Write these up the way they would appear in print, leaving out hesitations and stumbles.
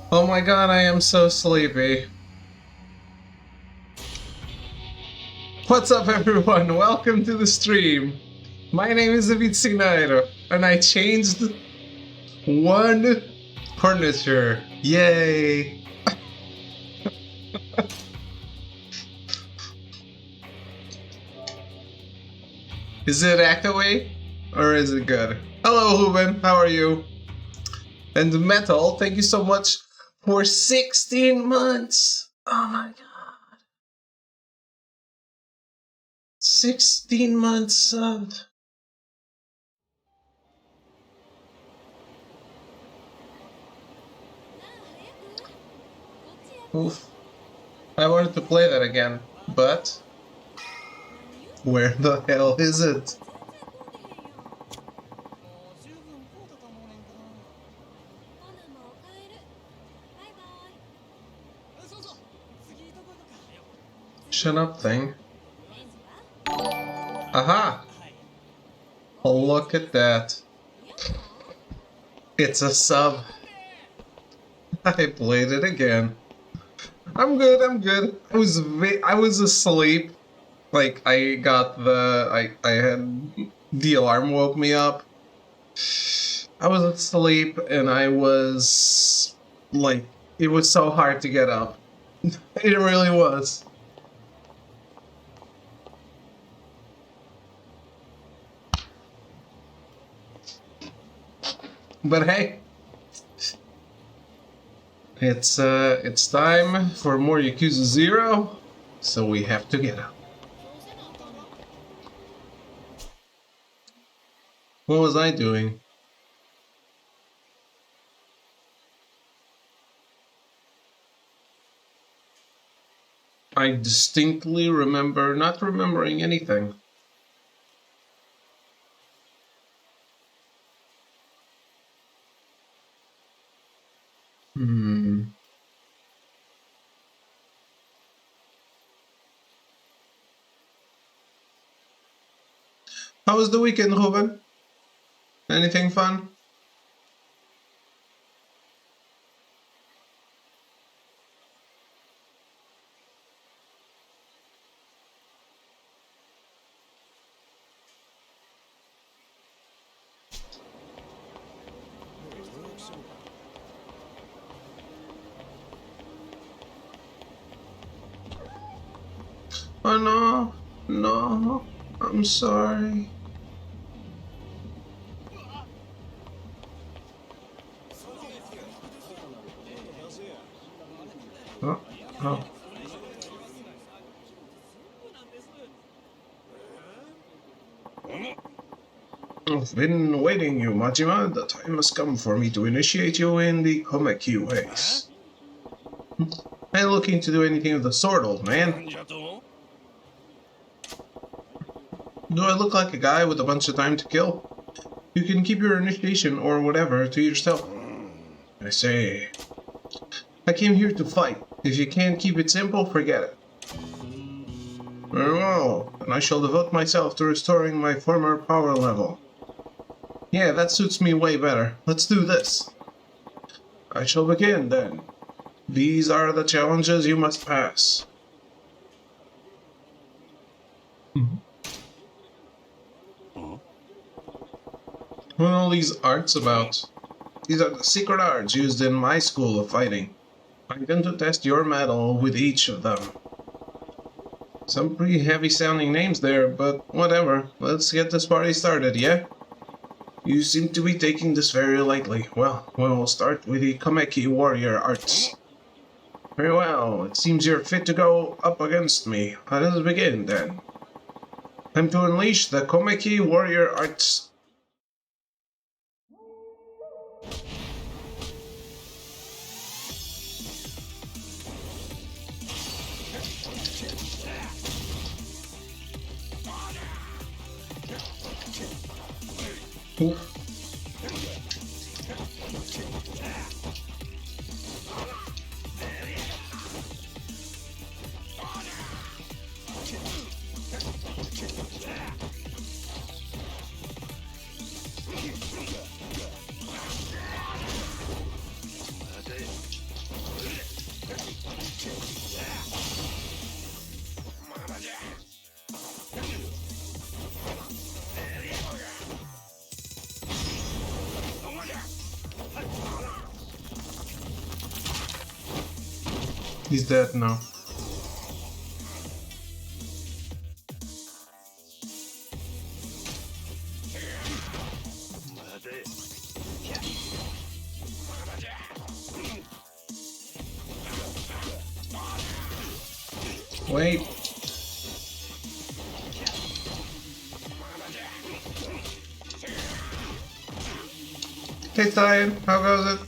Oh my god, I am so sleepy. What's up, everyone? Welcome to the stream. My name is David Signairo, and I changed one furniture. Yay! Is it echoey? Or is it good? Hello, Ruben. How are you? And Metal, thank you so much for 16 months. Oh my god. 16 months subbed. Oof. I wanted to play that again, but where the hell is it? Shut up, thing. Aha! Oh, look at that. It's a sub. I played it again. I'm good, I'm good. I was asleep. Like, I had, the alarm woke me up. I was asleep and I was, like, it was so hard to get up. It really was. But hey, it's time for more Yakuza 0, so we have to get up. What was I doing? I distinctly remember not remembering anything. How was the weekend, Ruben? Anything fun? Oh no, no, I'm sorry. Oh, oh. I've been waiting, you Majima. The time has come for me to initiate you in the Komeki ways. I ain't looking to do anything of the sort, old man. Do I look like a guy with a bunch of time to kill? You can keep your initiation or whatever to yourself. I say, I came here to fight. If you can't keep it simple, forget it. Very well, and I shall devote myself to restoring my former power level. Yeah, that suits me way better. Let's do this. I shall begin, then. These are the challenges you must pass. What are all these arts about? These are the secret arts used in my school of fighting. I'm going to test your mettle with each of them. Some pretty heavy-sounding names there, but whatever. Let's get this party started, yeah? You seem to be taking this very lightly. Well, we'll start with the Komeki warrior arts. Very well, it seems you're fit to go up against me. Let us begin, then. Time to unleash the Komeki warrior arts. Ooh. He's dead now. Wait. Hey, Tian, how goes it?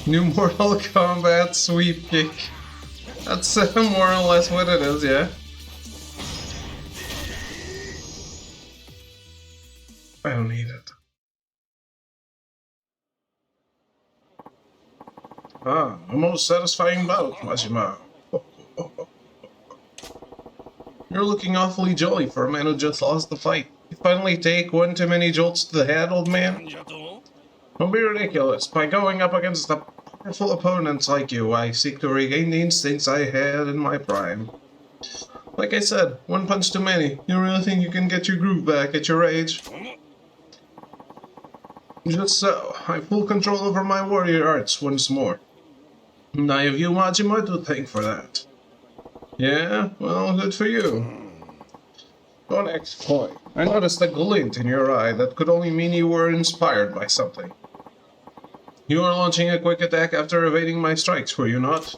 New Mortal Kombat sweep kick. That's more or less what it is, yeah. I don't need it. Ah, a most satisfying bout, Majima. You're looking awfully jolly for a man who just lost the fight. You finally take one too many jolts to the head, old man? Don't be ridiculous. By going up against a powerful opponents like you, I seek to regain the instincts I had in my prime. Like I said, one punch too many. You really think you can get your groove back at your age? Just so. I have full control over my warrior arts once more. And I have you, Majima, to thank for that. Yeah? Well, good for you. Your next point. I noticed a glint in your eye that could only mean you were inspired by something. You were launching a quick attack after evading my strikes, were you not?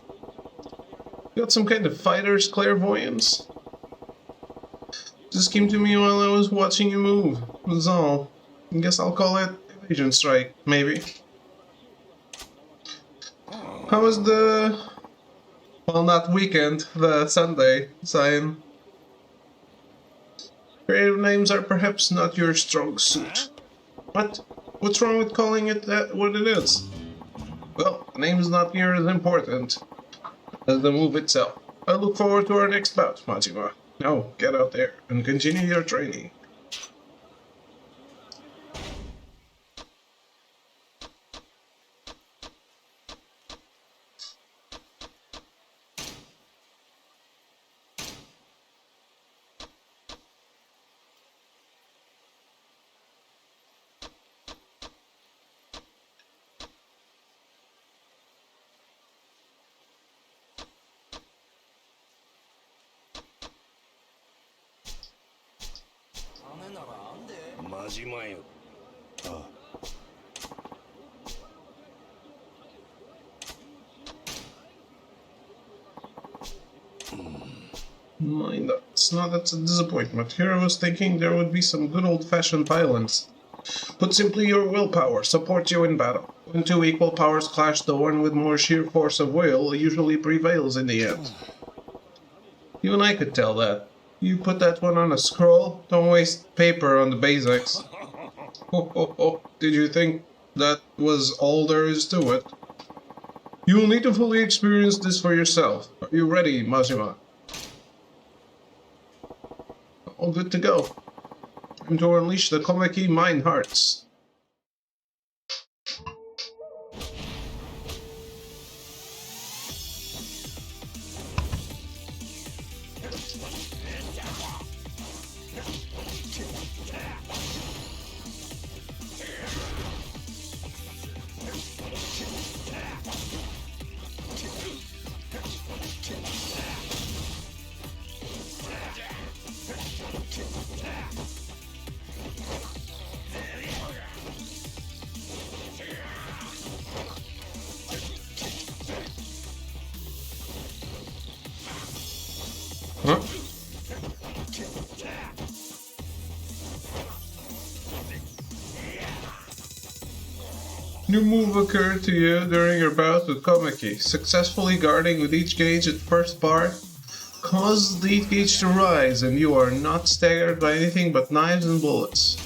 Got some kind of fighter's clairvoyance? Just came to me while I was watching you move. That's all. I guess I'll call it evasion strike, maybe. How was the... well, not weekend, the Sunday, Zion? Creative names are perhaps not your strong suit. What? What's wrong with calling it that what it is? Well, the name is not near as important as the move itself. I look forward to our next bout, Majima. Now, get out there and continue your training. Mind that's not that's a disappointment. Here I was thinking there would be some good old-fashioned violence. Put simply, your willpower supports you in battle. When two equal powers clash, the one with more sheer force of will usually prevails in the end. Even I could tell that. You put that one on a scroll? Don't waste paper on the basics. Did you think that was all there is to it? You will need to fully experience this for yourself. Are you ready, Majima? All good to go. Time to unleash the Komeki Mind Hearts. Huh? New move occurred to you during your bout with Komeki. Successfully guarding with each gauge at first bar causes the gauge to rise, and you are not staggered by anything but knives and bullets.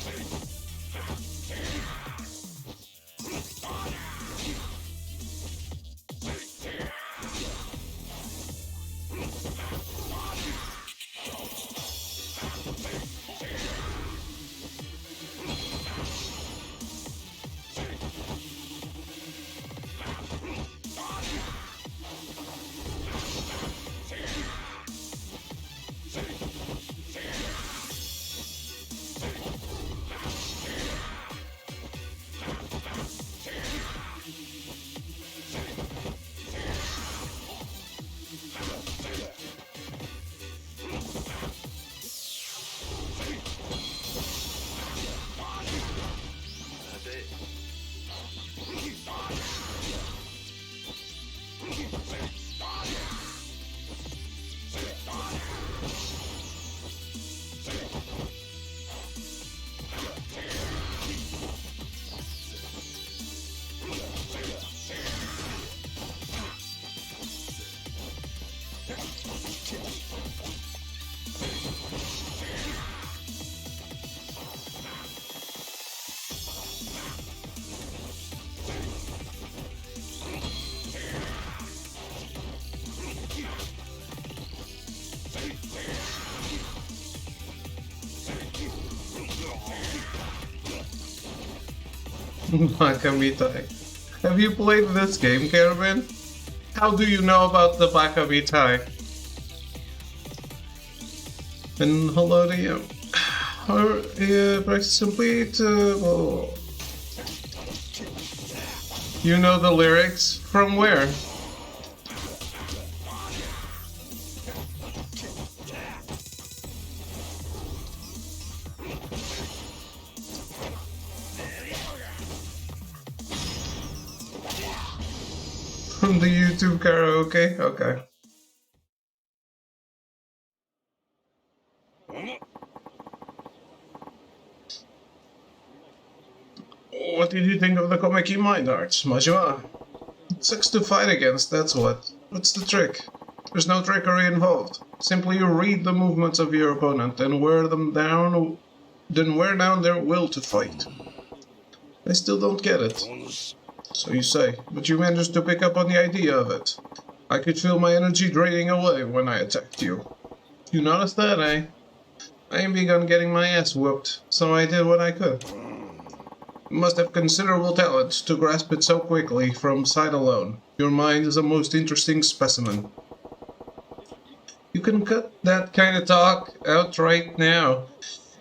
Bakamitai. Have you played this game, Caravan? How do you know about the Bakamitai? And hello to you. Practice complete. Well, you know the lyrics? From where? From the YouTube karaoke? Okay. What did you think of the Komeki Mind Arts, Majima? Sucks to fight against, that's what. What's the trick? There's no trickery involved. Simply you read the movements of your opponent and wear them down, then wear down their will to fight. I still don't get it. So you say, but you managed to pick up on the idea of it. I could feel my energy draining away when I attacked you. You noticed that, eh? I ain't begun getting my ass whooped, so I did what I could. You must have considerable talent to grasp it so quickly from sight alone. Your mind is a most interesting specimen. You can cut that kind of talk out right now.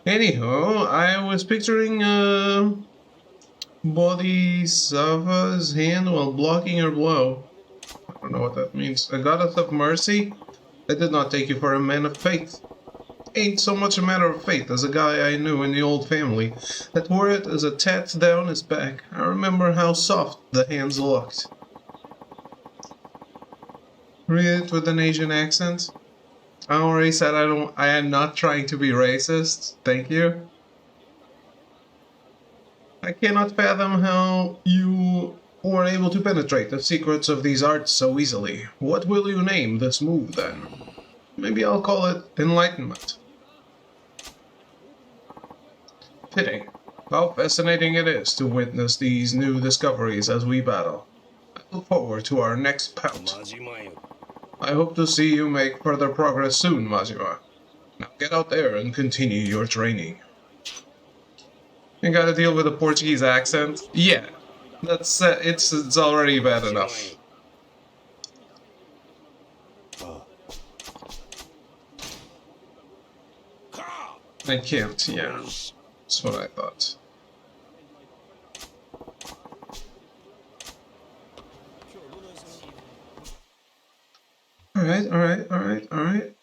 Anyhow, I was picturing Bodhisattva's hand while blocking your blow. I don't know what that means. A goddess of mercy? I did not take you for a man of faith. Ain't so much a matter of faith as a guy I knew in the old family that wore it as a tat down his back. I remember how soft the hands looked. Read it with an Asian accent. I already said I am not trying to be racist. Thank you. I cannot fathom how you were able to penetrate the secrets of these arts so easily. What will you name this move then? Maybe I'll call it enlightenment. Fitting. How fascinating it is to witness these new discoveries as we battle. I look forward to our next bout. I hope to see you make further progress soon, Majima. Now get out there and continue your training. You gotta deal with a Portuguese accent? Yeah. That's it's already bad enough. I can't, yeah. That's what I thought. Alright.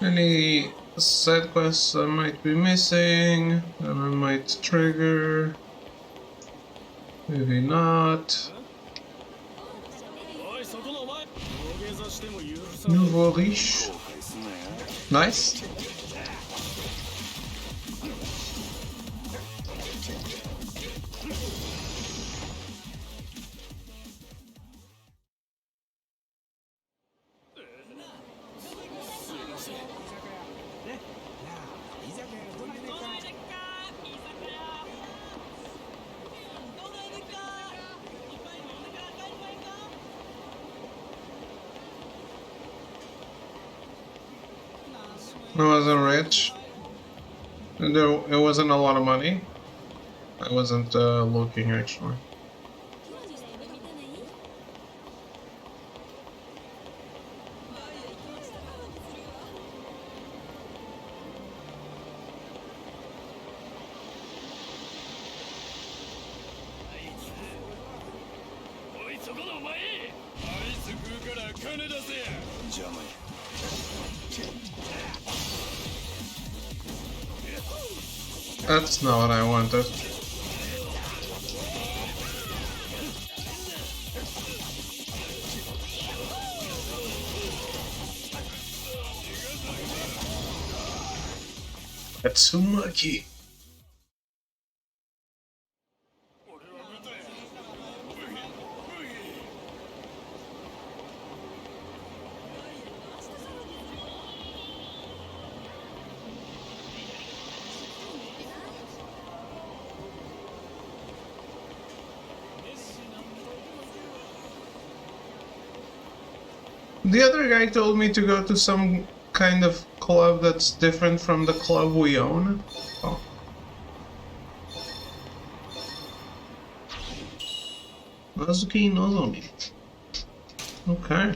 Any side quests I might be missing that I might trigger? Maybe not. Nouveau riche. Nice. I wasn't rich. And it wasn't a lot of money. I wasn't looking actually. That's not what I wanted. Tatsumaki. The other guy told me to go to some kind of club that's different from the club we own. Oh. Azuki Nozomi. Okay.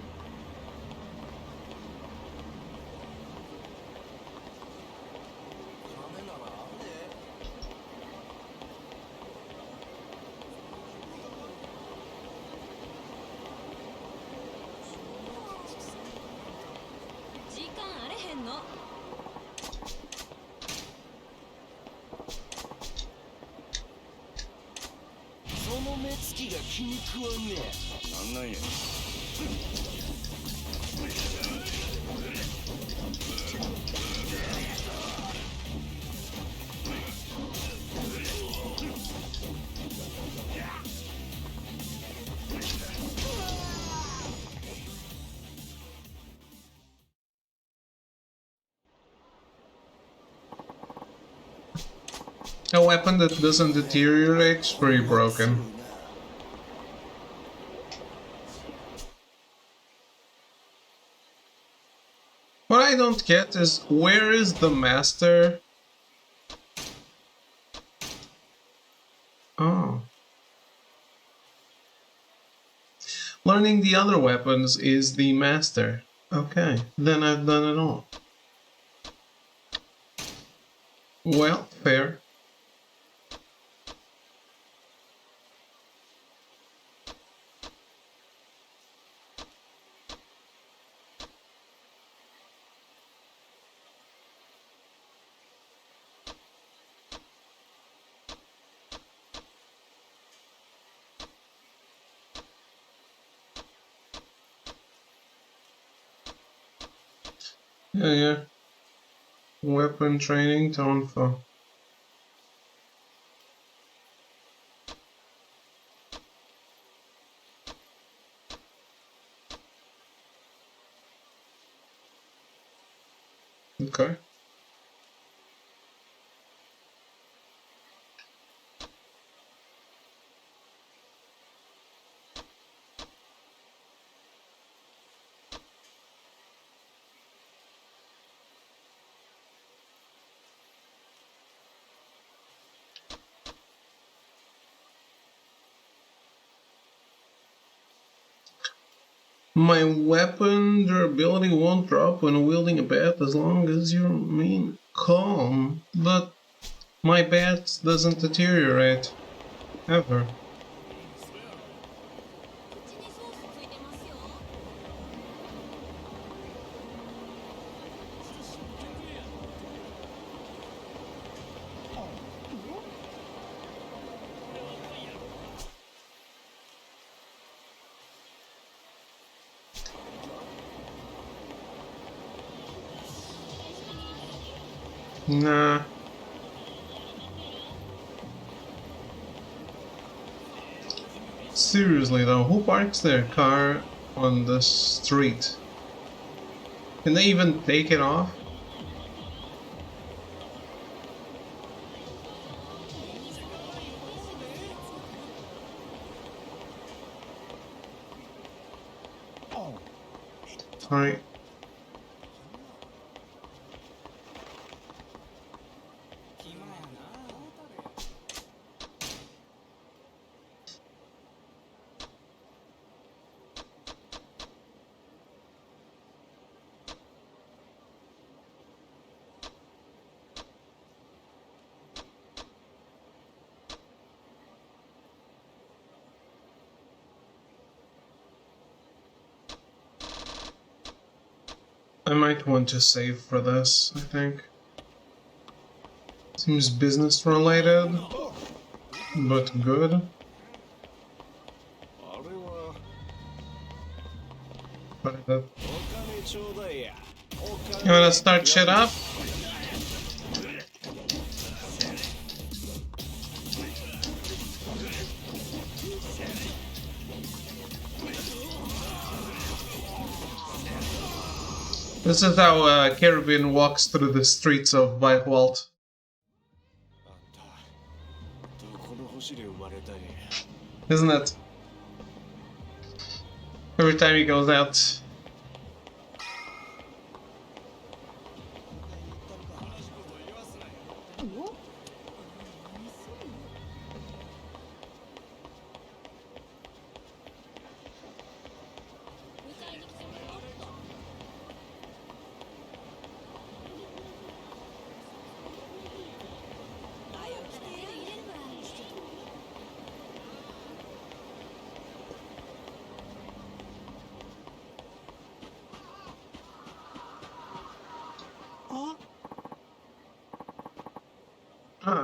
A weapon that doesn't deteriorate is pretty broken. What I don't get is, where is the master? Oh. Learning the other weapons is the master. Okay, then I've done it all. Well, fair. Yeah. Weapon training, Tonfa. Okay. My weapon durability won't drop when wielding a bat as long as you remain calm, but my bat doesn't deteriorate. Ever. Nah. Seriously though, who parks their car on the street? Can they even take it off? Sorry. I might want to save for this, I think. Seems business related, but good. You wanna start shit up? This is how Caribbean walks through the streets of Whitewalt. Isn't it? Every time he goes out.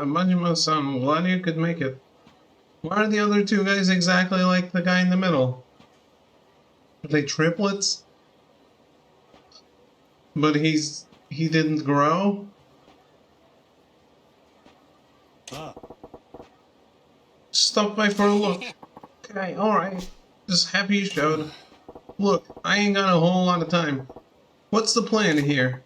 Majima-san, I'm glad you could make it. Why are the other two guys exactly like the guy in the middle? Are they triplets? But he didn't grow? Stop by for a look. Okay, alright. Just happy you showed. Look, I ain't got a whole lot of time. What's the plan here?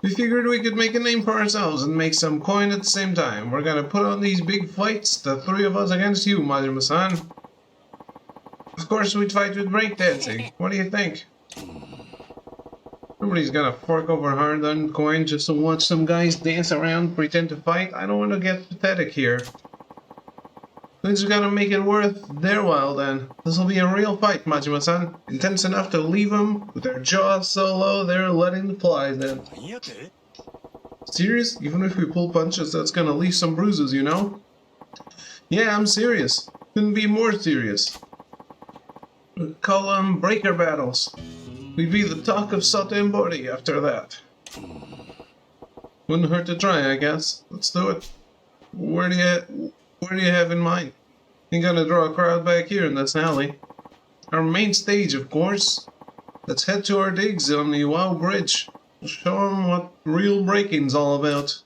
We figured we could make a name for ourselves and make some coin at the same time. We're gonna put on these big fights, the three of us against you, Majima-san. Of course we'd fight with breakdancing. What do you think? Nobody's gonna fork over hard-earned coin just to watch some guys dance around, pretend to fight. I don't want to get pathetic here. Things are gonna make it worth their while then. This'll be a real fight, Majima-san. Intense enough to leave them with their jaws so low they're letting the flies in. Serious? Even if we pull punches, that's gonna leave some bruises, you know? Yeah, I'm serious. Couldn't be more serious. We'd call them breaker battles. We'd be the talk of Sotembori after that. Wouldn't hurt to try, I guess. Let's do it. Where do you have in mind? You're gonna draw a crowd back here in this alley. Our main stage, of course. Let's head to our digs on the Wow Bridge. We'll show them what real breaking's all about.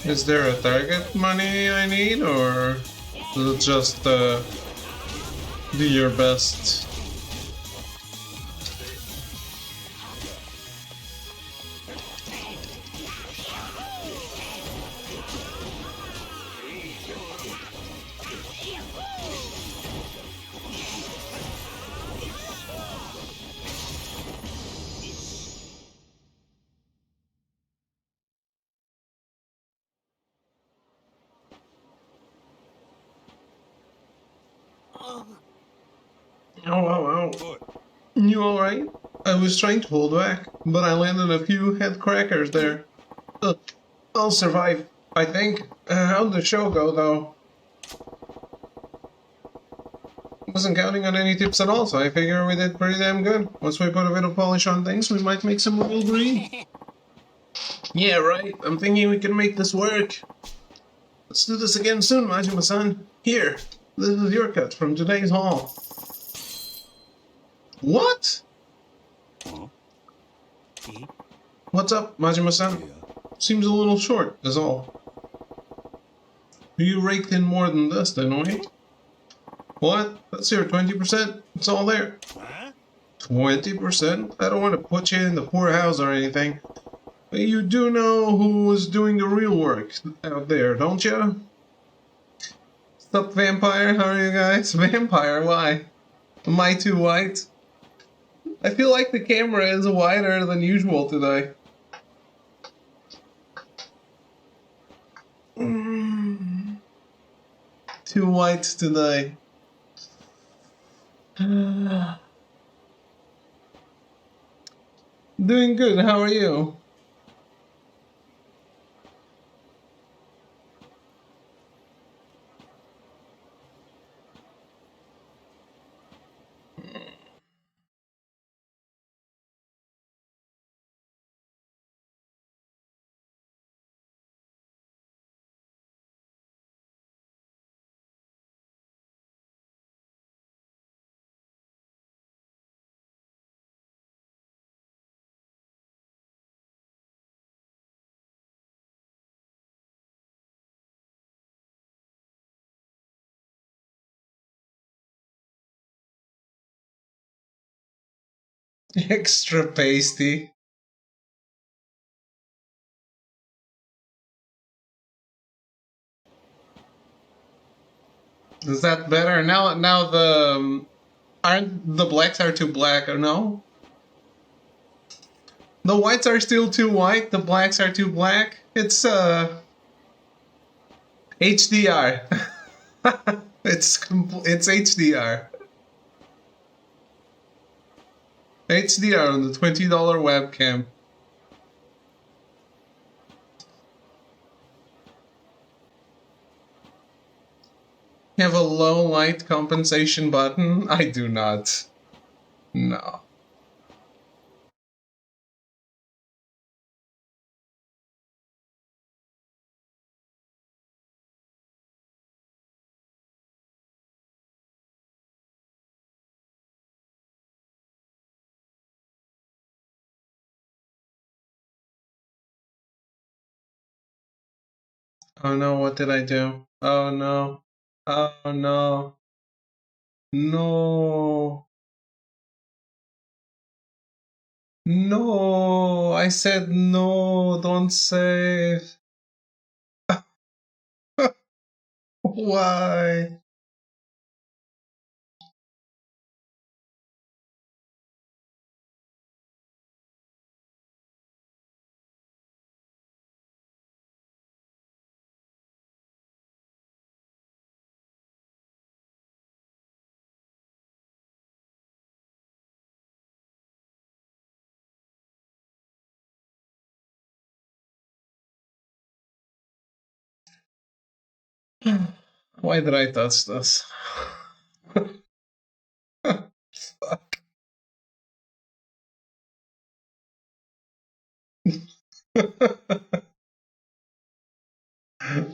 Is there a target money I need, or is it just do your best? Ow, ow, ow. You alright? I was trying to hold back, but I landed a few head crackers there. I'll survive, I think. How'd the show go, though? Wasn't counting on any tips at all, so I figure we did pretty damn good. Once we put a bit of polish on things, we might make some real green. Yeah, right. I'm thinking we can make this work. Let's do this again soon, Majima-san. Here, this is your cut from today's haul. What? What's up, Majima-san? Seems a little short, is all. You raked in more than this, didn't we? What? That's your 20%. It's all there. 20%? I don't want to put you in the poorhouse or anything. But you do know who was doing the real work out there, don't you? Sup, vampire? How are you guys? Vampire? Why? Am I too white? I feel like the camera is wider than usual today. Too white today. Doing good, how are you? Extra pasty. Is that better? Now the aren't the blacks are too black, or no? The whites are still too white, the blacks are too black. It's HDR. It's HDR. HDR on the $20 webcam. You have a low light compensation button? I do not. No. Oh no, what did I do? Oh no. Oh no. No. No. I said no, don't save. Why? Why did I touch this? Fuck.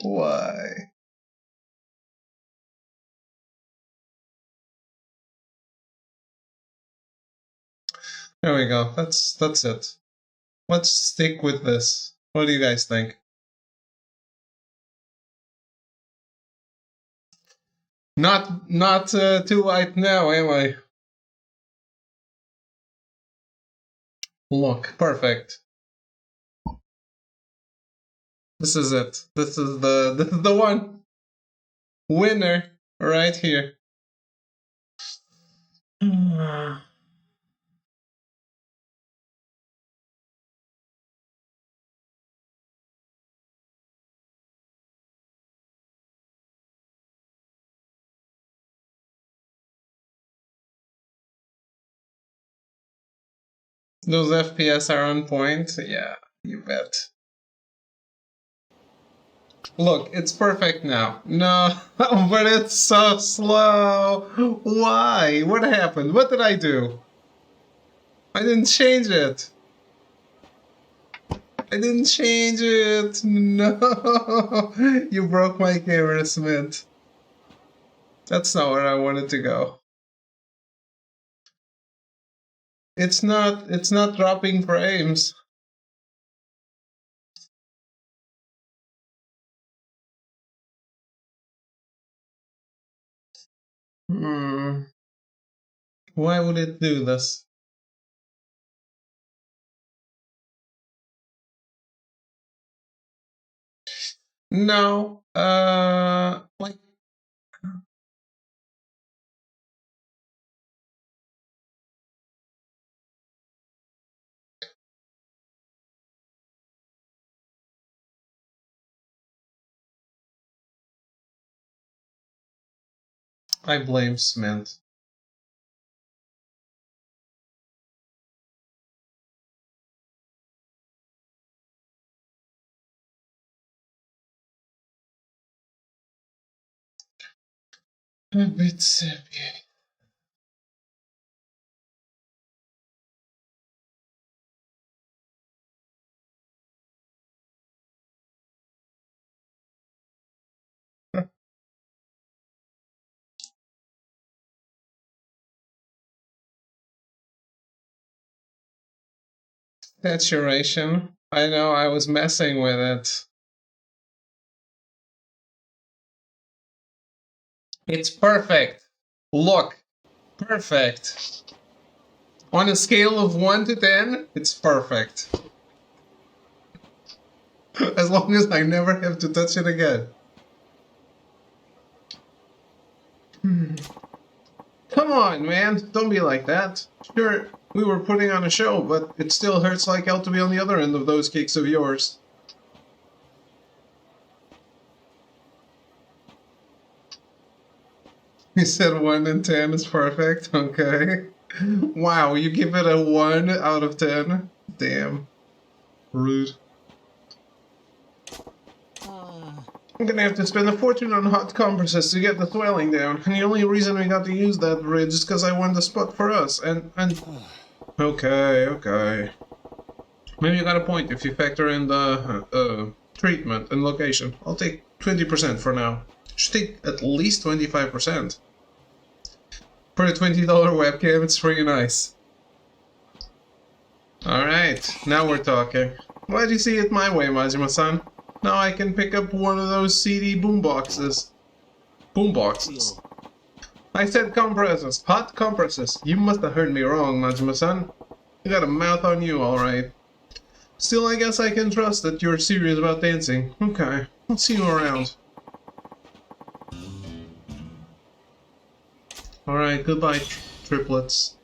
Why? There we go. That's it. Let's stick with this. What do you guys think? Not too light now, am I? Look, perfect. This is it. This is the one winner right here. Those FPS are on point. Yeah, you bet. Look, it's perfect now. No, but it's so slow. Why? What happened? What did I do? I didn't change it. I didn't change it. No. You broke my camera, Smith. That's not where I wanted to go. It's not dropping frames. Hmm. Why would it do this? No. Like I blame Smith. A bit sappy. Saturation. I know I was messing with it. It's perfect. Look, perfect. On a scale of 1 to 10, it's perfect. As long as I never have to touch it again. Come on, man. Don't be like that. Sure, we were putting on a show, but it still hurts like hell to be on the other end of those kicks of yours. You said 1 in 10 is perfect? Okay. Wow, you give it a 1 out of 10? Damn. Rude. I'm gonna have to spend a fortune on hot compresses to get the swelling down, and the only reason we got to use that bridge is because I want the spot for us, and... Okay. Maybe you got a point if you factor in the, treatment and location. I'll take 20% for now. Should take at least 25%. For a $20 webcam, it's pretty nice. Alright, now we're talking. Why'd you see it my way, Majima-san? Now I can pick up one of those CD boomboxes. Boomboxes. I said compresses. Hot compresses. You must have heard me wrong, Majima-san. You got a mouth on you, alright. Still, I guess I can trust that you're serious about dancing. Okay, I'll see you around. Alright, goodbye, triplets.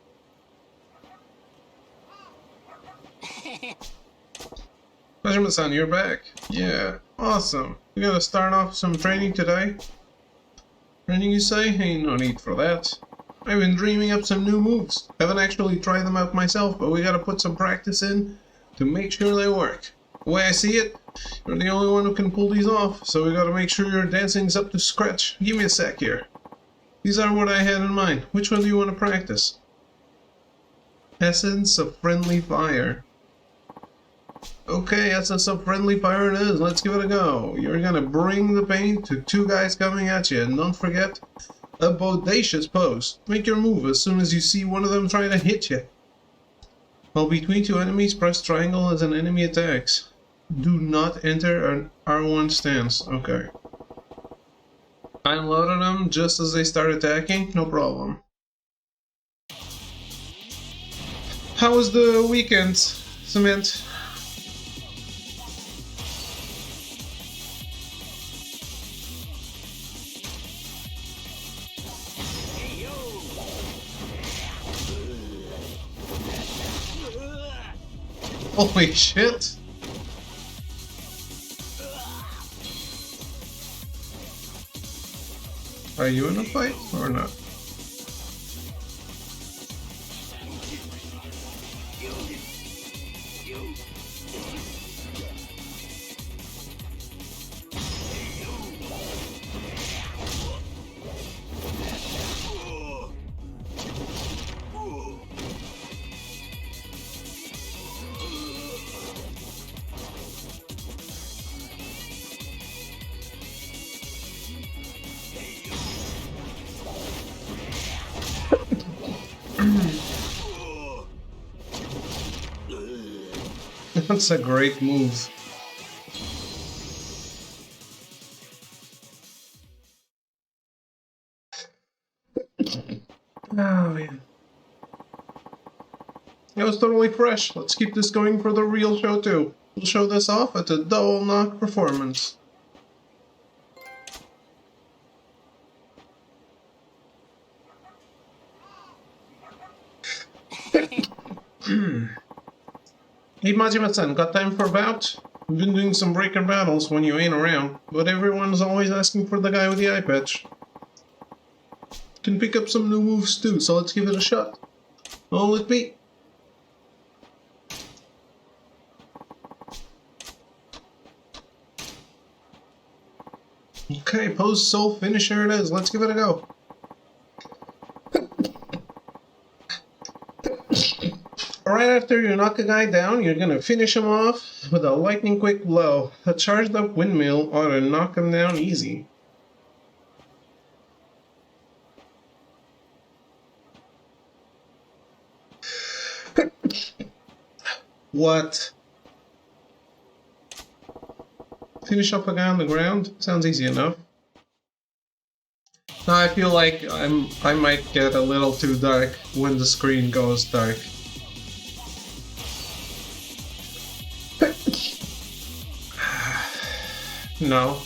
Majima-san, you're back. Yeah, awesome. You gotta start off some training today? Training, you say? Ain't no need for that. I've been dreaming up some new moves. Haven't actually tried them out myself, but we gotta put some practice in to make sure they work. The way I see it, you're the only one who can pull these off, so we gotta make sure your dancing's up to scratch. Give me a sec here. These are what I had in mind. Which one do you want to practice? Essence of Friendly Fire. Okay, Essence of Friendly Fire it is. Let's give it a go. You're gonna bring the pain to 2 guys coming at you, and don't forget a bodacious pose. Make your move as soon as you see one of them trying to hit you. While between 2 enemies, press triangle as an enemy attacks. Do not enter an R1 stance. Okay. I unloaded them just as they start attacking, no problem. How was the weekend, Cement? Holy shit! Are you in a fight or not? That's a great move. Oh, man. It was totally fresh. Let's keep this going for the real show, too. We'll show this off at the double knock performance. Hey, Majima-san, got time for a bout? We've been doing some breaker battles when you ain't around, but everyone's always asking for the guy with the eye patch. Can pick up some new moves too, so let's give it a shot. All it be. Okay, post soul finisher it is. Let's give it a go. Right after you knock a guy down, you're gonna finish him off with a lightning quick blow. A charged up windmill ought to knock him down easy. What? Finish up a guy on the ground? Sounds easy enough. Now I feel like I might get a little too dark when the screen goes dark. No.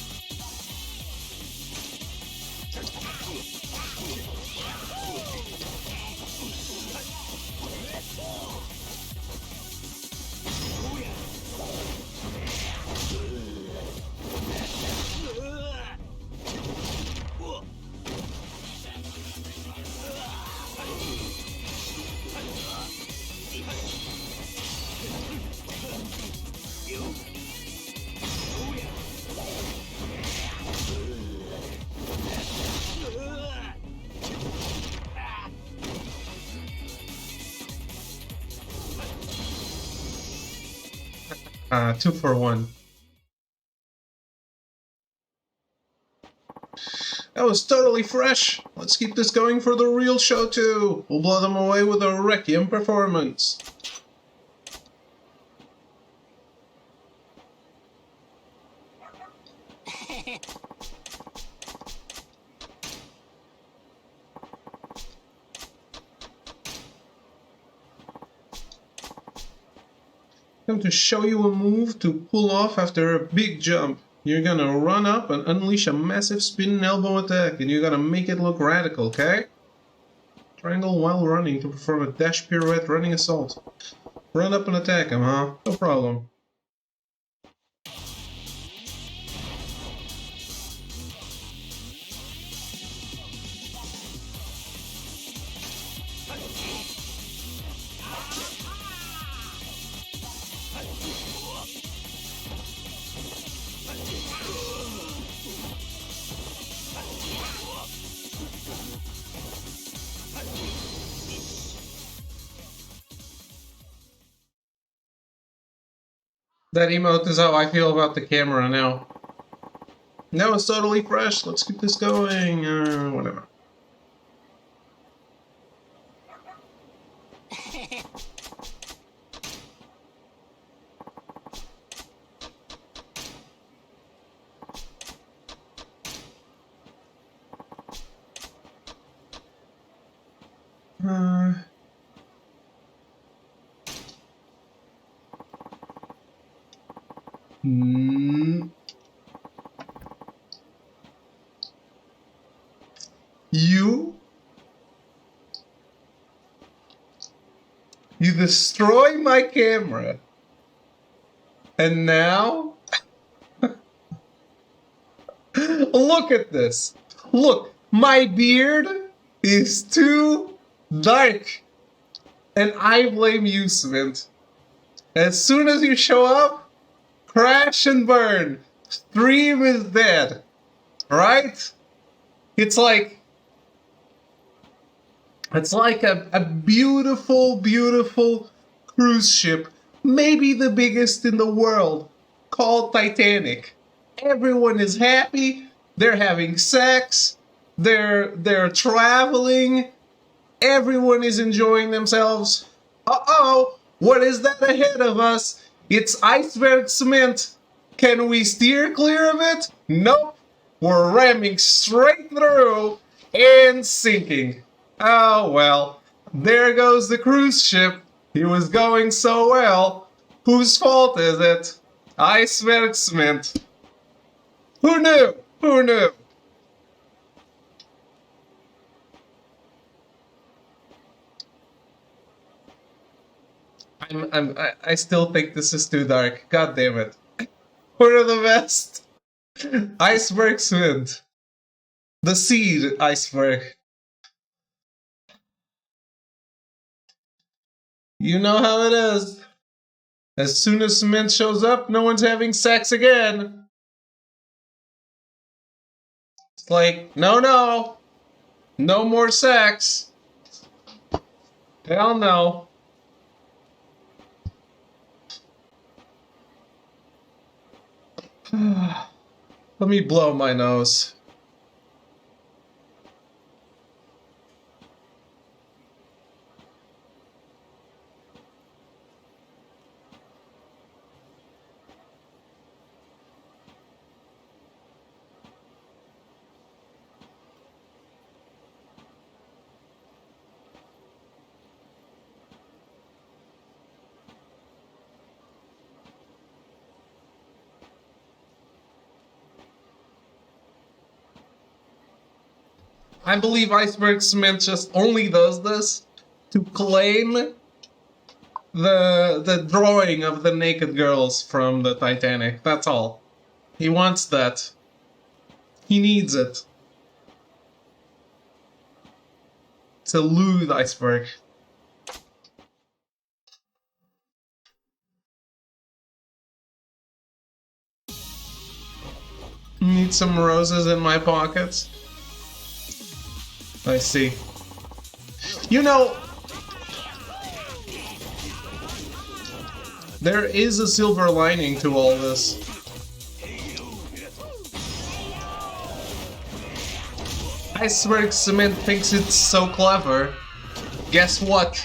Two for one. That was totally fresh. Let's keep this going for the real show too. We'll blow them away with a Requiem performance. I'm going to show you a move to pull off after a big jump. You're gonna run up and unleash a massive spinning elbow attack, and you're gonna make it look radical, okay? Triangle while running to perform a dash pirouette running assault. Run up and attack him, huh? No problem. That emote is how I feel about the camera now. Now it's totally fresh. Let's keep this going. Whatever. You destroy my camera. And now? Look at this. Look, my beard is too dark. And I blame you, Svint. As soon as you show up, crash and burn. Stream is dead. Right? It's like a beautiful, beautiful cruise ship, maybe the biggest in the world, called Titanic. Everyone is happy, they're having sex, they're traveling, everyone is enjoying themselves. Uh-oh, what is that ahead of us? It's iceberg cement. Can we steer clear of it? Nope. We're ramming straight through and sinking. Oh well. There goes the cruise ship. He was going so well. Whose fault is it? Iceberg cement. Who knew? Who knew? I still think this is too dark. God damn it. We're the best. Iceberg cement. The seed iceberg. You know how it is. As soon as cement shows up, no one's having sex again. It's like, no, no. No more sex. Hell no. Let me blow my nose. I believe Iceberg Cement just only does this to claim the drawing of the naked girls from the Titanic. That's all. He wants that. He needs it. To lewd iceberg. Need some roses in my pockets. I see. You know, there is a silver lining to all this. Iceberg Cement thinks it's so clever. Guess what?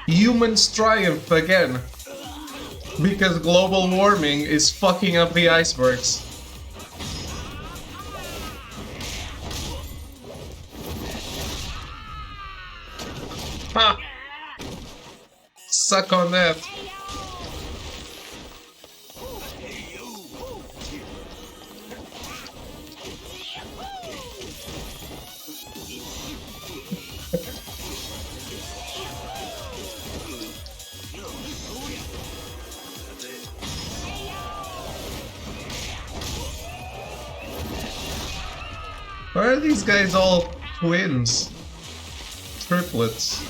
Humans triumph again. Because global warming is fucking up the icebergs. Ha! Suck on that. Why are these guys all twins? Triplets.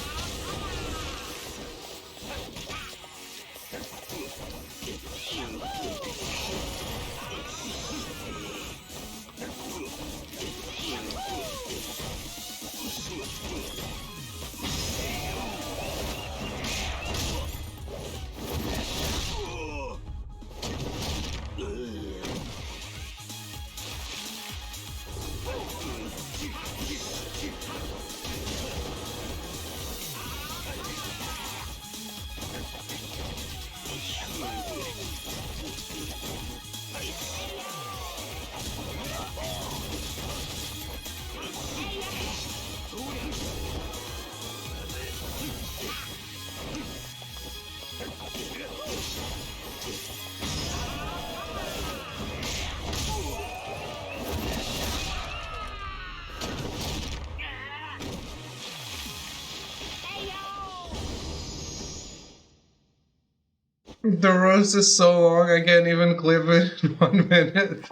The roast is so long I can't even clip it in 1 minute.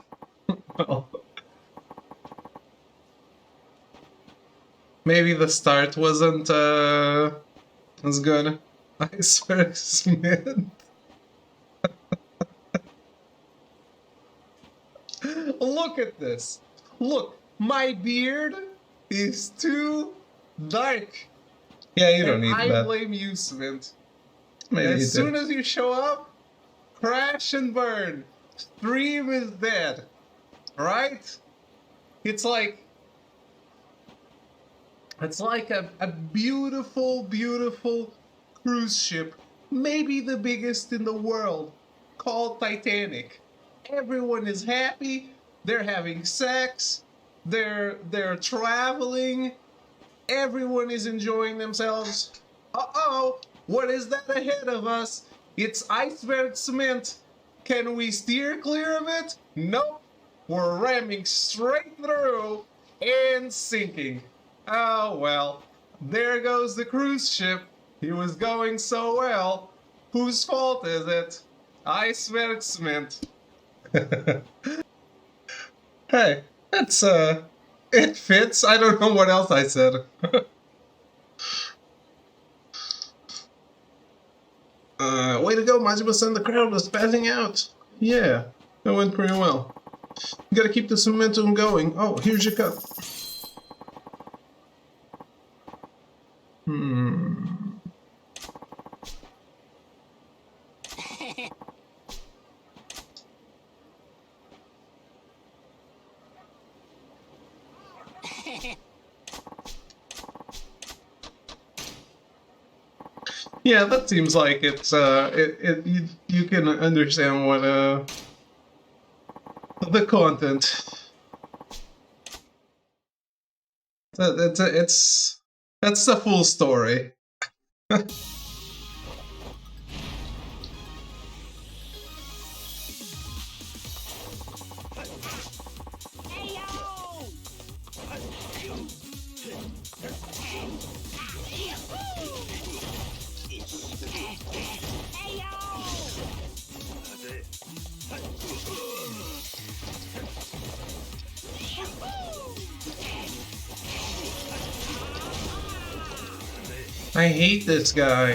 Well, maybe the start wasn't as good. Iceberg Smith. Look at this. Look, my beard is too dark. Yeah, you don't need that. I blame you, Smith. As soon as you show up, crash and burn. Stream is dead. Right? It's like a beautiful, beautiful cruise ship. Maybe the biggest in the world. called Titanic. Everyone is happy. They're having sex. They're traveling. Everyone is enjoying themselves. Uh-oh, what is that ahead of us? It's iceberg cement. Can we steer clear of it? Nope. We're ramming straight through and sinking. Oh well, there goes the cruise ship. He was going so well. Whose fault is it? Iceberg cement. Hey, that's it fits. I don't know what else I said. Way to go, Majima-san. The crowd was passing out. Yeah, that went pretty well. You gotta keep this momentum going. Oh, here's your cup. Yeah, that seems like you can understand what the content. That's the full story. I hate this guy.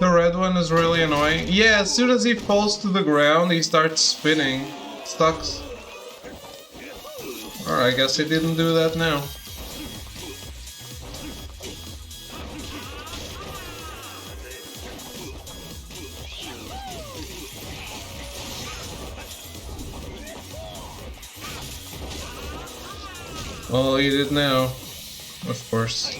The red one is really annoying. Yeah, as soon as he falls to the ground, he starts spinning. Stucks. Alright, I guess he didn't do that now. Well, he did now. Of course.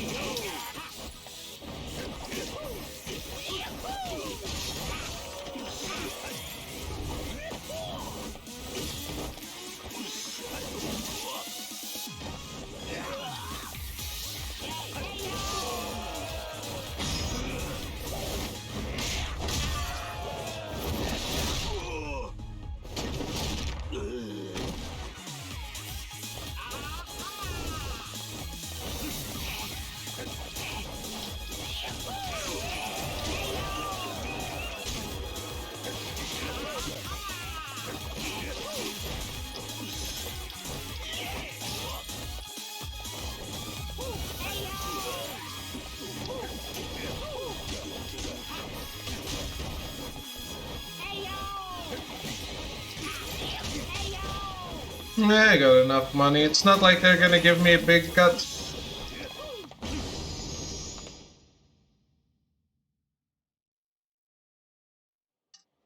I got enough money. It's not like they're gonna give me a big cut.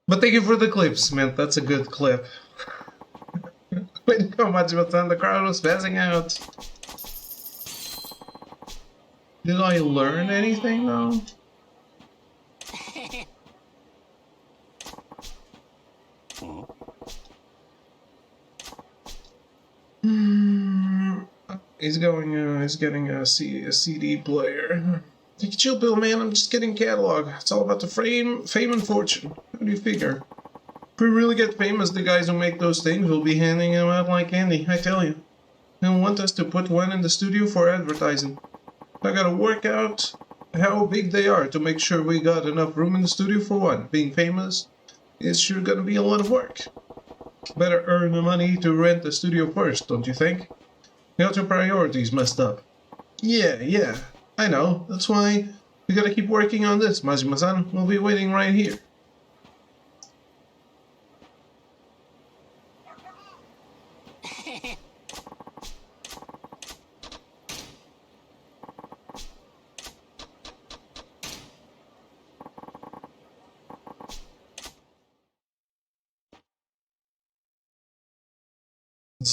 But thank you for the clips, man. That's a good clip. Wait, how much was on the crowd was passing out. Did I learn anything though? He's getting a CD player. Take a chill pill, man. I'm just getting catalog. It's all about the fame and fortune. How do you figure? If we really get famous, the guys who make those things will be handing them out like candy, I tell you. They want us to put one in the studio for advertising. I gotta work out how big they are to make sure we got enough room in the studio for one. Being famous is sure gonna be a lot of work. Better earn the money to rent the studio first, don't you think? You got your priorities messed up. Yeah, I know. That's why we gotta keep working on this, Majima-san. We'll be waiting right here.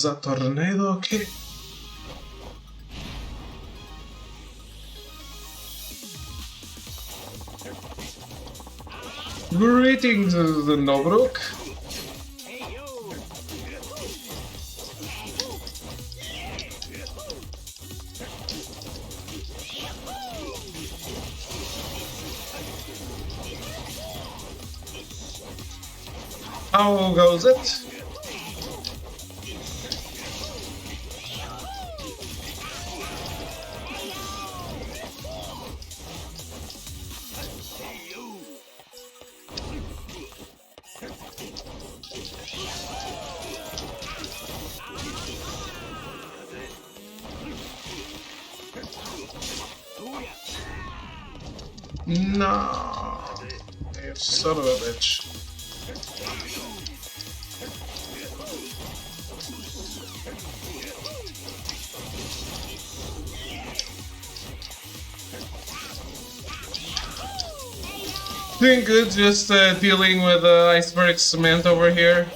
The tornado kick. Greetings, the Nobruk. How goes it? No, you son of a bitch. Doing good, just dealing with iceberg cement over here.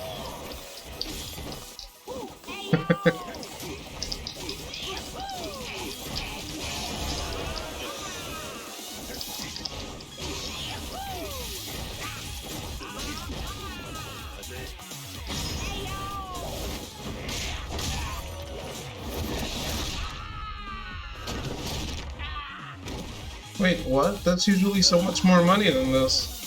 Wait, what? That's usually so much more money than this.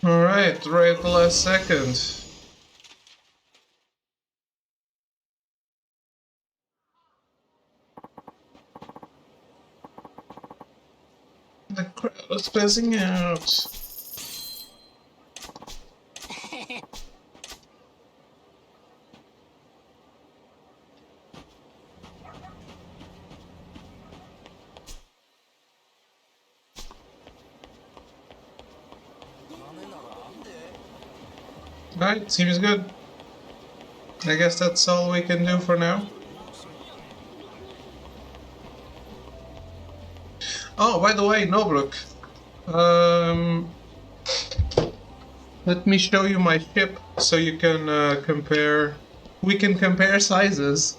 Alright, right at the last second. The crowd is passing out. Alright, seems good. I guess that's all we can do for now. Oh, by the way, Nobruk. Let me show you my ship so you can compare. We can compare sizes.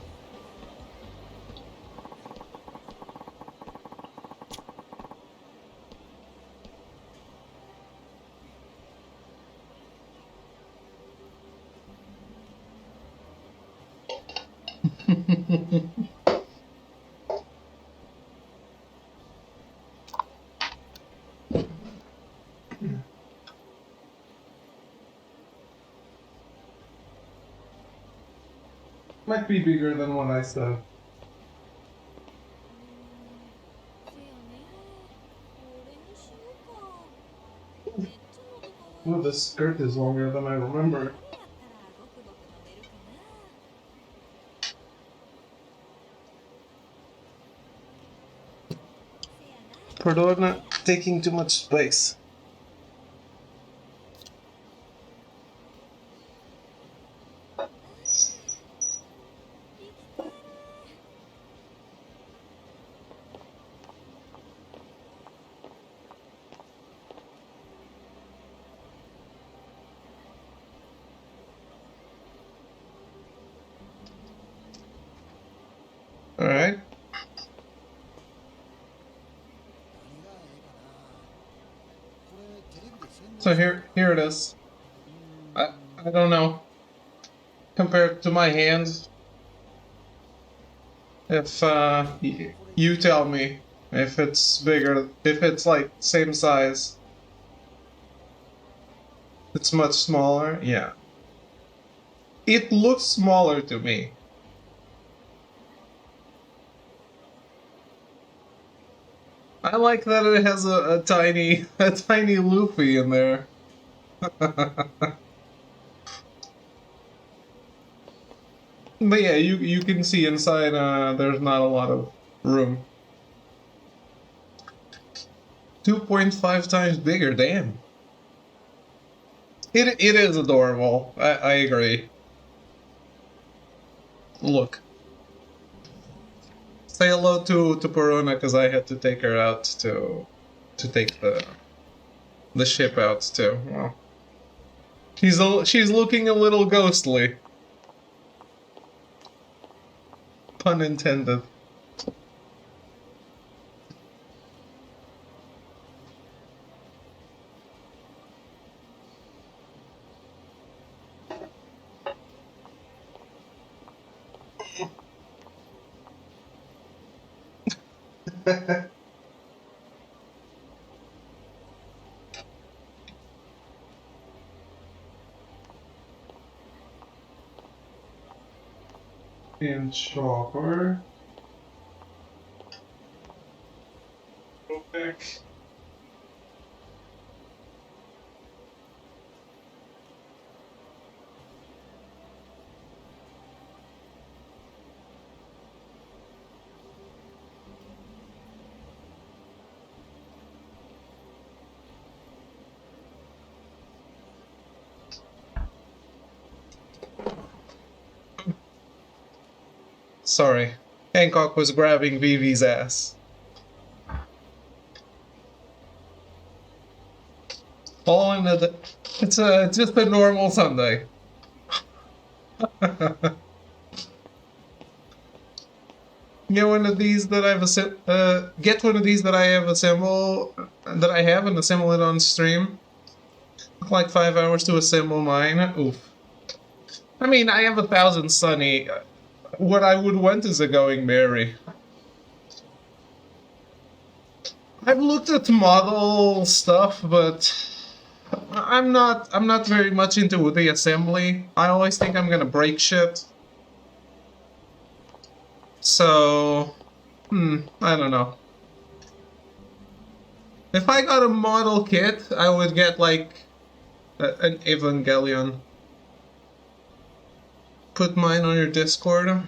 Might be bigger than what I said. Oh, this skirt is longer than I remember. Pardon, not taking too much space. Alright. So here it is. I don't know. Compared to my hands, if you tell me if it's bigger, if it's like same size. It's much smaller, yeah. It looks smaller to me. I like that it has a tiny Luffy in there. But yeah, you can see inside. There's not a lot of room. 2.5 times bigger. Damn. It is adorable. I agree. Look, say hello to Perona because I had to take her out to take the ship out too. Well, she's looking a little ghostly. Pun intended. And chopper. Go back. Sorry. Hancock was grabbing Vivi's ass. Fall into the. It's just a normal Sunday. Get one of these that get one of these that I have and assemble it on stream. Took like 5 hours to assemble mine. Oof. I mean, I have 1,000 Sunny. What I would want is a Going Merry. I've looked at model stuff, but I'm not very much into the assembly. I always think I'm gonna break shit. So, I don't know. If I got a model kit, I would get like an Evangelion. Put mine on your Discord.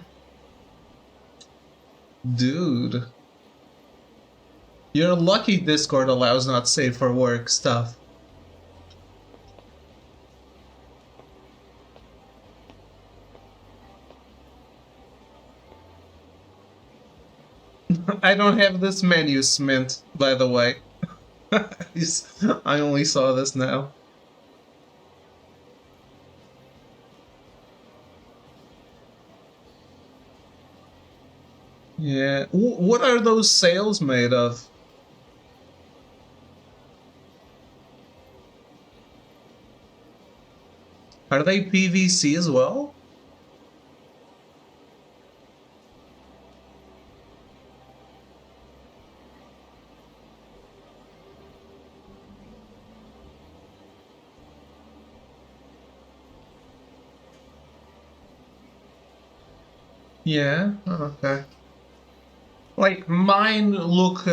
Dude. You're lucky Discord allows not safe for work stuff. I don't have this menu, Smint, by the way. I only saw this now. Yeah. What are those sails made of? Are they PVC as well? Yeah, okay. Like, mine look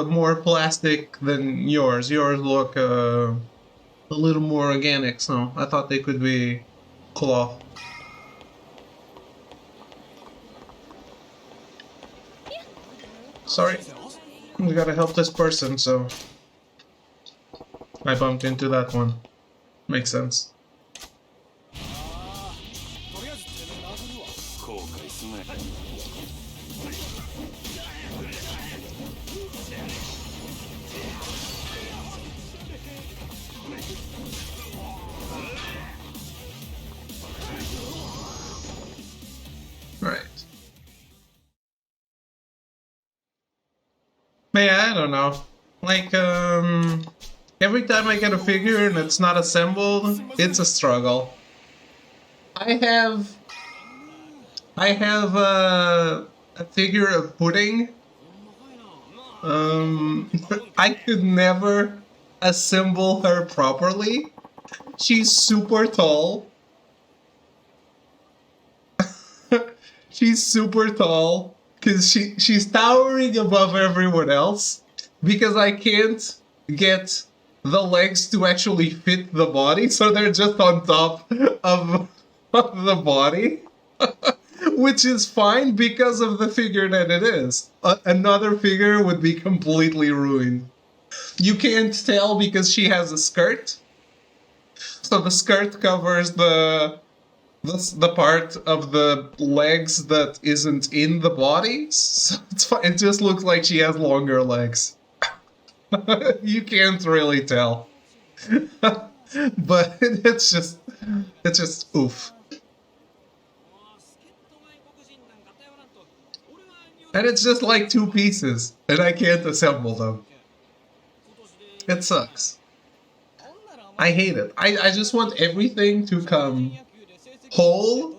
more plastic than yours. Yours look a little more organic, so I thought they could be cloth. Sorry. We gotta help this person, so I bumped into that one. Makes sense. Right. Yeah, I don't know. Like, every time I get a figure and it's not assembled, it's a struggle. I have a figure of Pudding. I could never assemble her properly. She's super tall. She's super tall because she's towering above everyone else because I can't get the legs to actually fit the body, so they're just on top of the body. which is fine because of the figure that it is. Another figure would be completely ruined. You can't tell because she has a skirt. So the skirt covers the part of the legs that isn't in the body. So it's fine. It just looks like she has longer legs. You can't really tell. But it's just oof. And it's just like two pieces, and I can't assemble them. It sucks. I hate it. I just want everything to come whole,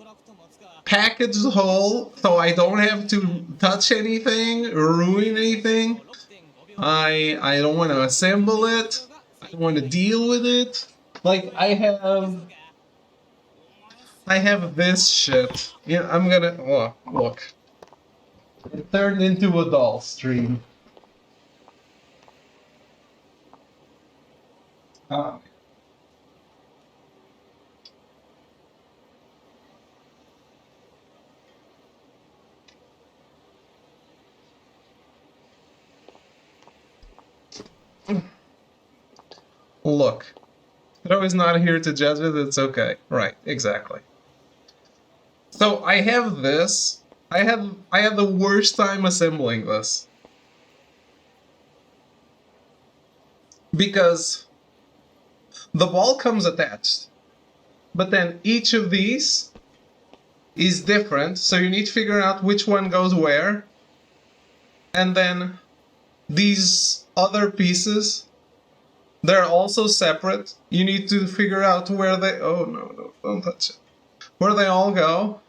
packaged whole, so I don't have to touch anything, ruin anything. I don't want to assemble it. I don't want to deal with it. Like I have this shit. Yeah, I'm gonna look. It turned into a doll stream. Ah. Look. Tro is not here to judge it, it's okay. Right, exactly. So I have this. I had the worst time assembling this. Because the ball comes attached. But then each of these is different, so you need to figure out which one goes where. And then these other pieces, they're also separate. You need to figure out where they... Oh, no, don't touch it. Where they all go.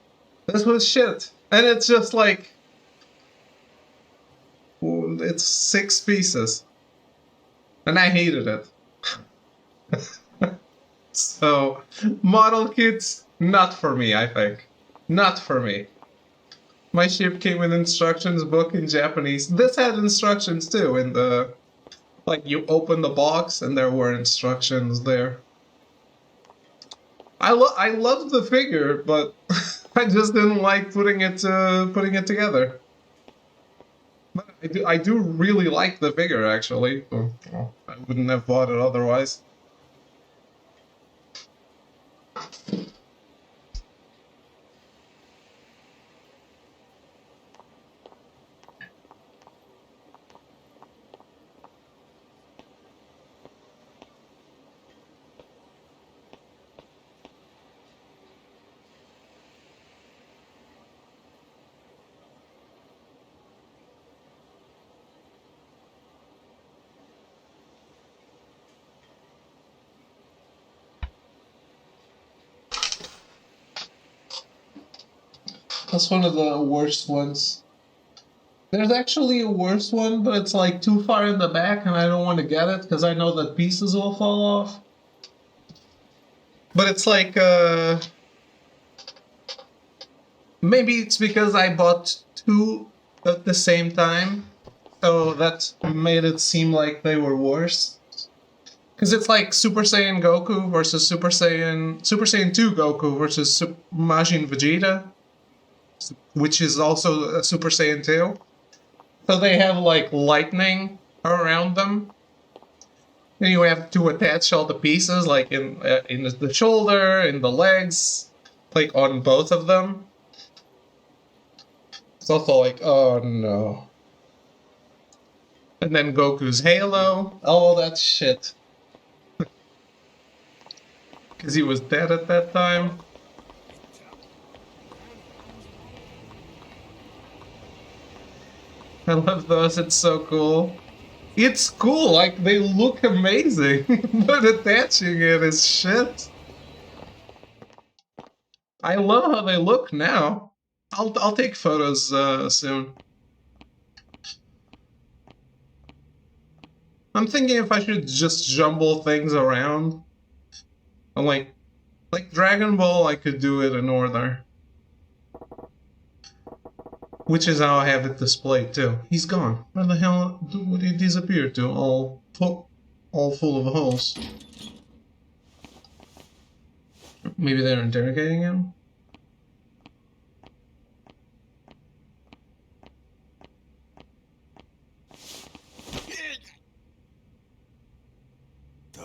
This was shit. And it's just like... It's 6 pieces. And I hated it. So, model kits, not for me, I think. Not for me. My ship came with instructions book in Japanese. This had instructions too in the... Like, you open the box and there were instructions there. I loved the figure, but I just didn't like putting it together. But I do really like the figure, actually. I wouldn't have bought it otherwise. That's one of the worst ones. There's actually a worse one, but it's like too far in the back and I don't want to get it because I know that pieces will fall off. But it's like, maybe it's because I bought 2 at the same time, so that made it seem like they were worse. Because it's like Super Saiyan Goku versus Super Saiyan 2 Goku versus Majin Vegeta, which is also a Super Saiyan 2. So they have like lightning around them. Then you have to attach all the pieces, like in the shoulder, in the legs, like on both of them. It's also like, oh no. And then Goku's halo, all that shit. Because he was dead at that time. I love those, it's so cool. It's cool, like, they look amazing, but attaching it is shit. I love how they look now. I'll take photos soon. I'm thinking if I should just jumble things around. I'm like Dragon Ball, I could do it in order. Which is how I have it displayed too. He's gone. Where the hell did he disappear to? All full of holes. Maybe they're interrogating him?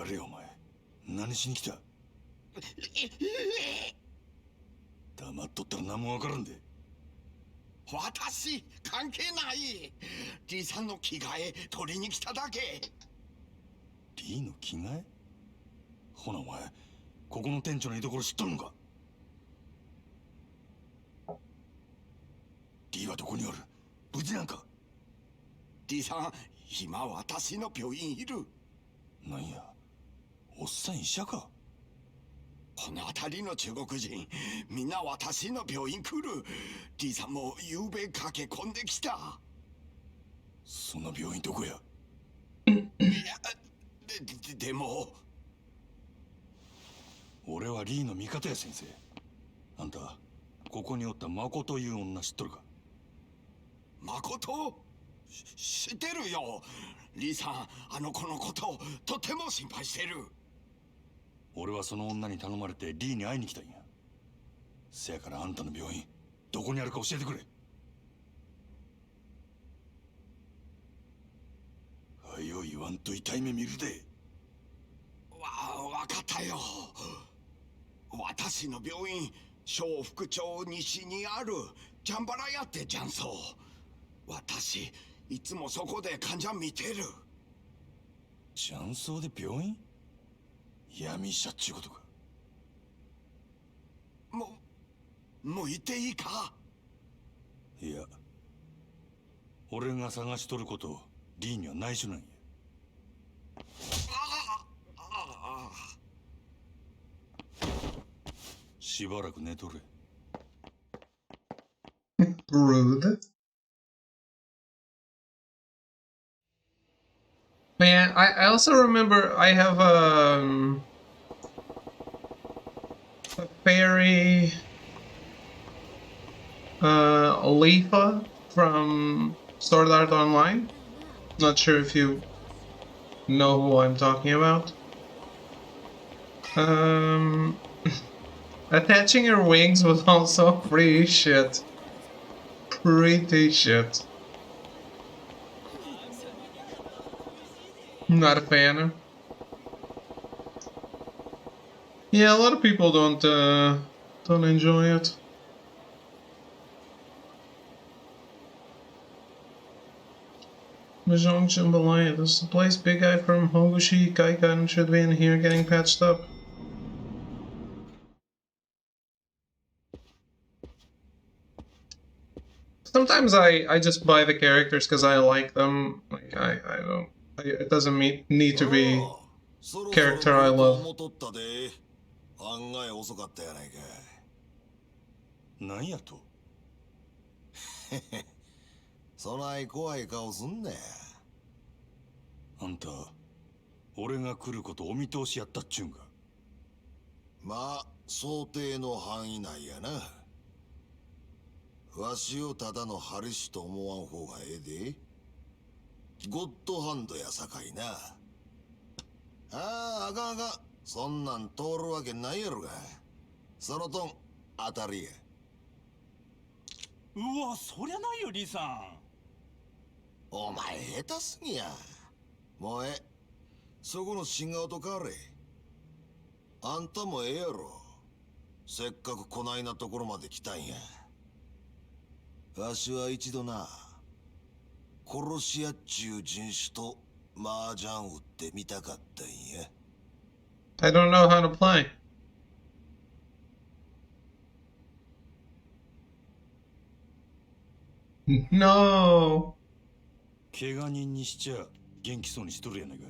誰よお前。何しに来た。黙っとったら何もわからんで。私関係ない。リーさんの着替え取りに来ただけ。リーの着替え。ほなお前、ここの店長の居所知っとるのか。リーはどこにおる。無事なんか。リーさん今私の病院いる。なんや、おっさん医者か。この辺りの中国人みんな私の病院来る。リーさんも夕べ駆け込んできた。その病院どこや。いやでも俺はリーの味方や。先生、あんたここにおったマコという女知っとるか。誠知ってるよ。リーさんあの子のこととても心配してる。俺はその女に頼まれてリーに会いに来たんや。せやからあんたの病院どこにあるか教えてくれ。はよ言わんと痛い目見るで。わかったよ。私の病院小福町西にあるジャンバラ屋ってジャンソー。私いつもそこで患者見てる。雀荘で病院。闇医者っちゅうことか。もう言っていいか。いや、俺が探しとることリーには内緒なんや。しばらく寝とれ。Rude. But yeah, I also remember I have a fairy Alifa from Sword Art Online. Not sure if you know who I'm talking about. Attaching her wings was also pretty shit. Pretty shit. Not a fan. Yeah, a lot of people don't enjoy it. Mahjong Jambalaya, this is the place big guy from Hogushi Kaikan should be in here getting patched up. Sometimes I just buy the characters because I like them. Like I don't. It doesn't need to be character I love. 案外遅かったやないか。なんやと。そない怖い顔すんなや。あんた、俺が来ることお見通しやったっちゅうんか。まあ、想定の範囲内やな。わしをただのハリシと思わん方がええで。ゴッドハンドやさかいな。あかんあかん。そんなん通るわけないやろが。そのとん、当たりや。うわ、そりゃないよ、リーさん。お前下手すぎや。もうそこの新顔と変われ。あんたもええやろ。せっかくこないなところまで来たんや。わしは一度な、殺し屋っちゅう人種と麻雀打ってみたかったんや。I don't know how to play. No. 怪我人にしちゃ元気そうにしとるやないか。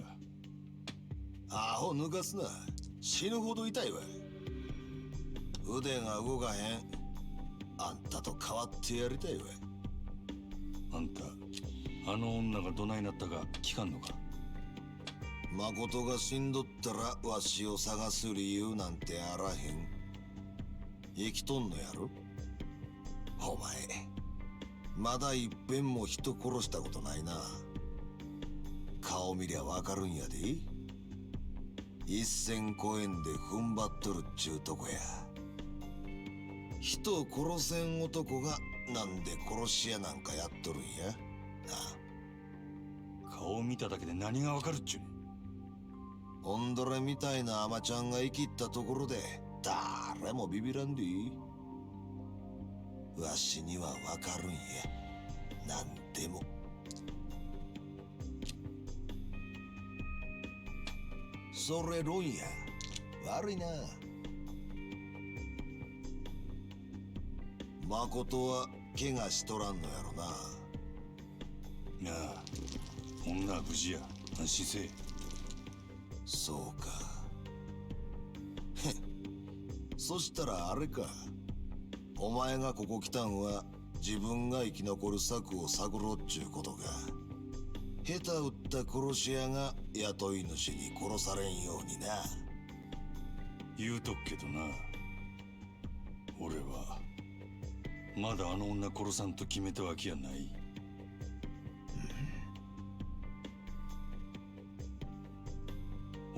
アホ抜かすな。死ぬほど痛いわ。腕が動かへん。あんたと変わってやりたいわ。あんた、あの女がどないなったか聞かんのか。誠が死んどったらわしを探す理由なんてあらへん。生きとんのやろ。お前まだいっぺんも人殺したことないな。顔見りゃわかるんやで。一線越えんで踏ん張っとるっちゅうとこや。人を殺せん男がなんで殺し屋なんかやっとるんや。なあ。顔見ただけで何がわかるっちゅうねん。ゴンドラみたいなアマちゃんが生きったところで誰もビビらんでいい。わしにはわかるんや、なんでも。それ論や、悪いな。誠は怪我しとらんのやろな。なあ、女は無事や。安心せえ。そうか。へっ、そしたらあれか。お前がここ来たんは自分が生き残る策を探ろうっちゅうことか。下手打った殺し屋が雇い主に殺されんようにな。言うとくけどな、俺はまだあの女殺さんと決めたわけやない。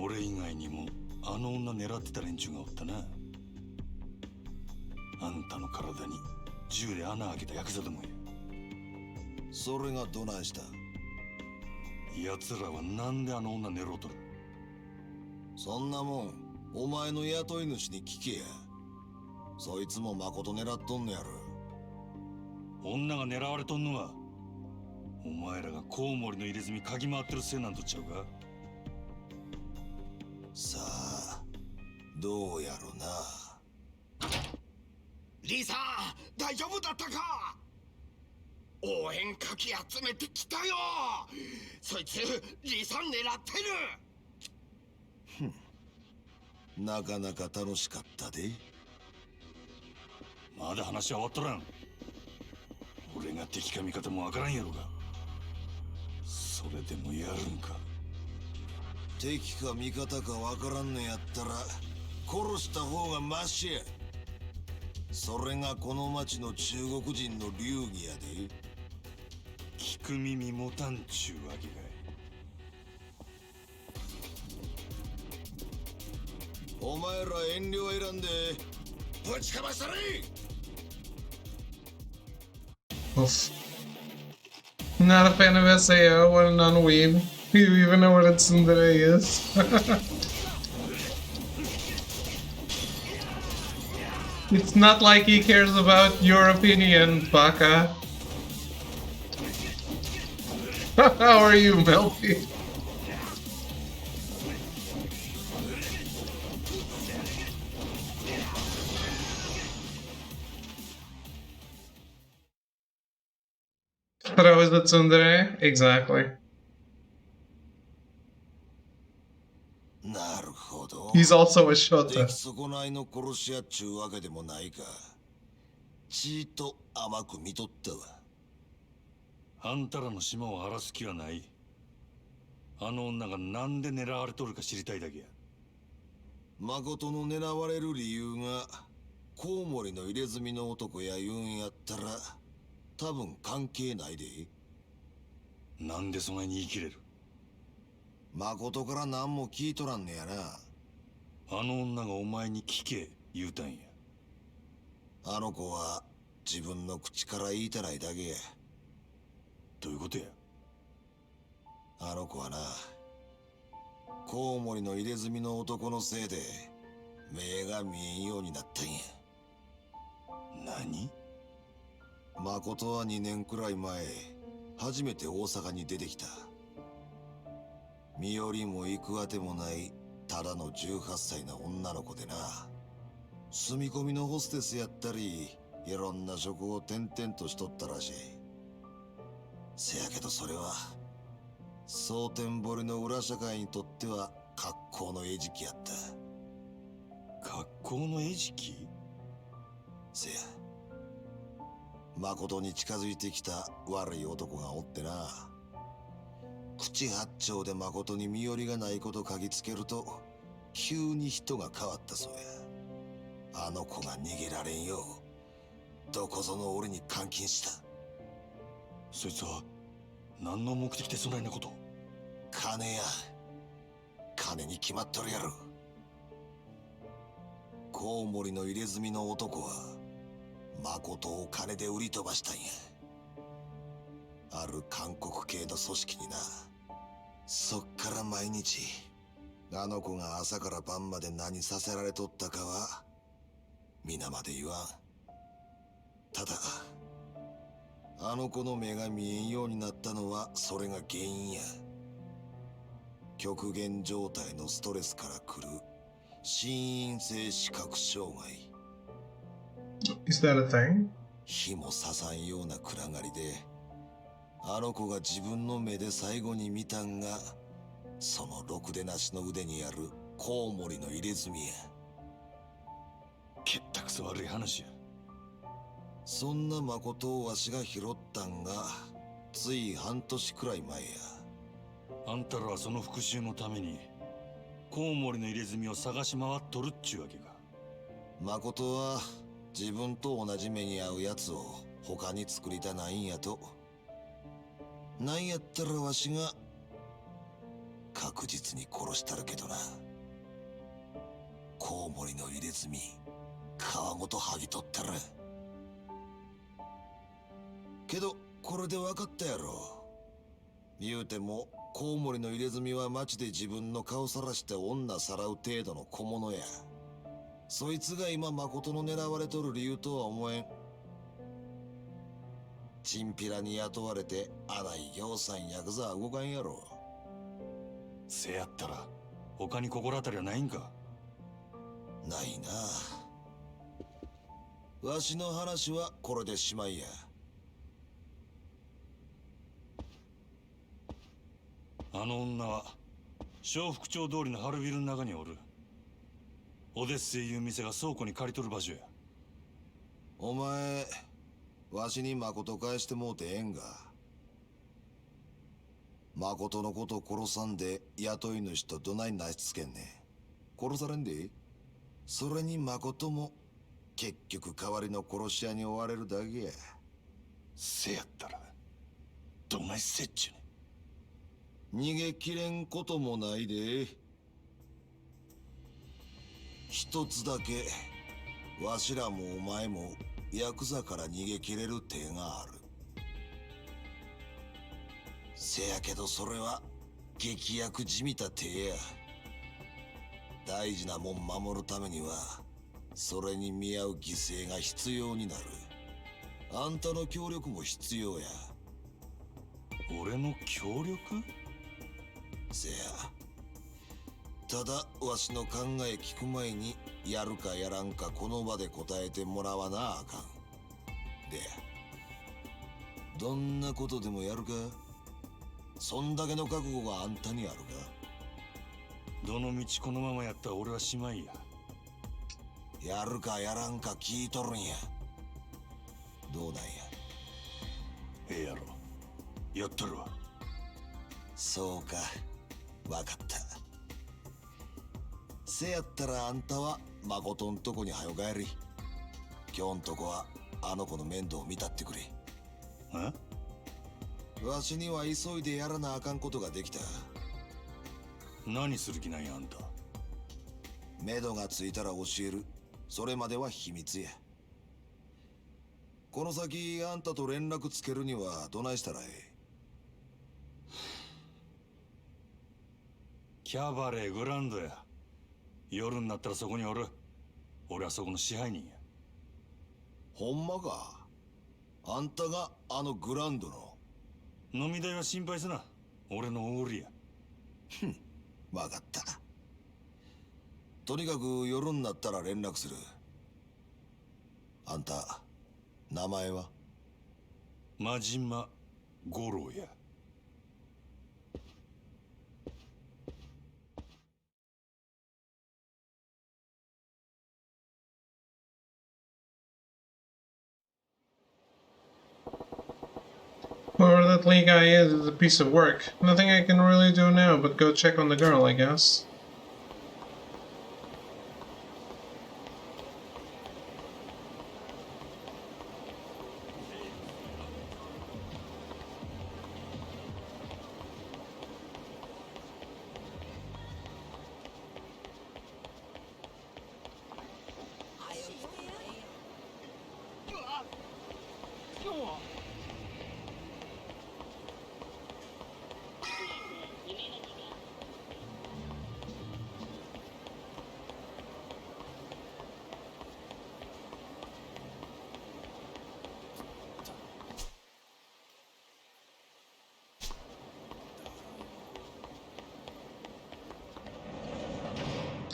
俺以外にもあの女狙ってた連中がおったな。あんたの体に銃で穴開けたヤクザどもや。それがどないした？奴らはなんであの女狙ろうとる？そんなもんお前の雇い主に聞けや。そいつも誠狙っとんのやろ。女が狙われとんのはお前らがコウモリの入れ墨嗅ぎ回ってるせいなんとちゃうか？さあ、どうやろな。リさん、大丈夫だったか？応援かき集めてきたよ。そいつリさん狙ってる。なかなか楽しかったで。まだ話は終わっとらん。俺が敵か味方もわからんやろが。それでもやるんか？敵か味方かわからんのやったら殺した方がマシや。それがこの町の中国人の流儀やで。聞く耳持たんちゅうわけかい。お前ら遠慮選んでぶちかましたれ。Oof. Not a fan of SAO. What a non-weeb. You even know what a tsundere is. It's not like he cares about your opinion, Baka. How are you, Melty? Throw is the tsundere? Exactly. なるほど。 He's also a 出 shota. 来損ないの殺し屋っちゅうわけでもないか。ちいと甘く見とったわ。あんたらの島を荒らす気はない。あの女がなんで狙われとるか知りたいだけや。誠の狙われる理由がコウモリの入れ墨の男や言うんやったら多分関係ないで。なんでそないに言い切れる？誠から何も聞いとらんねやな。あの女がお前に聞け言うたんや。あの子は自分の口から言いたないだけや。どういうことや？あの子はな、コウモリの入れ墨の男のせいで目が見えんようになったんや。何？誠は2年くらい前初めて大阪に出てきた。身寄りも行くあてもないただの18歳の女の子でな。住み込みのホステスやったりいろんな職を転々としとったらしい。せやけどそれは蒼天堀の裏社会にとっては格好の餌食やった。格好の餌食？せや、誠に近づいてきた悪い男がおってな。口八丁で誠に身寄りがないこと嗅ぎつけると急に人が変わったそうや。あの子が逃げられんようどこぞの俺に監禁した。そいつは何の目的でそないなこと？金や。金に決まっとるやろ。コウモリの入れ墨の男は誠を金で売り飛ばしたんや。ある韓国系の組織にな。そっから毎日あの子が朝から晩まで何させられとったかは皆まで言わん。ただあの子の目が見えんようになったのはそれが原因や。極限状態のストレスから来る心因性視覚障害。 Is that a thing? 火も刺さんような暗がりで、あの子が自分の目で最後に見たんがそのろくでなしの腕にあるコウモリの入れ墨や。けったくそ悪い話や。そんな誠をわしが拾ったんがつい半年くらい前や。あんたらはその復讐のためにコウモリの入れ墨を探し回っとるっちゅうわけか。誠は自分と同じ目に遭うやつを他に作りたないんやと。なんやったらわしが確実に殺したるけどな。コウモリの入れ墨皮ごと剥ぎ取ったら。けどこれで分かったやろ。言うてもコウモリの入れ墨は街で自分の顔さらして女さらう程度の小物や。そいつが今誠の狙われとる理由とは思えん。チンピラに雇われてあないぎょうさんヤクザは動かんやろ。せやったら他に心当たりはないんか。ないな。わしの話はこれでしまいや。あの女は小福町通りの春ビルの中におる。オデッセイいう店が倉庫に借りとる場所や。お前わしに誠返してもうてええんが。誠のこと殺さんで雇い主とどないなしつけんねん。殺されんで。それに誠も結局代わりの殺し屋に追われるだけや。せやったらどないせっちゅうねん。逃げきれんこともないで。一つだけわしらもお前もヤクザから逃げきれる手がある。せやけどそれは劇薬じみた手や。大事なもん守るためにはそれに見合う犠牲が必要になる。あんたの協力も必要や。俺の協力？せや。ただわしの考え聞く前にやるかやらんかこの場で答えてもらわなあかん。でどんなことでもやるか。そんだけの覚悟があんたにあるか。どの道このままやったら俺はしまいや。やるかやらんか聞いとるんや。どうなんや。ええやろ。やったるわ。そうか、わかった。せやったらあんたは誠んとこにはよ帰り。今日んとこはあの子の面倒を見たってくれ。え？わしには急いでやらなあかんことができた。何する気なんやあんた。目処がついたら教える。それまでは秘密や。この先あんたと連絡つけるにはどないしたらええ？キャバレーグランドや。夜になったらそこにおる。俺はそこの支配人や。ほんまか。あんたがあのグランドの。飲み代は心配すな。俺のおごりや。わかった。とにかく夜になったら連絡する。あんた名前は？真島五郎や。Whoever that Lee guy is a piece of work. Nothing I can really do now but go check on the girl, I guess.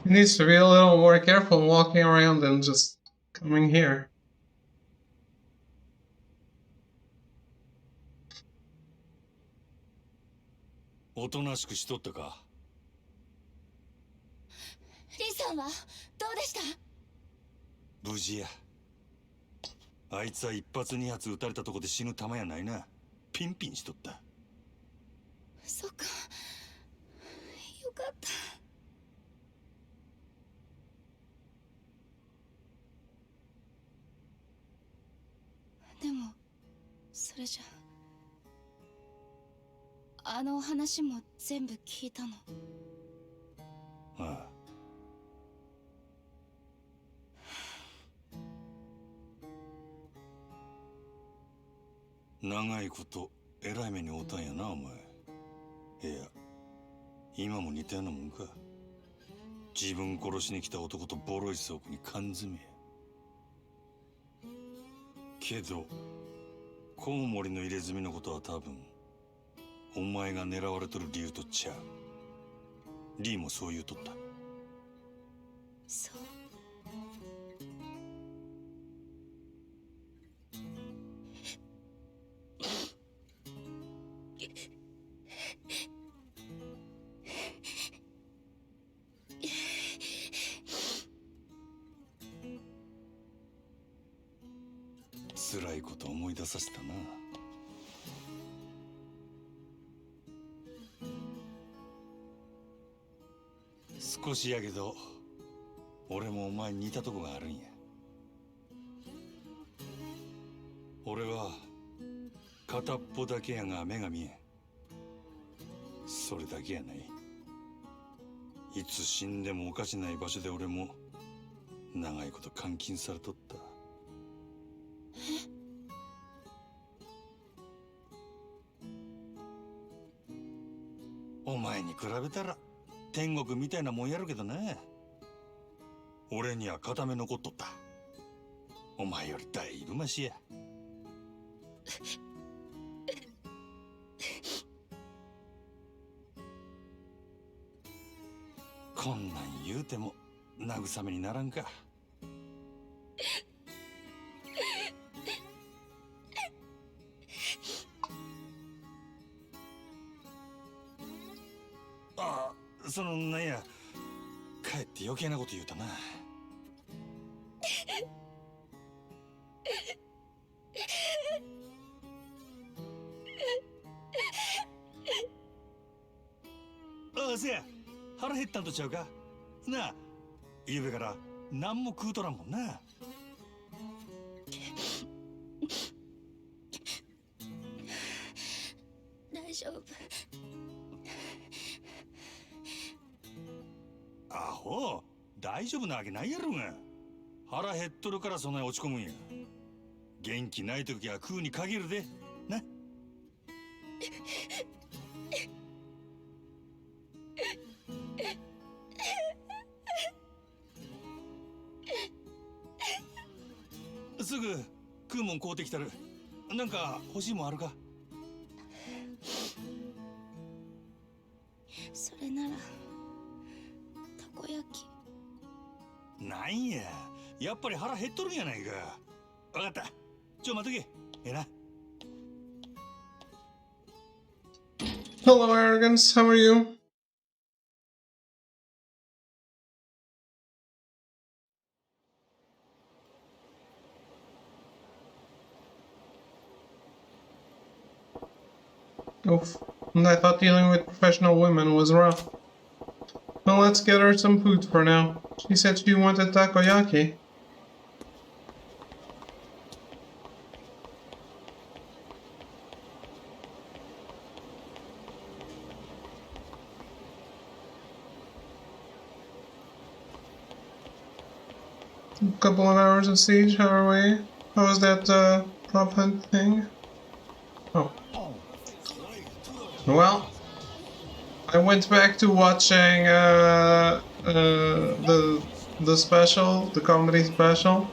He needs to be a little more careful walking around than just coming here.おとなしくしとったか。リさんはどうでした？無事や。あいつは一発二発撃たれたとこで死ぬ玉やないな。ピンピンしとった。そっか、よかった。でもそれじゃあの話も全部聞いたの？ああ。長いことえらい目に遭うたんやなお前。いや今も似たようなもんか。自分殺しに来た男とボロい倉庫に缶詰や。けどコウモリの入れ墨のことは多分お前が狙われとる理由とちゃう。リーもそう言うとった。そう。辛いこと思い出させたな。少しやけど俺もお前に似たとこがあるんや。俺は片っぽだけやが目が見えん。それだけやない。いつ死んでもおかしない場所で俺も長いこと監禁されとった。お前に比べたら天国みたいなもんやるけどね。俺には片目残っとった。お前よりだいぶマシや。こんなん言うても慰めにならんか。ああ、そのなんや、かえって余計なこと言うたな。ああ、せや、腹減ったんとちゃうかなあ。ゆうべから何も食うとらんもんな。大丈夫。アホ、大丈夫なわけないやろが。腹減っとるからそんなに落ち込むんや。元気ない時は食うに限るでな。すぐ食うもん買うてきたる。なんか欲しいもんあるか？それならたこ焼き。なんや、やっぱり腹減っとるんやないか。わかった、ちょ待っとけ。ええな。 Hello, Arrogance. How are you? Oof. And I thought dealing with professional women was rough. Well, let's get her some food for now. She said she wanted takoyaki. A couple of hours of siege, how are we? How was that, prop hunt thing? Oh. Well, I went back to watching, the special, the comedy special,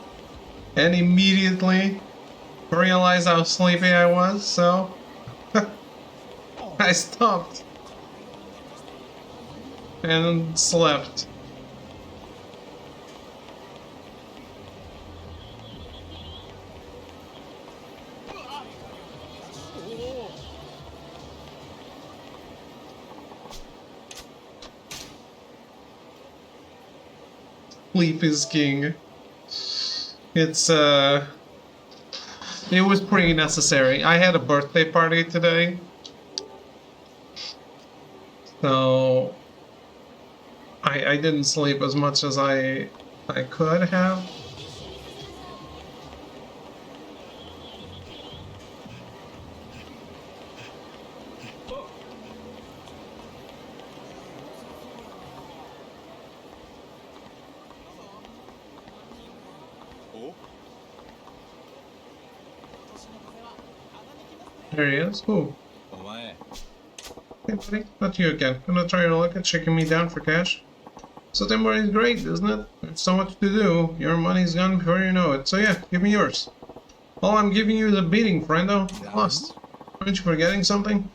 and immediately realized how sleepy I was, so I stopped and slept. Sleep is king. It's it was pretty necessary. I had a birthday party today, so I didn't sleep as much as I could have. There he is. Ooh. Hey buddy, not you again. Gonna try your luck at shaking me down for cash? So that money's great, isn't it? There's so much to do. Your money's gone before you know it. So yeah, give me yours. All I'm giving you is a beating, friendo. Lost. Aren't you forgetting something?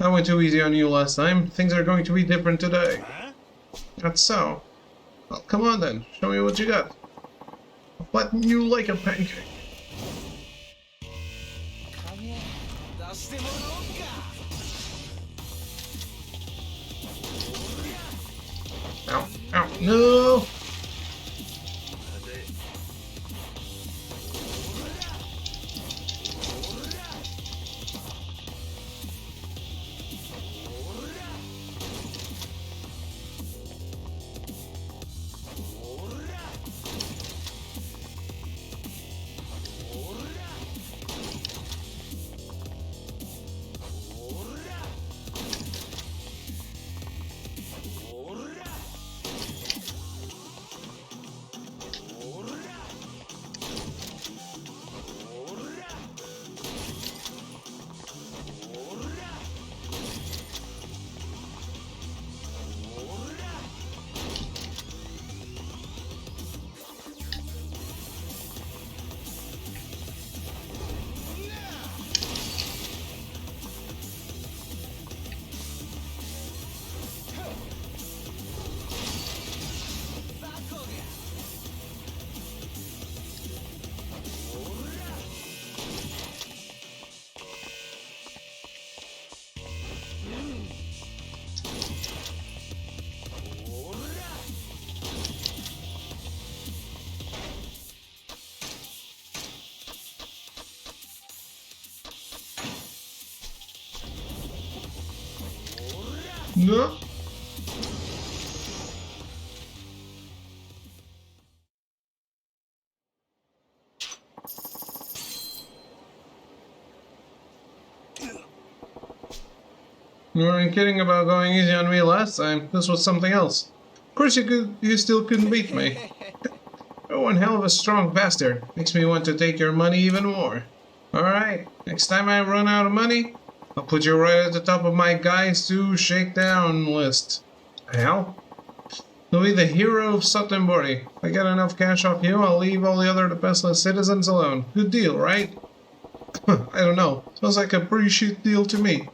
I went too easy on you last time. Things are going to be different today. That's so. Well, come on then. Show me what you got. I'll flatten you like a pancake. Ow, ow, no! No. You weren't kidding about going easy on me last time. This was something else. Of course you still couldn't beat me. You're one hell of a strong bastard. Makes me want to take your money even more. Alright, next time I run out of money, I'll put you right at the top of my guys to shake down list. Hell? You'll be the hero of Sottenbury. If I get enough cash off you, I'll leave all the other defenseless citizens alone. Good deal, right? I don't know. Sounds like a pretty shit deal to me.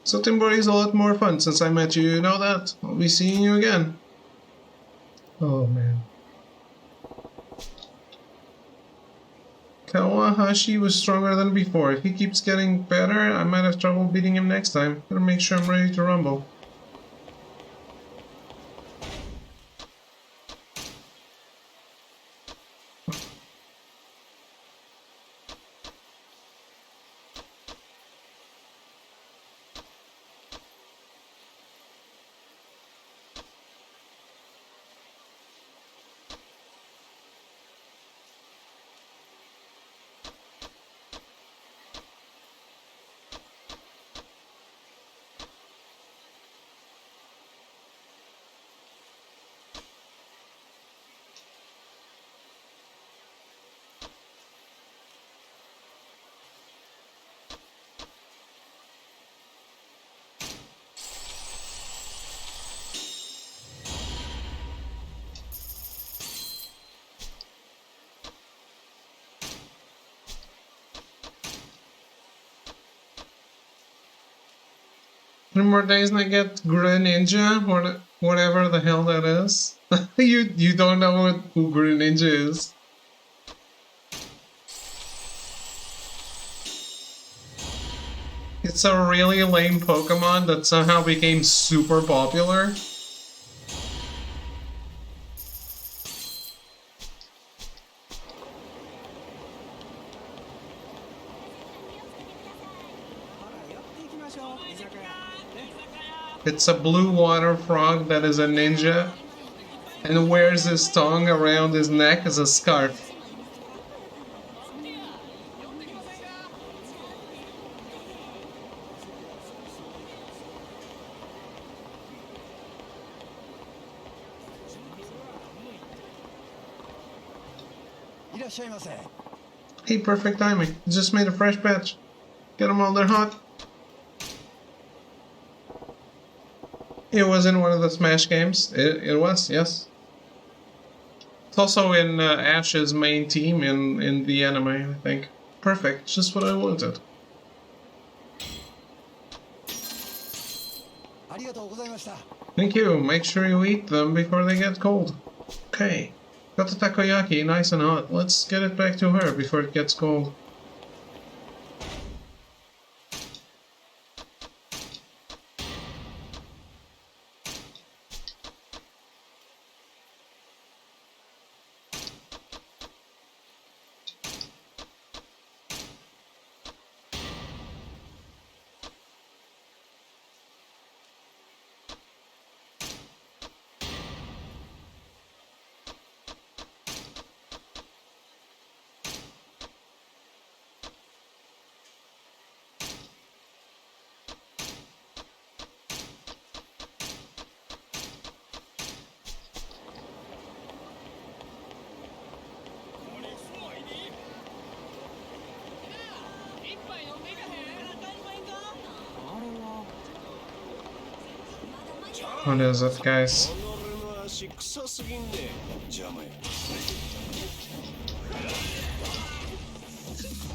Sottenbury is a lot more fun since I met you, you know that? I'll be seeing you again. Oh man. Kawahashi was stronger than before. If he keeps getting better, I might have trouble beating him next time. Better make sure I'm ready to rumble. Three more days and I get Greninja, or whatever the hell that is. You don't know who Greninja is. It's a really lame Pokemon that somehow became super popular. It's a blue water frog that is a ninja and wears his tongue around his neck as a scarf. Hey, perfect timing. Just made a fresh batch. Get them while they're hot. It was in one of the Smash games. It was, yes. It's also in Ash's main team in the anime, I think. Perfect, just what I wanted. Thank you. Make sure you eat them before they get cold. Okay. Got the takoyaki nice and hot. Let's get it back to her before it gets cold. What is it, guys?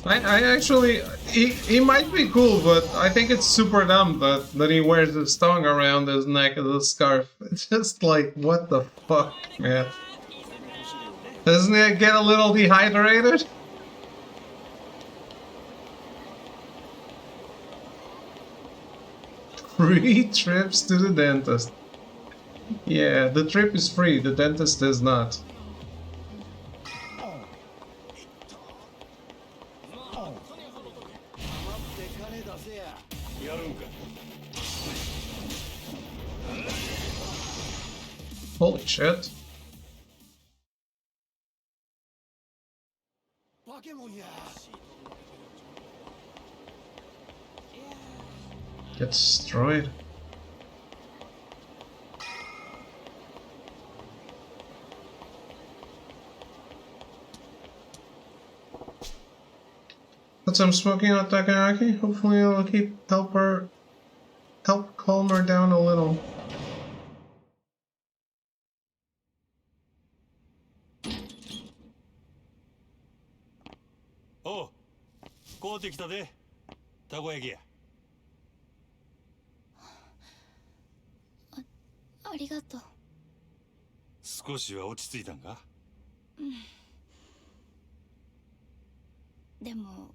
I actually, he might be cool, but I think it's super dumb that he wears his tongue around his neck as a scarf. It's just like, what the fuck, man? Doesn't it get a little dehydrated? Free trips to the dentist. Yeah, the trip is free, the dentist is not. Holy shit. Get destroyed. Since I'm smoking out takoyaki, hopefully it'll help calm her down a little. Oh, 買うてきたで、たこ焼きや。ありがとう。少しは落ち着いたんか？でも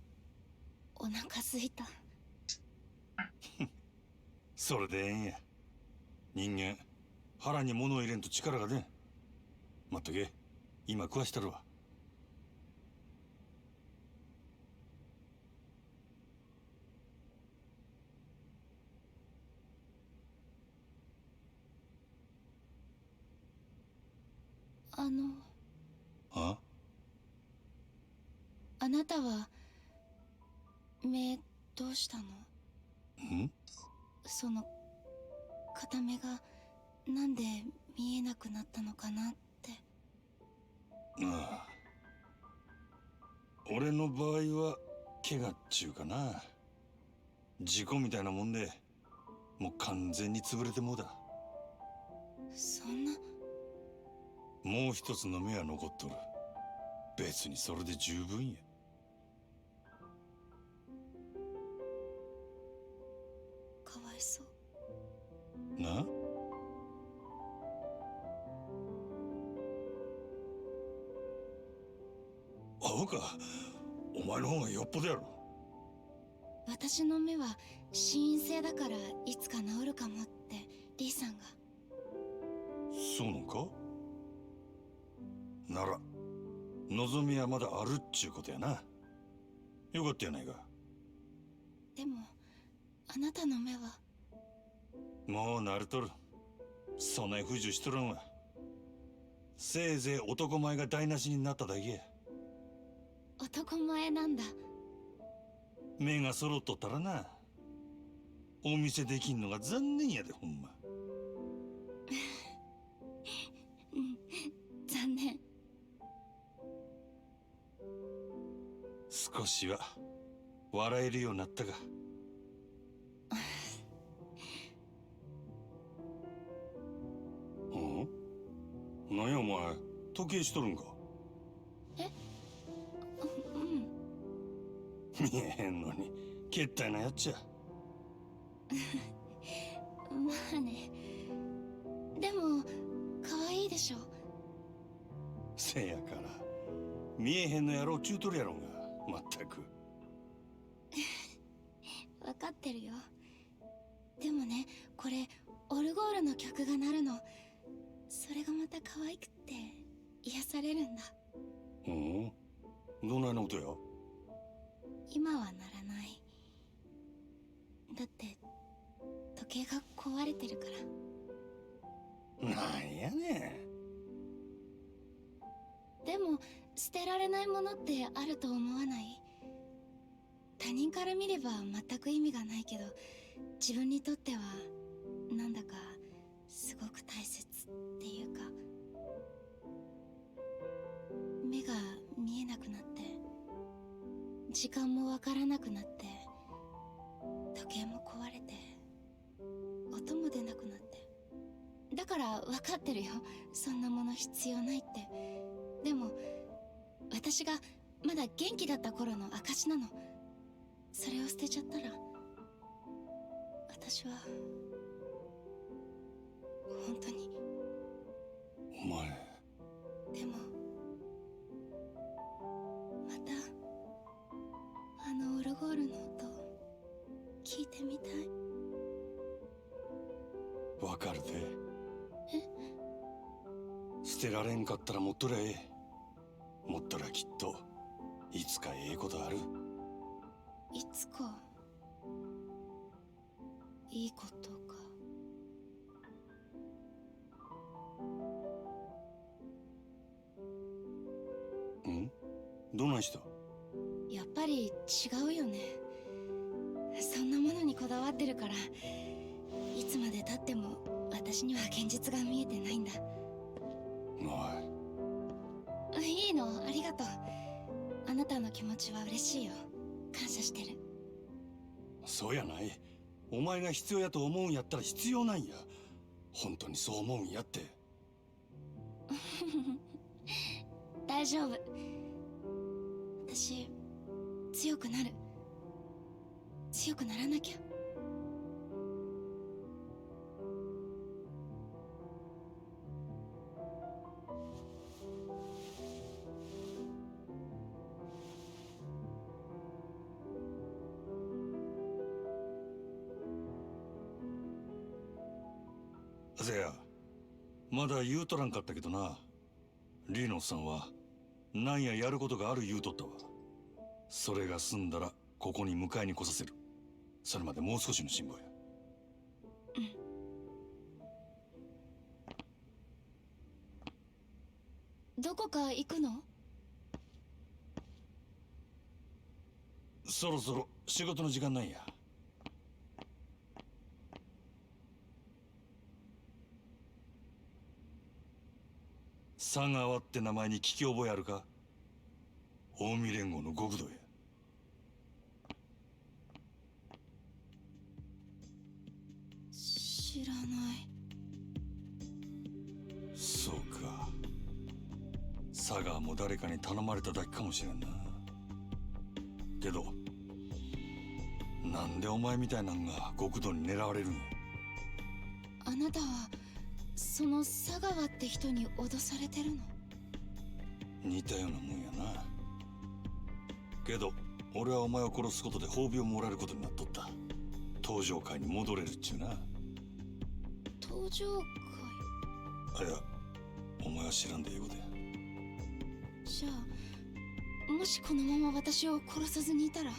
お腹空いた。それでええんや。人間腹に物を入れんと力が出ん。待っとけ、今食わしたるわ。あ？あなたは目どうしたの？ん？その片目がなんで見えなくなったのかなって。ああ、俺の場合は怪我っちゅうかな。事故みたいなもんでもう完全に潰れてもうだ。そんな。もう一つの目は残っとる。別にそれで十分や。かわいそう。な？アホか。お前の方がよっぽどやろ。私の目は心因性だからいつか治るかもってリーさんが。そうなんか？なら望みはまだあるっちゅうことやな。よかったやないか。でもあなたの目は。もうなるとる。そない不自由しとらんわ。せいぜい男前が台無しになっただけや。男前なんだ。目が揃っとったらな。お見せできんのが残念やで、ほんま。うん、残念。少しは笑えるようになったか。うん？なんやお前、時計しとるんか？え？うん。見えへんのに、けったいなやっちゃ。まあね。でも、可愛いでしょ。せやから、見えへんのやろちゅうとるやろが、まったく。わかってるよ。でもね、これオルゴールの曲が鳴るの。それがまた可愛くって癒されるんだ。うん？どないなことや？今はならない。だって時計が壊れてるから。なんやねん。でも捨てられないものってあると思わない？他人から見れば全く意味がないけど、自分にとってはなんだかすごく大切っていうか、目が見えなくなって時間もわからなくなって、時計も壊れて音も出なくなって。だから分かってるよ、そんなもの必要ないって。でも私がまだ元気だった頃の証なの。それを捨てちゃったら私は本当に。お前。でもまたあのオルゴールの音聞いてみたい。わかるで。え？捨てられんかったら持っとりゃええ。持っとりゃきっといつかええことある。いつかいいことか。ん？どないした？やっぱり違うよね。そんなものにこだわってるから、いつまで経っても私には現実が見えてないんだ。おい。いいの、ありがとう。あなたの気持ちは嬉しいよ。感謝してる。そうやない。お前が必要やと思うんやったら必要なんや。本当にそう思うんやって。大丈夫。私強くなる。強くならなきゃ。せや、まだ言うとらんかったけどな。リーノさんはなんややることがある言うとったわ。それが済んだらここに迎えに来させる。それまでもう少しの辛抱や。どこか行くの？そろそろ仕事の時間なんや。佐川って名前に聞き覚えあるか？近江連合の極道や。知らない。そうか。佐川も誰かに頼まれただけかもしれんな。けどなんでお前みたいなんが極道に狙われるんや？あなたはその佐川って人に脅されてるの？似たようなもんやな。けど俺はお前を殺すことで褒美をもらえることになっとった。登場界に戻れるっちゅうな。登場いや、お前は知らんで英語で。じゃあもしこのまま私を殺さずにいたら、あ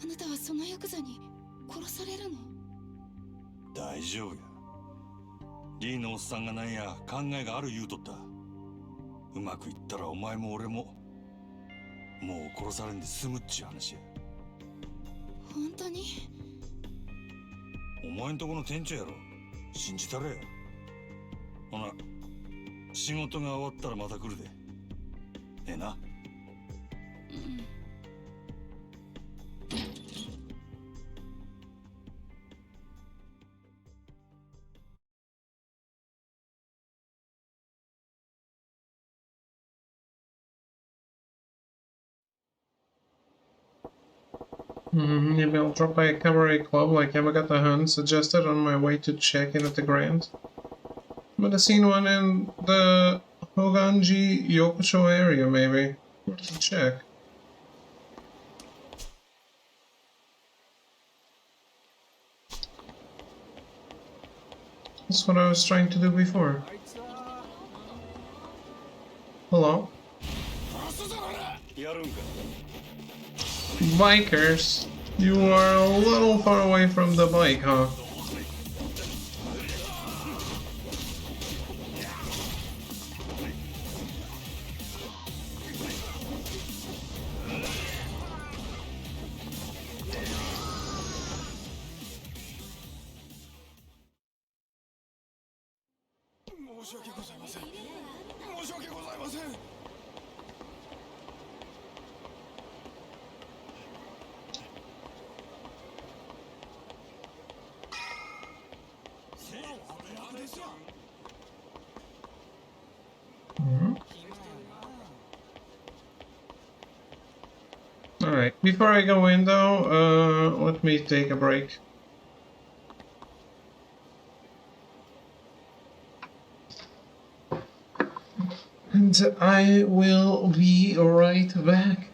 なたはそのヤクザに殺されるの？大丈夫や。リーのおっさんがなんや考えがある言うとった。うまくいったらお前も俺ももう殺されんで済むっちゅう話や。本当に？お前んとこの店長やろ。信じたれよ。ほな、仕事が終わったらまた来るで。ええな。Maybe I'll drop by a cabaret club like Yamagata Han suggested on my way to check in at the Grand. But I've seen one in the Hoganji Yokocho area, maybe. Let's check. That's what I was trying to do before. Hello? Bikers, you are a little far away from the bike, huh? Alright, before I go in though, let me take a break. And I will be right back.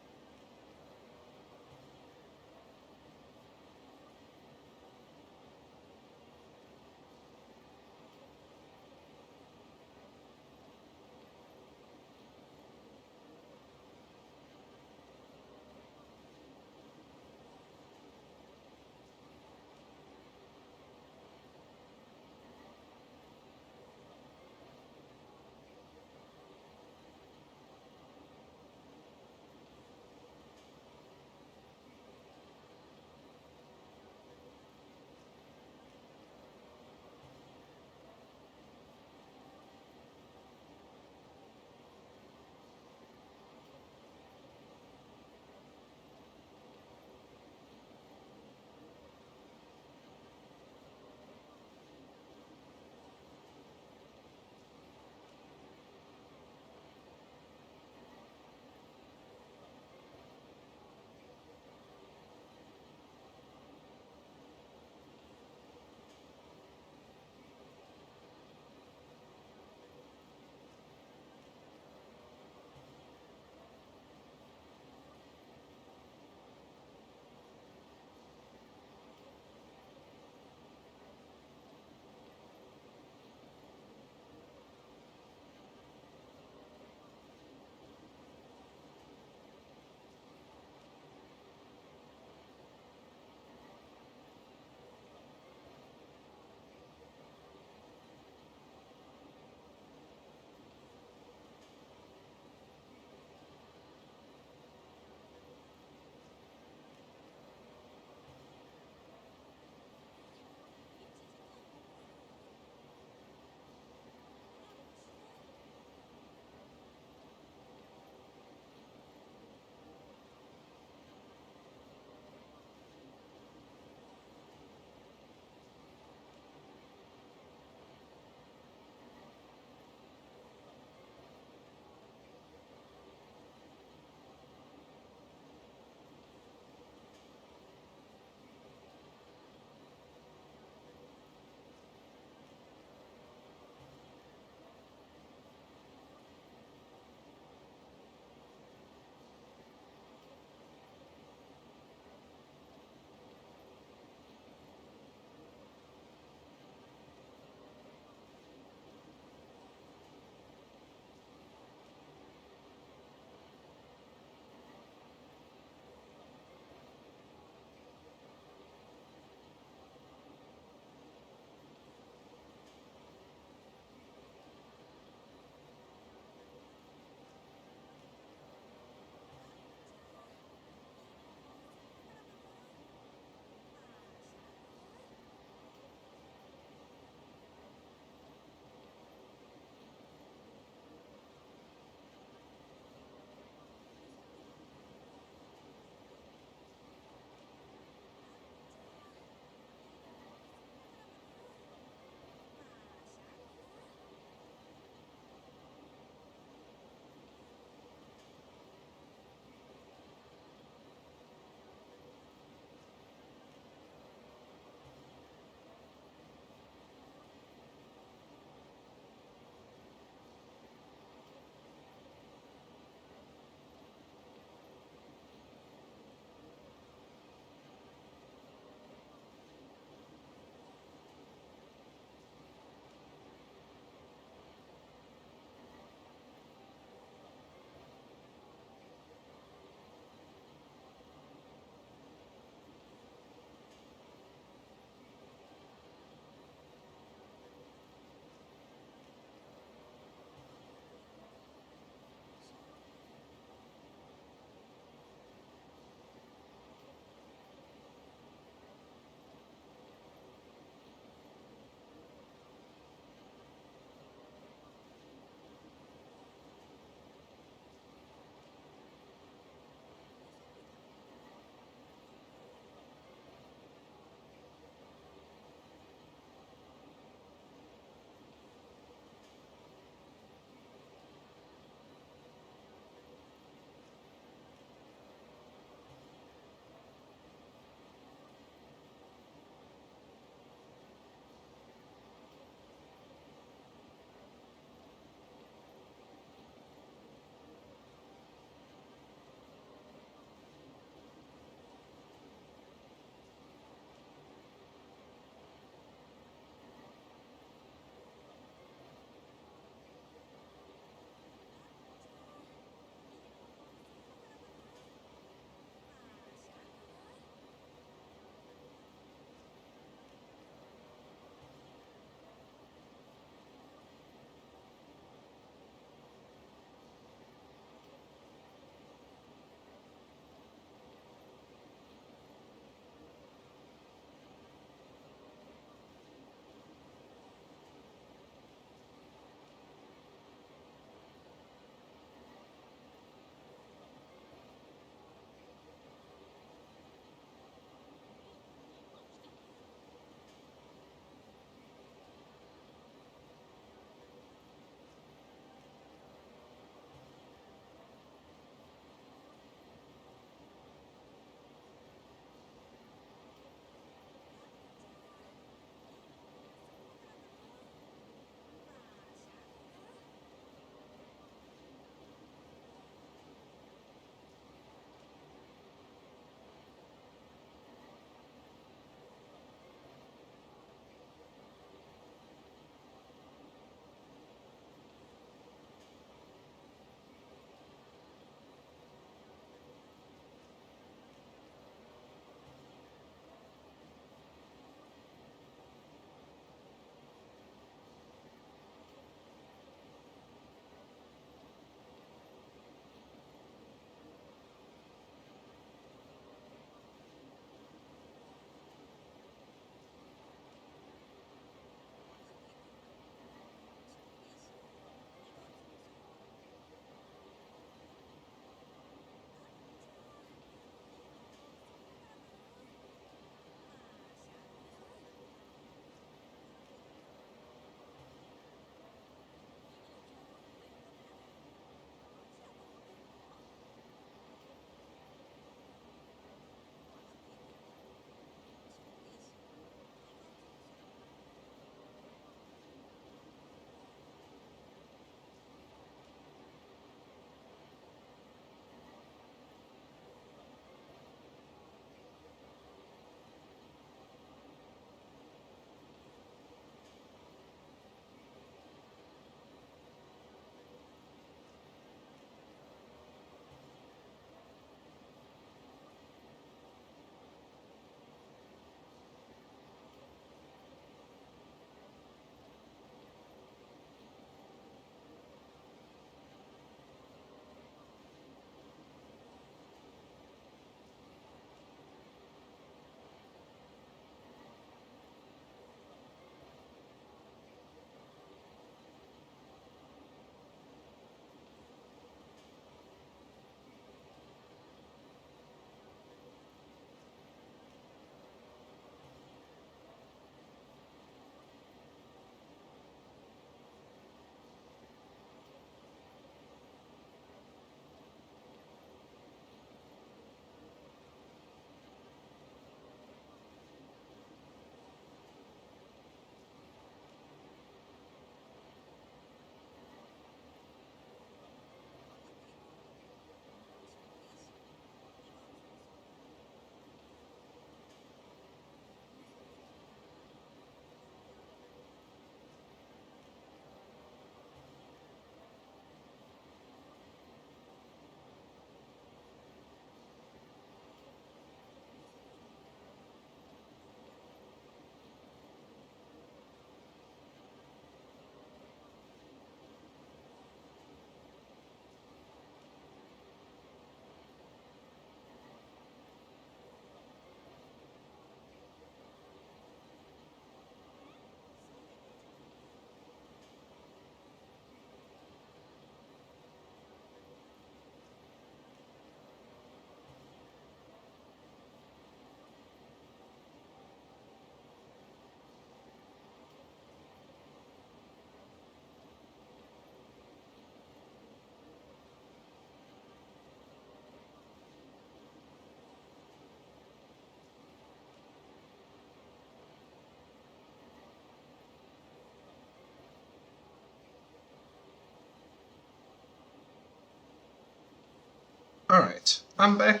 I'm back.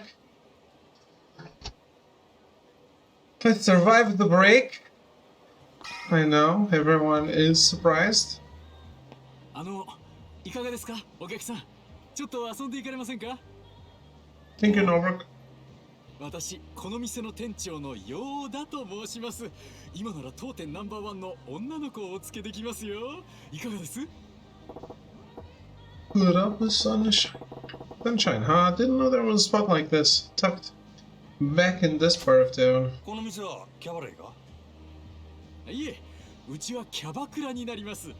I survived the break. I know, everyone is surprised. いかがですか、お客さん。ちょっと遊んでいかれませんか？ Thank you, Norbrook. 私、この店の店長のヨーダと申します。今なら当店ナンバーワンの女の子をお付けできますよ。いかがです？ Put up with sunshine. Sunshine, huh? Didn't know there was a spot like this. Tucked back in this part of town. この店はキャバレーか？いえ、うちはキャバクラになります。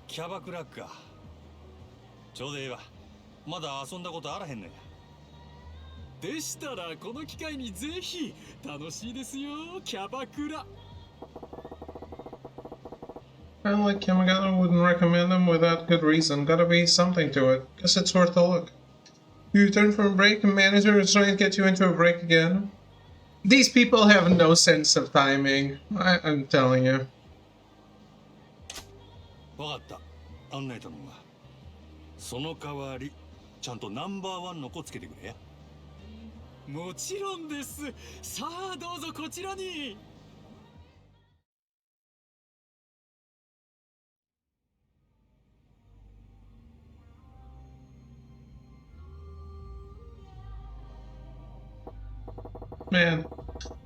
キャバクラか。ちょうどええわ。まだ遊んだことあらへんねん。でしたらこの機会にぜひ。楽しいですよ、キャバクラ。I like him. I wouldn't recommend him without good reason. Gotta be something to it. Guess it's worth a look. You return from a break and manager is trying to get you into a break again. These people have no sense of timing. I'm telling you. わかった。案内頼むわ。その代わり、ちゃんとナンバーワンの子つけてくれや。もちろんです。さあどうぞこちらに。Man,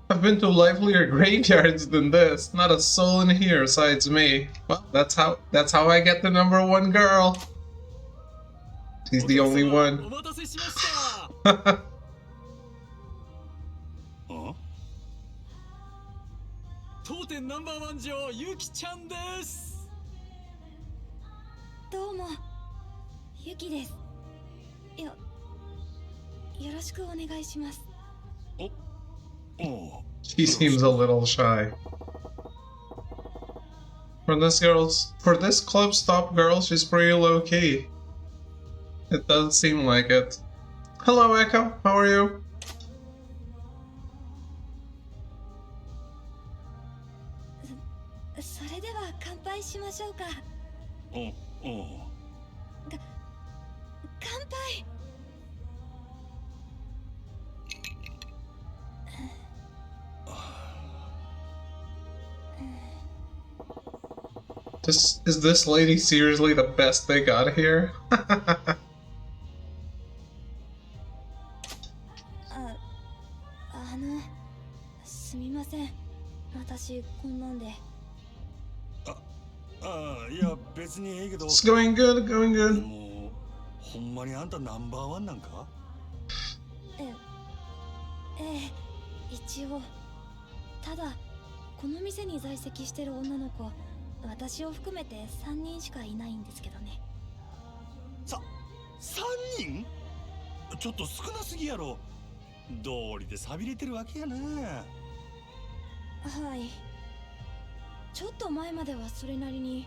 I've been to livelier graveyards than this. Not a soul in here besides me. Well, that's how I get the number one girl. He's the only お one. 待たせしました。当店ナンバーワン女ゆきちゃんです。どうも、ゆきです。よろしくお願いします。She seems a little shy. For this club stop girl, she's pretty low key. It does seem like it. Hello, Echo. How are you? それでは乾杯しましょうか。乾杯。Is this lady seriously the best they got here? すみません。私こんなんで。いや別にええけど。It's going good, going good. もうほんまにあんたナンバーワンなんか？ええ、一応。ただこの店に在籍してる女の子、私を含めて3人しかいないんですけどね。3人？ちょっと少なすぎやろ。道理で寂れてるわけやな。はい。ちょっと前まではそれなりに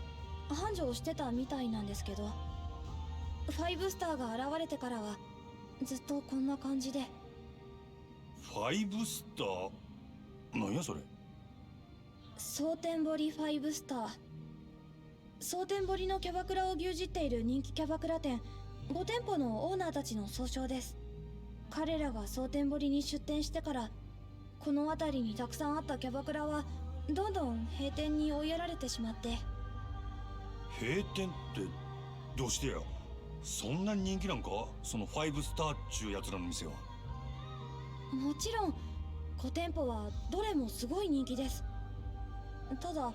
繁盛してたみたいなんですけど、5スターが現れてからはずっとこんな感じで。5スター？なんやそれ。蒼天堀5スター。蒼天堀のキャバクラを牛耳っている人気キャバクラ店5店舗のオーナーたちの総称です。彼らが蒼天堀に出店してから、この辺りにたくさんあったキャバクラはどんどん閉店に追いやられてしまって。閉店ってどうしてや？そんなに人気なんか？その5スターっちゅうやつらの店は。もちろん5店舗はどれもすごい人気です。ただ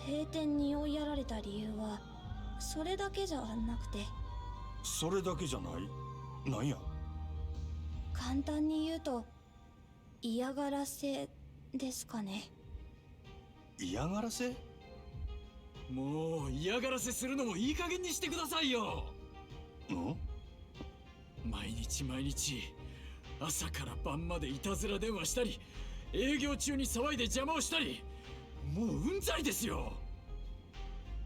閉店に追いやられた理由はそれだけじゃなくて。それだけじゃない？なんや？簡単に言うと嫌がらせですかね。嫌がらせ？もう嫌がらせするのもいい加減にしてくださいよ。毎日朝から晩までいたずら電話したり、営業中に騒いで邪魔をしたり、もううんざりですよ。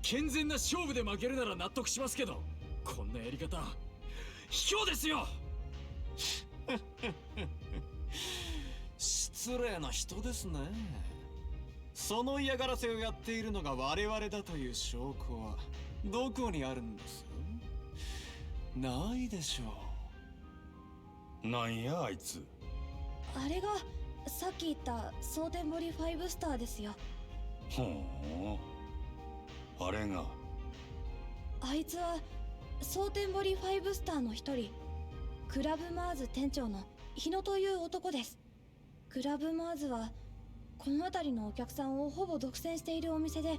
健全な勝負で負けるなら納得しますけど、こんなやり方卑怯ですよ。失礼な人ですね。その嫌がらせをやっているのが我々だという証拠はどこにあるんです？ないでしょなんやあいつ。あれがさっき言った蒼天堀5スターですよ。ほう、あれが。あいつは蒼天堀5スターの一人、クラブマーズ店長の日野という男です。クラブマーズはこの辺りのお客さんをほぼ独占しているお店で、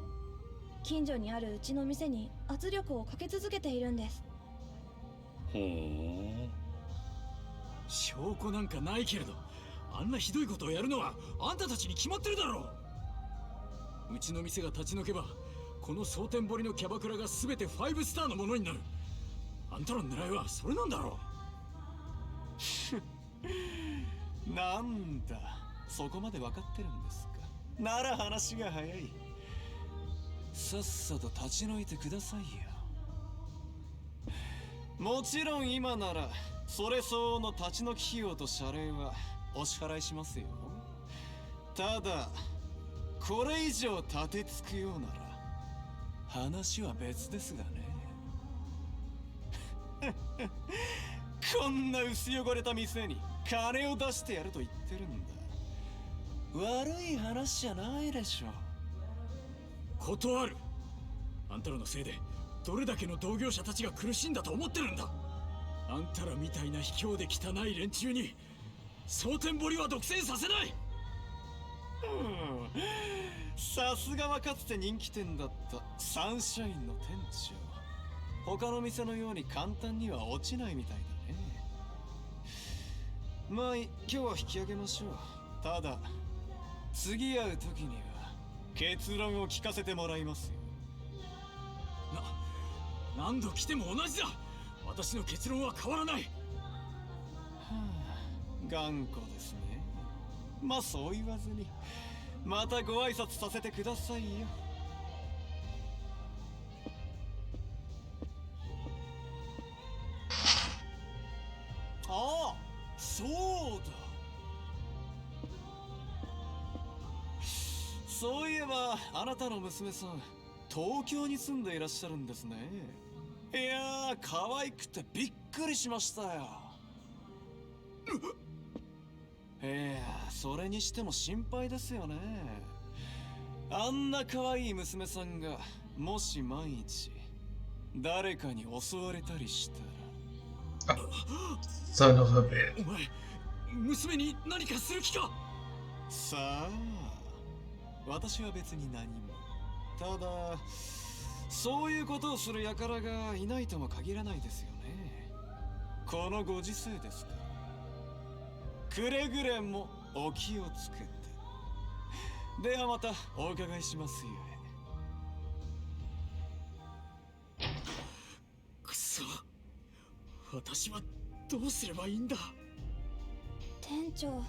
近所にあるうちの店に圧力をかけ続けているんです。ほう。証拠なんかないけれど、あんなひどいことをやるのはあんたたちに決まってるだろう。うちの店が立ち退けば、この蒼天堀のキャバクラが全て5スターのものになる。あんたらの狙いはそれなんだろう。なんだ、そこまで分かってるんですか。なら話が早い。さっさと立ち退いてくださいよ。もちろん今ならそれ相応の立ち退き費用と謝礼はお支払いしますよ。ただこれ以上立てつくようなら話は別ですがね。こんな薄汚れた店に金を出してやると言ってるんだ。悪い話じゃないでしょ。断る。あんたらのせいでどれだけの同業者たちが苦しんだと思ってるんだ。あんたらみたいな卑怯で汚い連中に蒼天堀は独占させない。さすがはかつて人気店だったサンシャインの店長。他の店のように簡単には落ちないみたいだね。まあ今日は引き上げましょう。ただ次会う時には結論を聞かせてもらいますよ。何度来ても同じだ。私の結論は変わらない。頑固ですね。まあそう言わずにまたご挨拶させてくださいよ。ああ、そうだ。そういえばあなたの娘さん東京に住んでいらっしゃるんですね。いやー可愛くてびっくりしましたよ。いやそれにしても心配ですよね。あんな可愛い娘さんがもし万一誰かに襲われたりしたら。Son of a bitch. お前、娘に何かする気か。さあ私は別に何も。ただそういうことをする輩がいないとも限らないですよね。このご時世ですから。くれぐれもお気をつけて。ではまたお伺いしますよ。くそ、私はどうすればいいんだ。店長。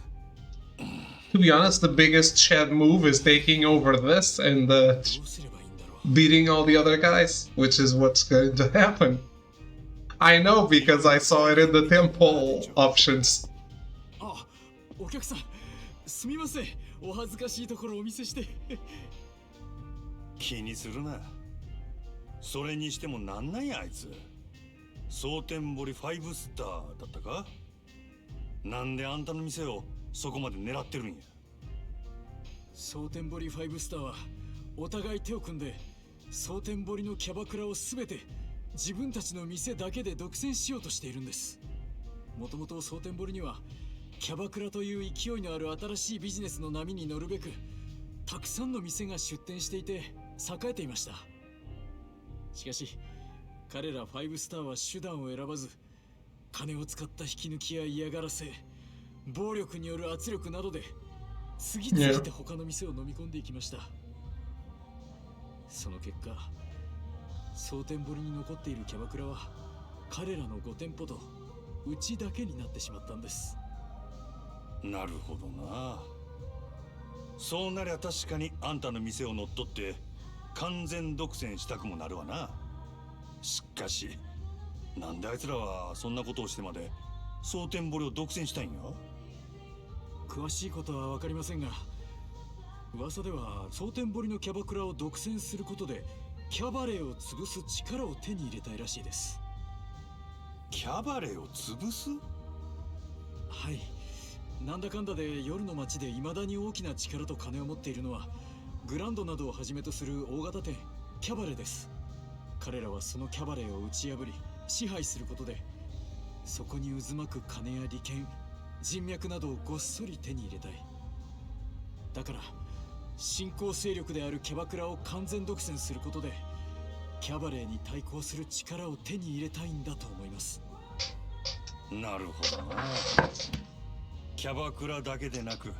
To be honest, the biggest Chad move is taking over this and どうすればいいんだろう。 beating all the other guys, which is what's going to happen. I know because I saw it in the temple options. あ、お客さん、すみません。お恥ずかしいところをお見せして。気にするな。それにしてもなんなんやあいつ。蒼天堀5スターだったか。なんであんたの店をそこまで狙ってるんや。蒼天堀5スターはお互い手を組んで蒼天堀のキャバクラを全て自分たちの店だけで独占しようとしているんです。もともと蒼天堀にはキャバクラという勢いのある新しいビジネスの波に乗るべくたくさんの店が出店していて栄えていました。しかし彼ら5スターは手段を選ばず、金を使った引き抜きや嫌がらせ、暴力による圧力などで次々と他の店を飲み込んでいきました。その結果、蒼天堀に残っているキャバクラは彼らの5店舗とうちだけになってしまったんです。なるほどな。そうなりゃ確かにあんたの店を乗っ取って完全独占したくもなるわな。しかしなんであいつらはそんなことをしてまで蒼天堀を独占したいんや。詳しいことは分かりませんが、噂では蒼天堀のキャバクラを独占することでキャバレーを潰す力を手に入れたいらしいです。キャバレーを潰す？はい。なんだかんだで夜の街で未だに大きな力と金を持っているのはグランドなどをはじめとする大型店キャバレーです。彼らはそのキャバレーを打ち破り支配することで、そこに渦巻く金や利権、人脈などをごっそり手に入れたい。だから新興勢力であるキャバクラを完全独占することでキャバレーに対抗する力を手に入れたいんだと思います。なるほどな。キャバクラだけでなく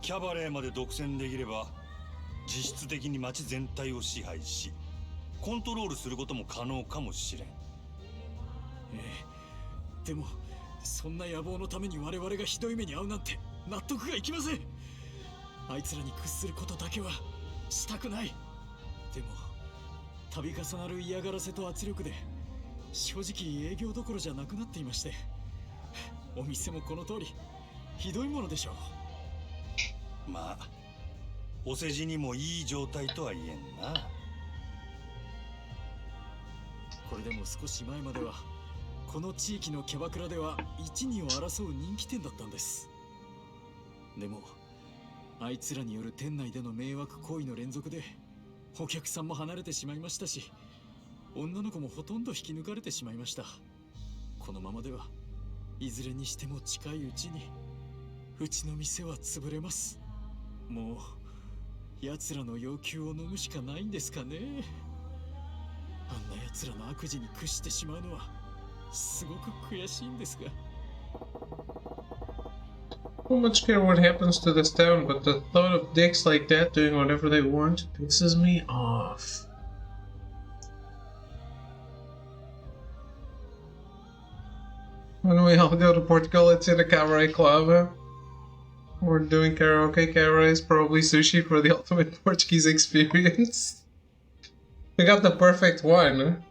キャバレーまで独占できれば実質的に街全体を支配しコントロールすることも可能かもしれん。ええ、でもそんな野望のために我々がひどい目に遭うなんて納得がいきません。あいつらに屈することだけはしたくない。でも度重なる嫌がらせと圧力で正直営業どころじゃなくなっていまして、お店もこの通りひどいものでしょう。まあお世辞にもいい状態とは言えんな。これでも少し前まではこの地域のキャバクラでは一二を争う人気店だったんです。でもあいつらによる店内での迷惑行為の連続でお客さんも離れてしまいましたし、女の子もほとんど引き抜かれてしまいました。このままではいずれにしても近いうちにうちの店は潰れます。もう奴らの要求を飲むしかないんですかね。あんな奴らの悪事に屈してしまうのはすごく悔しいんですが。Don't much care what happens to this town, but the thought of dicks like that doing whatever they want pisses me off. When we all go to Portugal, it's in a cabaret club. We're doing karaoke cabarets, probably sushi for the ultimate Portuguese experience. We got the perfect one.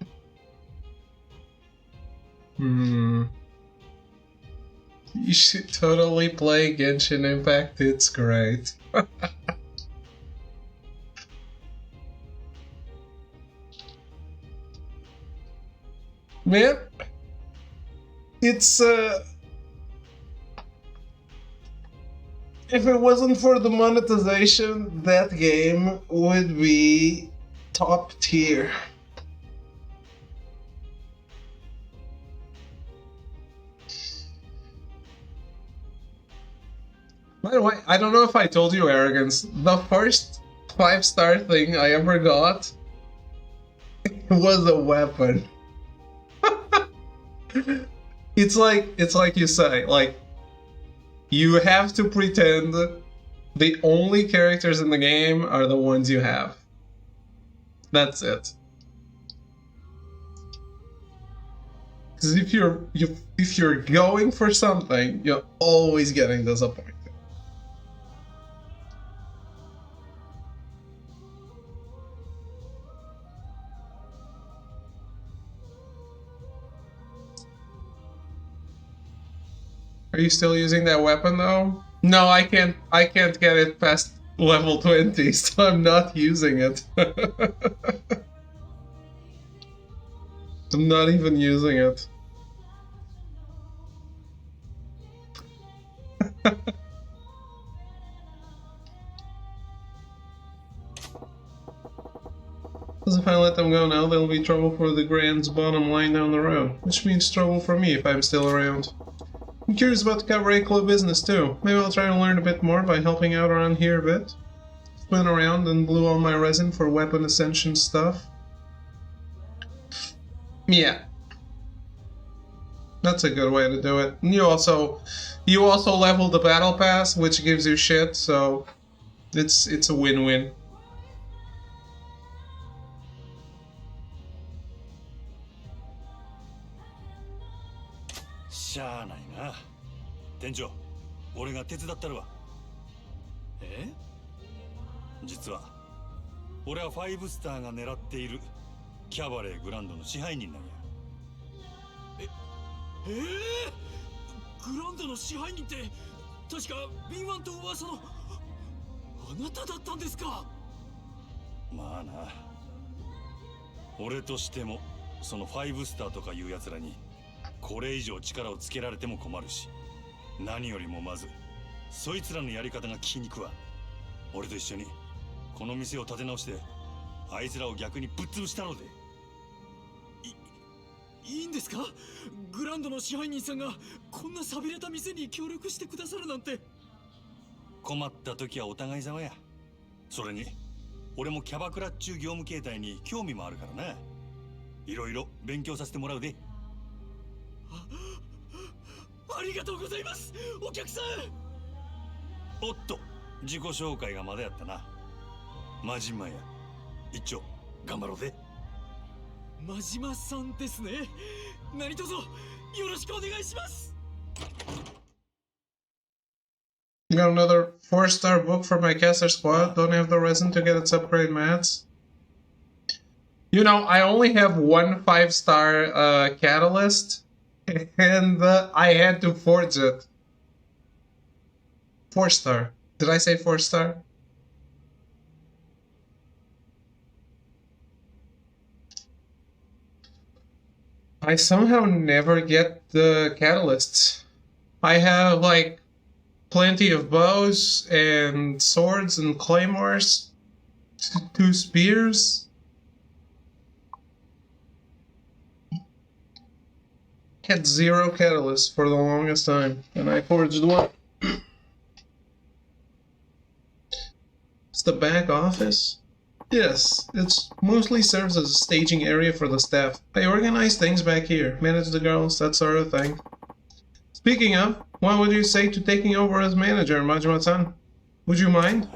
You should totally play Genshin Impact, it's great. Man, it's if it wasn't for the monetization, that game would be top tier. By the way, I don't know if I told you, Arrogance, the first 5-star thing I ever got was a weapon. It's like you say, like, you have to pretend the only characters in the game are the ones you have. That's it. Because if you're going for something, you're always getting disappointed. Are you still using that weapon though? No, I can't get it past level 20, so I'm not using it. I'm not even using it. Because if I let them go now, there'll be trouble for the Grand's bottom line down the road, which means trouble for me if I'm still around. I'm curious about the cabaret club business too. Maybe I'll try to learn a bit more by helping out around here a bit. Went around and blew all my resin for weapon ascension stuff. Yeah. That's a good way to do it. And you also level the battle pass, which gives you shit, so it's a win-win. Shaないな。店長、俺が手伝ったるわ。え？実は俺は5スターが狙っているキャバレーグランドの支配人なんや。グランドの支配人って確か敏腕と噂のあなただったんですか？まあな。俺としてもその5スターとかいう奴らにこれ以上力をつけられても困るし、何よりもまずそいつらのやり方が気に食わん。俺と一緒にこの店を立て直してあいつらを逆にぶっ潰したので。いいんですか？グランドの支配人さんがこんな寂れた店に協力してくださるなんて。困った時はお互い様や。それに俺もキャバクラっちゅう業務形態に興味もあるからな。いろいろ勉強させてもらうで。ありがとうございます、お客さん。おっと、自己紹介がまだやったな。真島や。一丁頑張ろうぜ。真島さんですね。何卒よろしくお願いします。 Got another 4-star book for my caster squad. Don't have the resin to get its upgrade mats. You know, I only have one 5-star catalyst, and I had to forge it. 4-star. Did I say 4-star? I somehow never get the catalysts. I have, like, plenty of bows and swords and claymores, 2 spears. Had 0 catalysts for the longest time, and I forged one. It's the back office? Yes, it mostly serves as a staging area for the staff. I organize things back here, manage the girls, that sort of thing. Speaking of, what would you say to taking over as manager, Majima-san? Would you mind?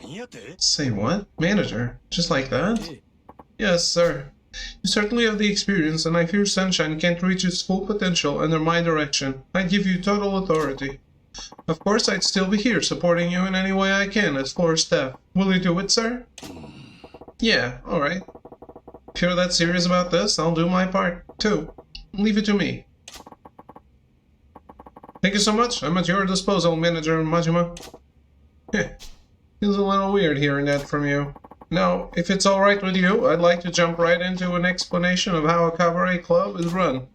Say what? Manager? Just like that? Yes, sir. You certainly have the experience, and I fear Sunshine can't reach its full potential under my direction. I give you total authority. Of course, I'd still be here, supporting you in any way I can as floor staff. Will you do it, sir? Yeah, alright. If you're that serious about this, I'll do my part, too. Leave it to me. Thank you so much. I'm at your disposal, Manager Majima. Feels a little weird hearing that from you. Now, if it's alright with you, I'd like to jump right into an explanation of how a cabaret club is run.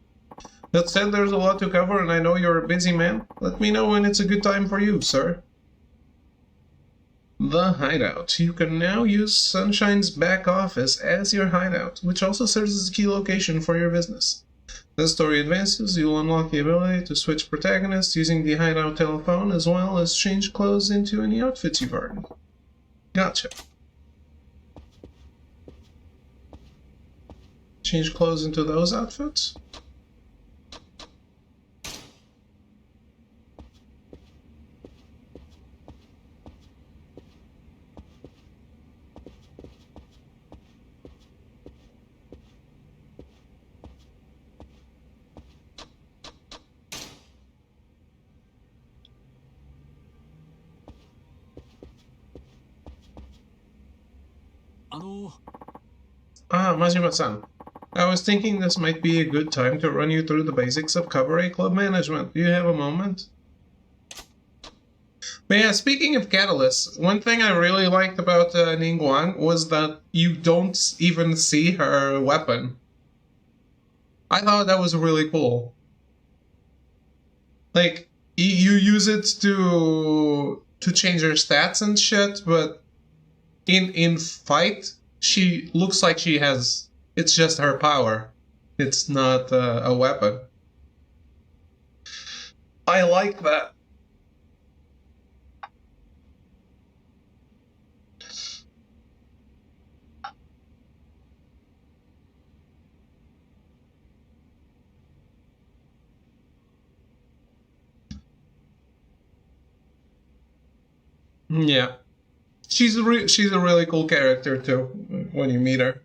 That said, there's a lot to cover, and I know you're a busy man. Let me know when it's a good time for you, sir. The Hideout. You can now use Sunshine's back office as your hideout, which also serves as a key location for your business. As the story advances, you'll unlock the ability to switch protagonists using the hideout telephone, as well as change clothes into any outfits you've earned. Gotcha. Change clothes into those outfits? Majima-san. I was thinking this might be a good time to run you through the basics of cabaret club management. Do you have a moment? But yeah, speaking of catalysts, one thing I really liked about Ningguang was that you don't even see her weapon. I thought that was really cool. Like, you use it to change her stats and shit, but in fight, she looks like she has... It's just her power. It's not a weapon. I like that. Yeah. She's a really cool character too when you meet her.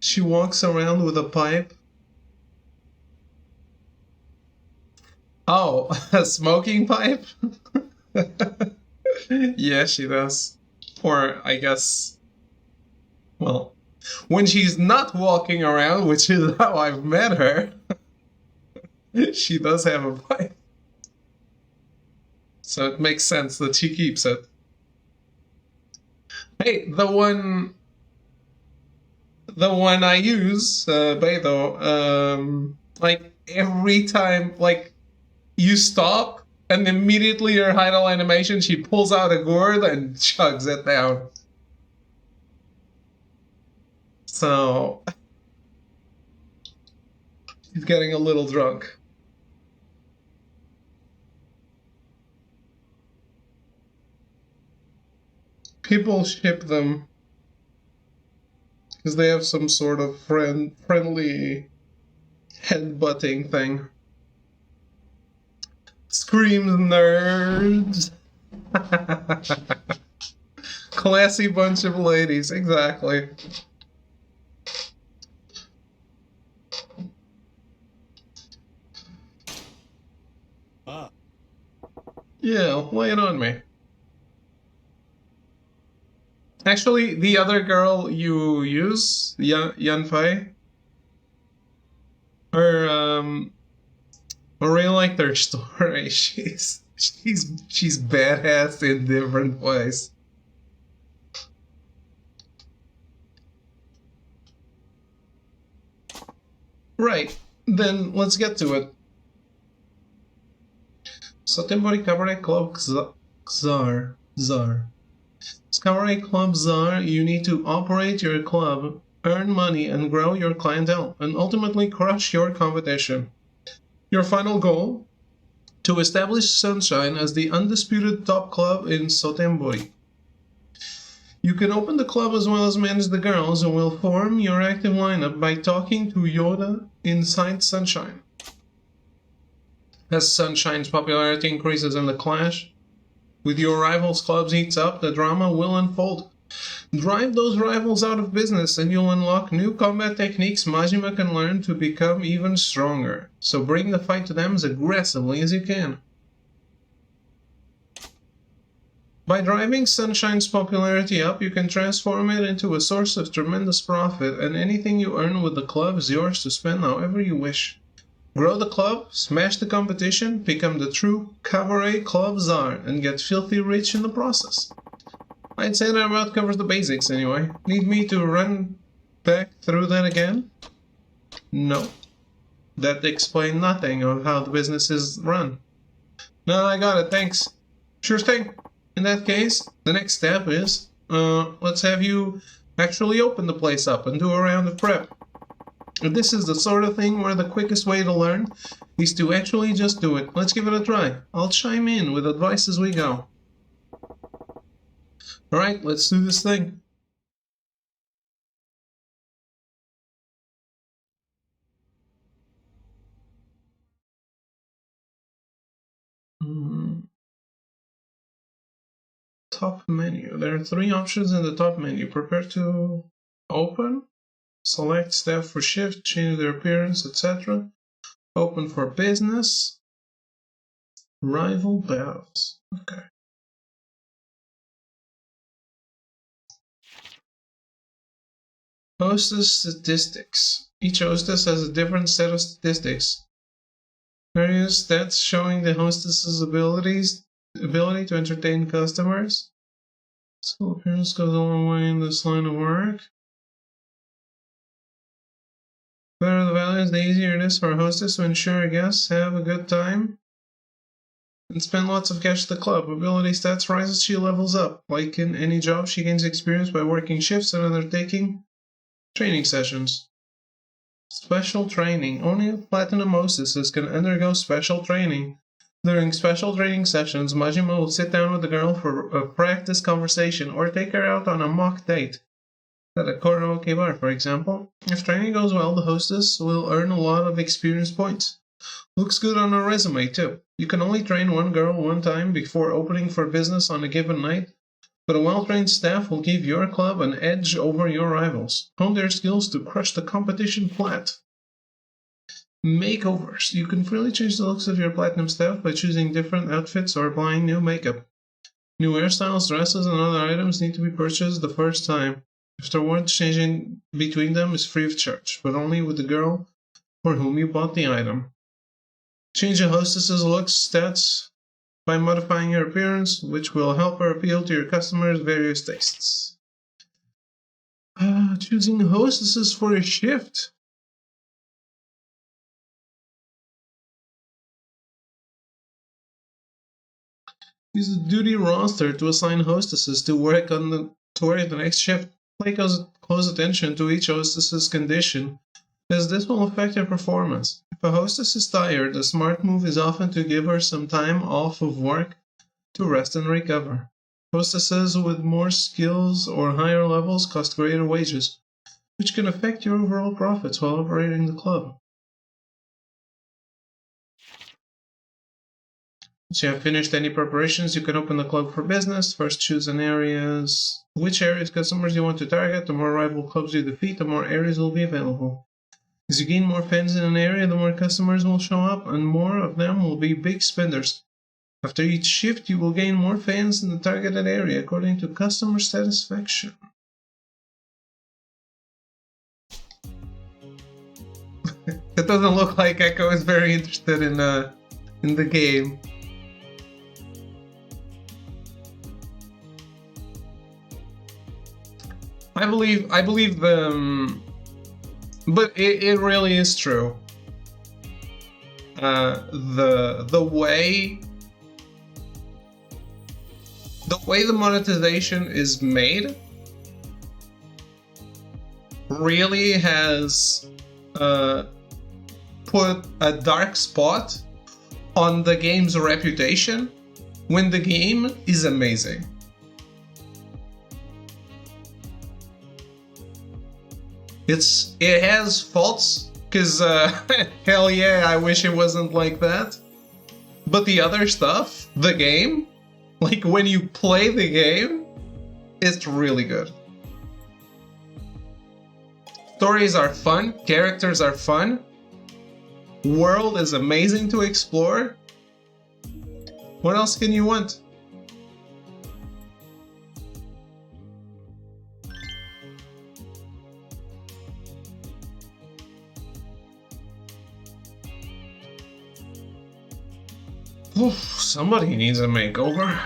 She walks around with a pipe. Oh, a smoking pipe? Yeah, she does. Or, I guess... Well, when she's not walking around, which is how I've met her, she does have a pipe. So it makes sense that she keeps it. Hey, the one I use, Beidou, like, every time, like, you stop, and immediately your idle animation, she pulls out a gourd and chugs it down. So, he's getting a little drunk. People ship them because they have some sort of friendly headbutting thing. Screams nerds. Classy bunch of ladies, exactly. Ah. Yeah, lay it on me. Actually, the other girl you use, Yanfei, her I really like their story. She's badass in different ways. Right, then let's get to it. Sotenbori Cabaret Club Czar. Cabaret Club Czar, you need to operate your club, earn money, and grow your clientele, and ultimately crush your competition. Your final goal? To establish Sunshine as the undisputed top club in Sotenbori. You can open the club as well as manage the girls, and will form your active lineup by talking to Yoda inside Sunshine. As Sunshine's popularity increases in the clash with your rivals' clubs heats up, the drama will unfold. Drive those rivals out of business and you'll unlock new combat techniques Majima can learn to become even stronger. So bring the fight to them as aggressively as you can. By driving Sunshine's popularity up, you can transform it into a source of tremendous profit, and anything you earn with the club is yours to spend however you wish. Grow the club, smash the competition, become the true cabaret club czar, and get filthy rich in the process. I'd say that about covers the basics anyway. Need me to run back through that again? No. That explained nothing of how the business is run. No, I got it, thanks. Sure thing. In that case, the next step is, let's have you actually open the place up and do a round of prep. This is the sort of thing where the quickest way to learn is to actually just do it. Let's give it a try. I'll chime in with advice as we go. Alright, let's do this thing. Top menu. There are 3 options in the top menu. Prepare to open, select staff for shift, change their appearance, etc. Open for business, rival battles. Okay. Hostess statistics. Each hostess has a different set of statistics. Various stats showing the hostess's ability to entertain customers. School appearance goes a long way in this line of work. The better the values, the easier it is for a hostess to ensure guests have a good time and spend lots of cash at the club. Ability stats rise as she levels up. Like in any job, she gains experience by working shifts and undertaking training sessions. Special training. Only platinum hostesses can undergo special training. During special training sessions, Majima will sit down with the girl for a practice conversation or take her out on a mock date. At a karaoke bar, for example. If training goes well, the hostess will earn a lot of experience points. Looks good on her resume, too. You can only train one girl one time before opening for business on a given night, but a well-trained staff will give your club an edge over your rivals. Hone their skills to crush the competition flat. Makeovers. You can freely change the looks of your platinum staff by choosing different outfits or applying new makeup. New hairstyles, dresses, and other items need to be purchased the first time. Afterwards, changing between them is free of charge, but only with the girl for whom you bought the item. Change a hostess's looks stats by modifying her appearance, which will help her appeal to your customers' various tastes. Choosing hostesses for a shift. Use the duty roster to assign hostesses to work on the next shift. Pay close attention to each hostess's condition, as this will affect your performance. If a hostess is tired, a smart move is often to give her some time off of work to rest and recover. Hostesses with more skills or higher levels cost greater wages, which can affect your overall profits while operating the club. Once you have finished any preparations, you can open the club for business. First, choose which areas customers you want to target. The more rival clubs you defeat, the more areas will be available. As you gain more fans in an area, the more customers will show up, and more of them will be big spenders. After each shift, you will gain more fans in the targeted area according to customer satisfaction. It doesn't look like Echo is very interested in the game. I believe but it really is true. The way the monetization is made really has put a dark spot on the game's reputation when the game is amazing. It has faults, because hell yeah, I wish it wasn't like that. But the other stuff, the game, like when you play the game, it's really good. Stories are fun, characters are fun, world is amazing to explore. What else can you want? Oof, somebody needs a makeover.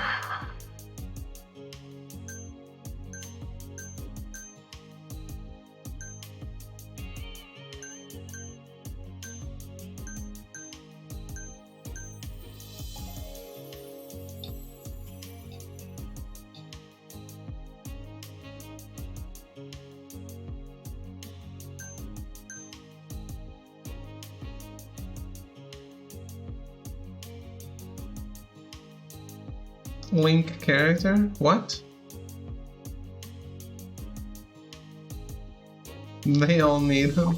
Link character? What? They all need him.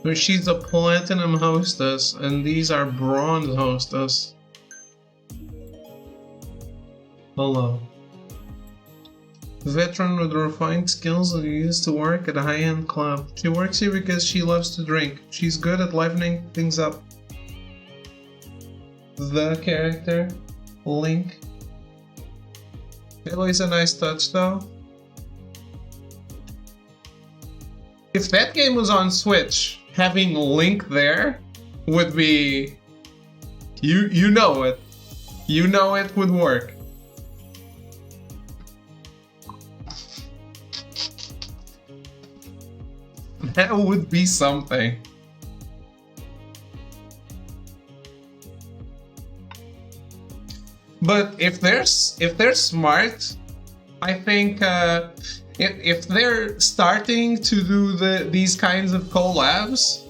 So she's a platinum hostess, and these are bronze hostess. Hello. Veteran with refined skills and used to work at a high-end club. She works here because she loves to drink. She's good at livening things up. The character, Link. Halo is a nice touch though. If that game was on Switch, having Link there would be... You know it. You know it would work. That would be something. But if they're smart, I think if they're starting to do these kinds of collabs,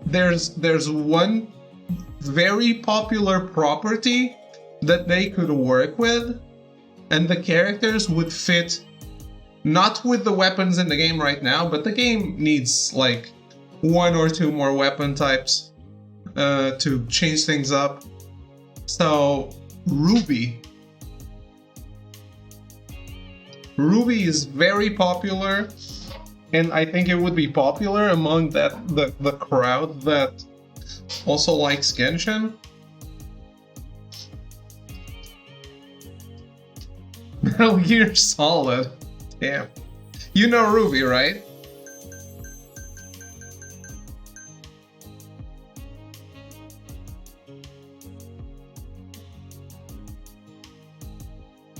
there's one very popular property that they could work with. And the characters would fit, not with the weapons in the game right now, but the game needs like 1 or 2 more weapon types to change things up. So, Ruby. Ruby is very popular, and I think it would be popular among the crowd that also likes Genshin. Metal Gear Solid. Damn. You know Ruby, right?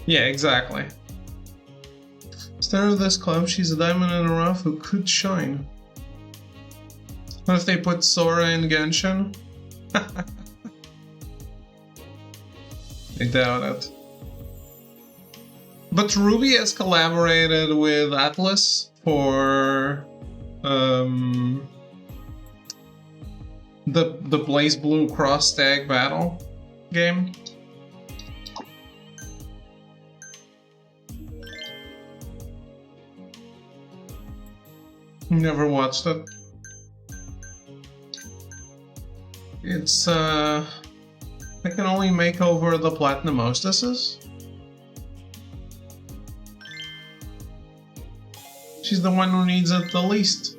Yeah, exactly. Star of this club, she's a diamond in the rough who could shine. What if they put Sora in Genshin? I doubt it. But Ruby has collaborated with Atlas for the Blaze Blue Cross Tag Battle game. Never watched it. It's I can only make over the platinum hostesses. She's the one who needs it the least.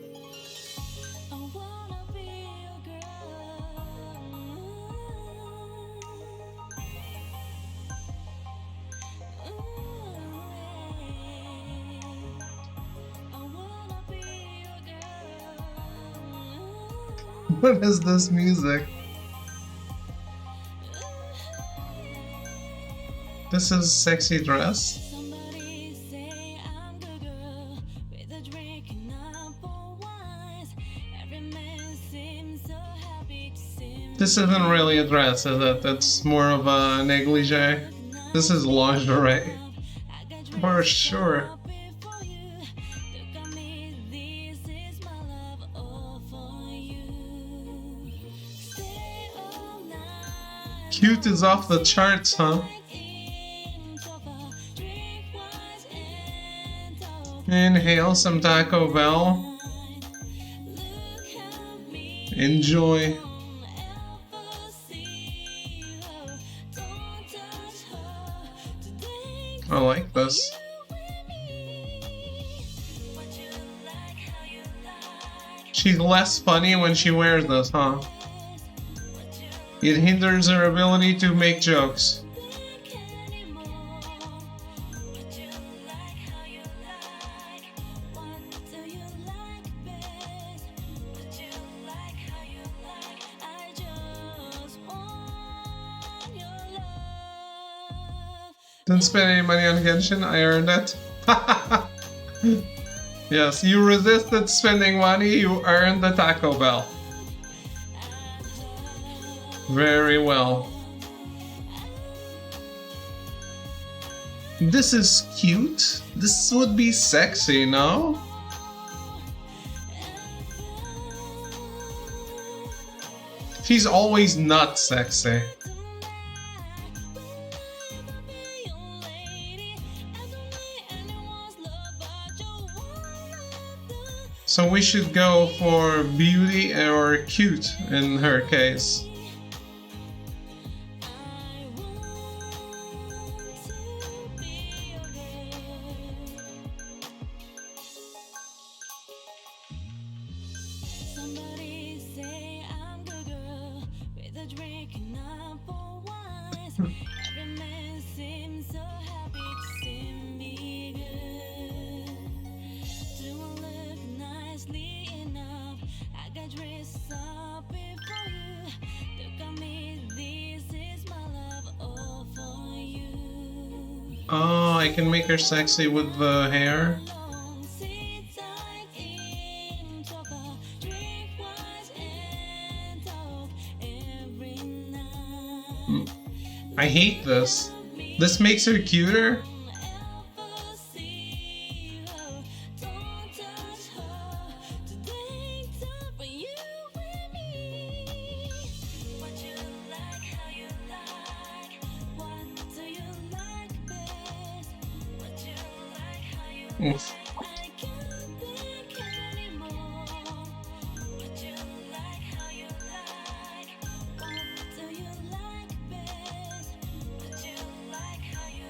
What is this music? This is Sexy Dress. This isn't really a dress, is it? It's more of a negligee. This is lingerie. For sure. Cute is off the charts, huh? Inhale some Taco Bell. Enjoy. I like this. She's less funny when she wears this, huh? It hinders her ability to make jokes. Didn't spend any money on Genshin, I earned it. Yes, you resisted spending money, you earned the Taco Bell. Very well. This is cute. This would be sexy, no? She's always not sexy. So we should go for beauty or cute in her case. Oh, I can make her sexy with the hair. I hate this. This makes her cuter. Oof.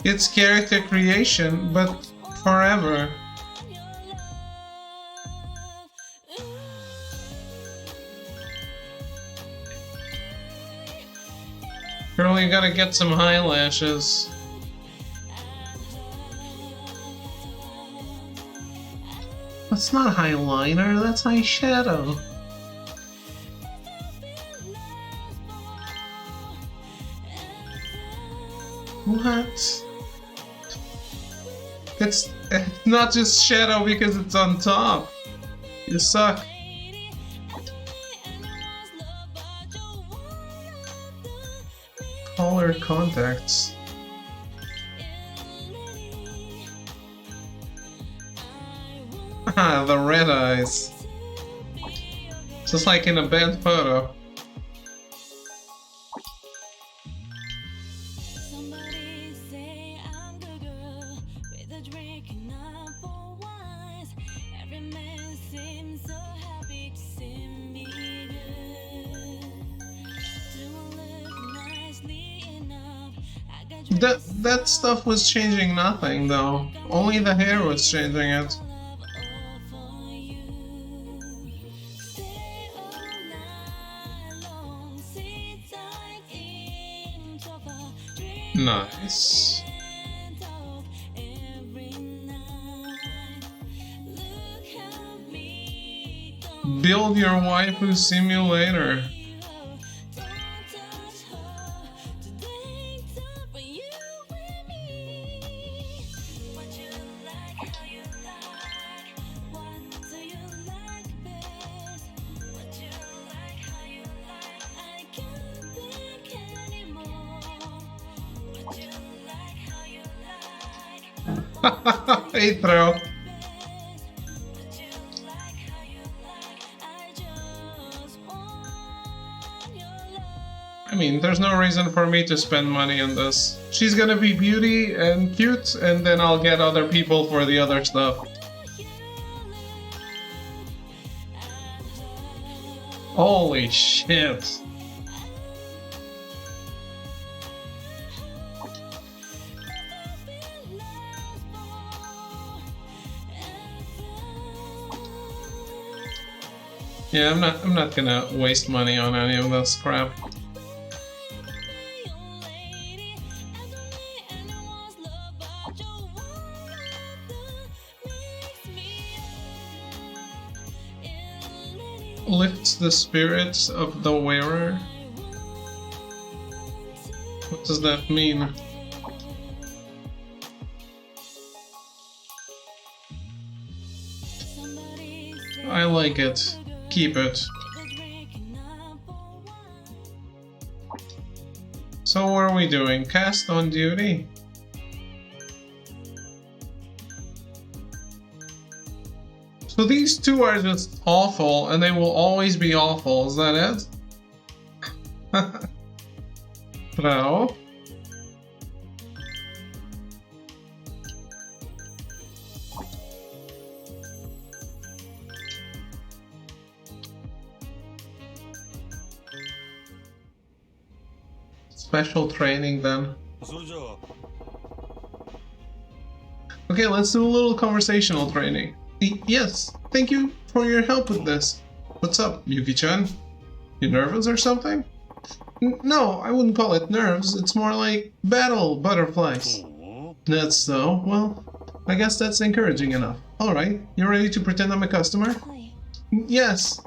It's character creation, but forever. Girl, you gotta get some eyelashes. That's not eyeliner, that's eyeshadow. What? It's not just shadow because it's on top. You suck. Color contacts. Ah, the red eyes. Just like in a bad photo. That stuff was changing nothing though. Only the hair was changing it. Nice. Build your waifu simulator. Hey, throw. I mean, there's no reason for me to spend money on this. She's gonna be beauty and cute, and then I'll get other people for the other stuff. Holy shit. Yeah, I'm not gonna waste money on any of this crap. Lifts the spirits of the wearer? What does that mean? I like it. Keep it. So what are we doing? Cast on duty? So these two are just awful, and they will always be awful, is that it? Bro? Special training then. Okay, let's do a little conversational training. Yes, thank you for your help with this. What's up, Yuki-chan? You nervous or something? No, I wouldn't call it nerves. It's more like battle butterflies. That's so. Well, I guess that's encouraging enough. Alright, you ready to pretend I'm a customer? Yes.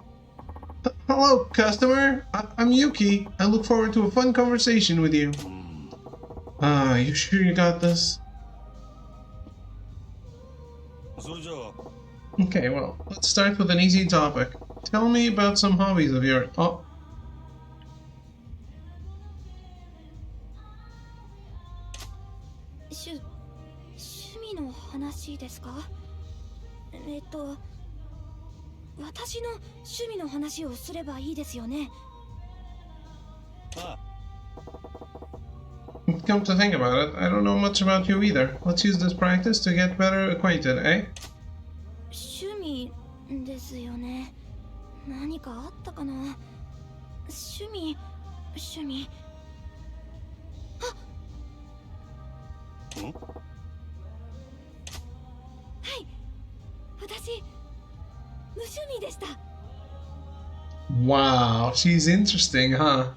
Hello, customer. I'm Yuki. I look forward to a fun conversation with you. You sure you got this? Okay, well, let's start with an easy topic. Tell me about some hobbies of yours. Oh. 趣味の話ですか？私の趣味の話をすればいいですよね。Come to think about it, I don't know much about you either. Let's use this practice to get better acquainted, eh? 趣味ですよね。何かあったかな？趣味。あ。はい。私無趣味でした。 Wow, she's interesting, huh?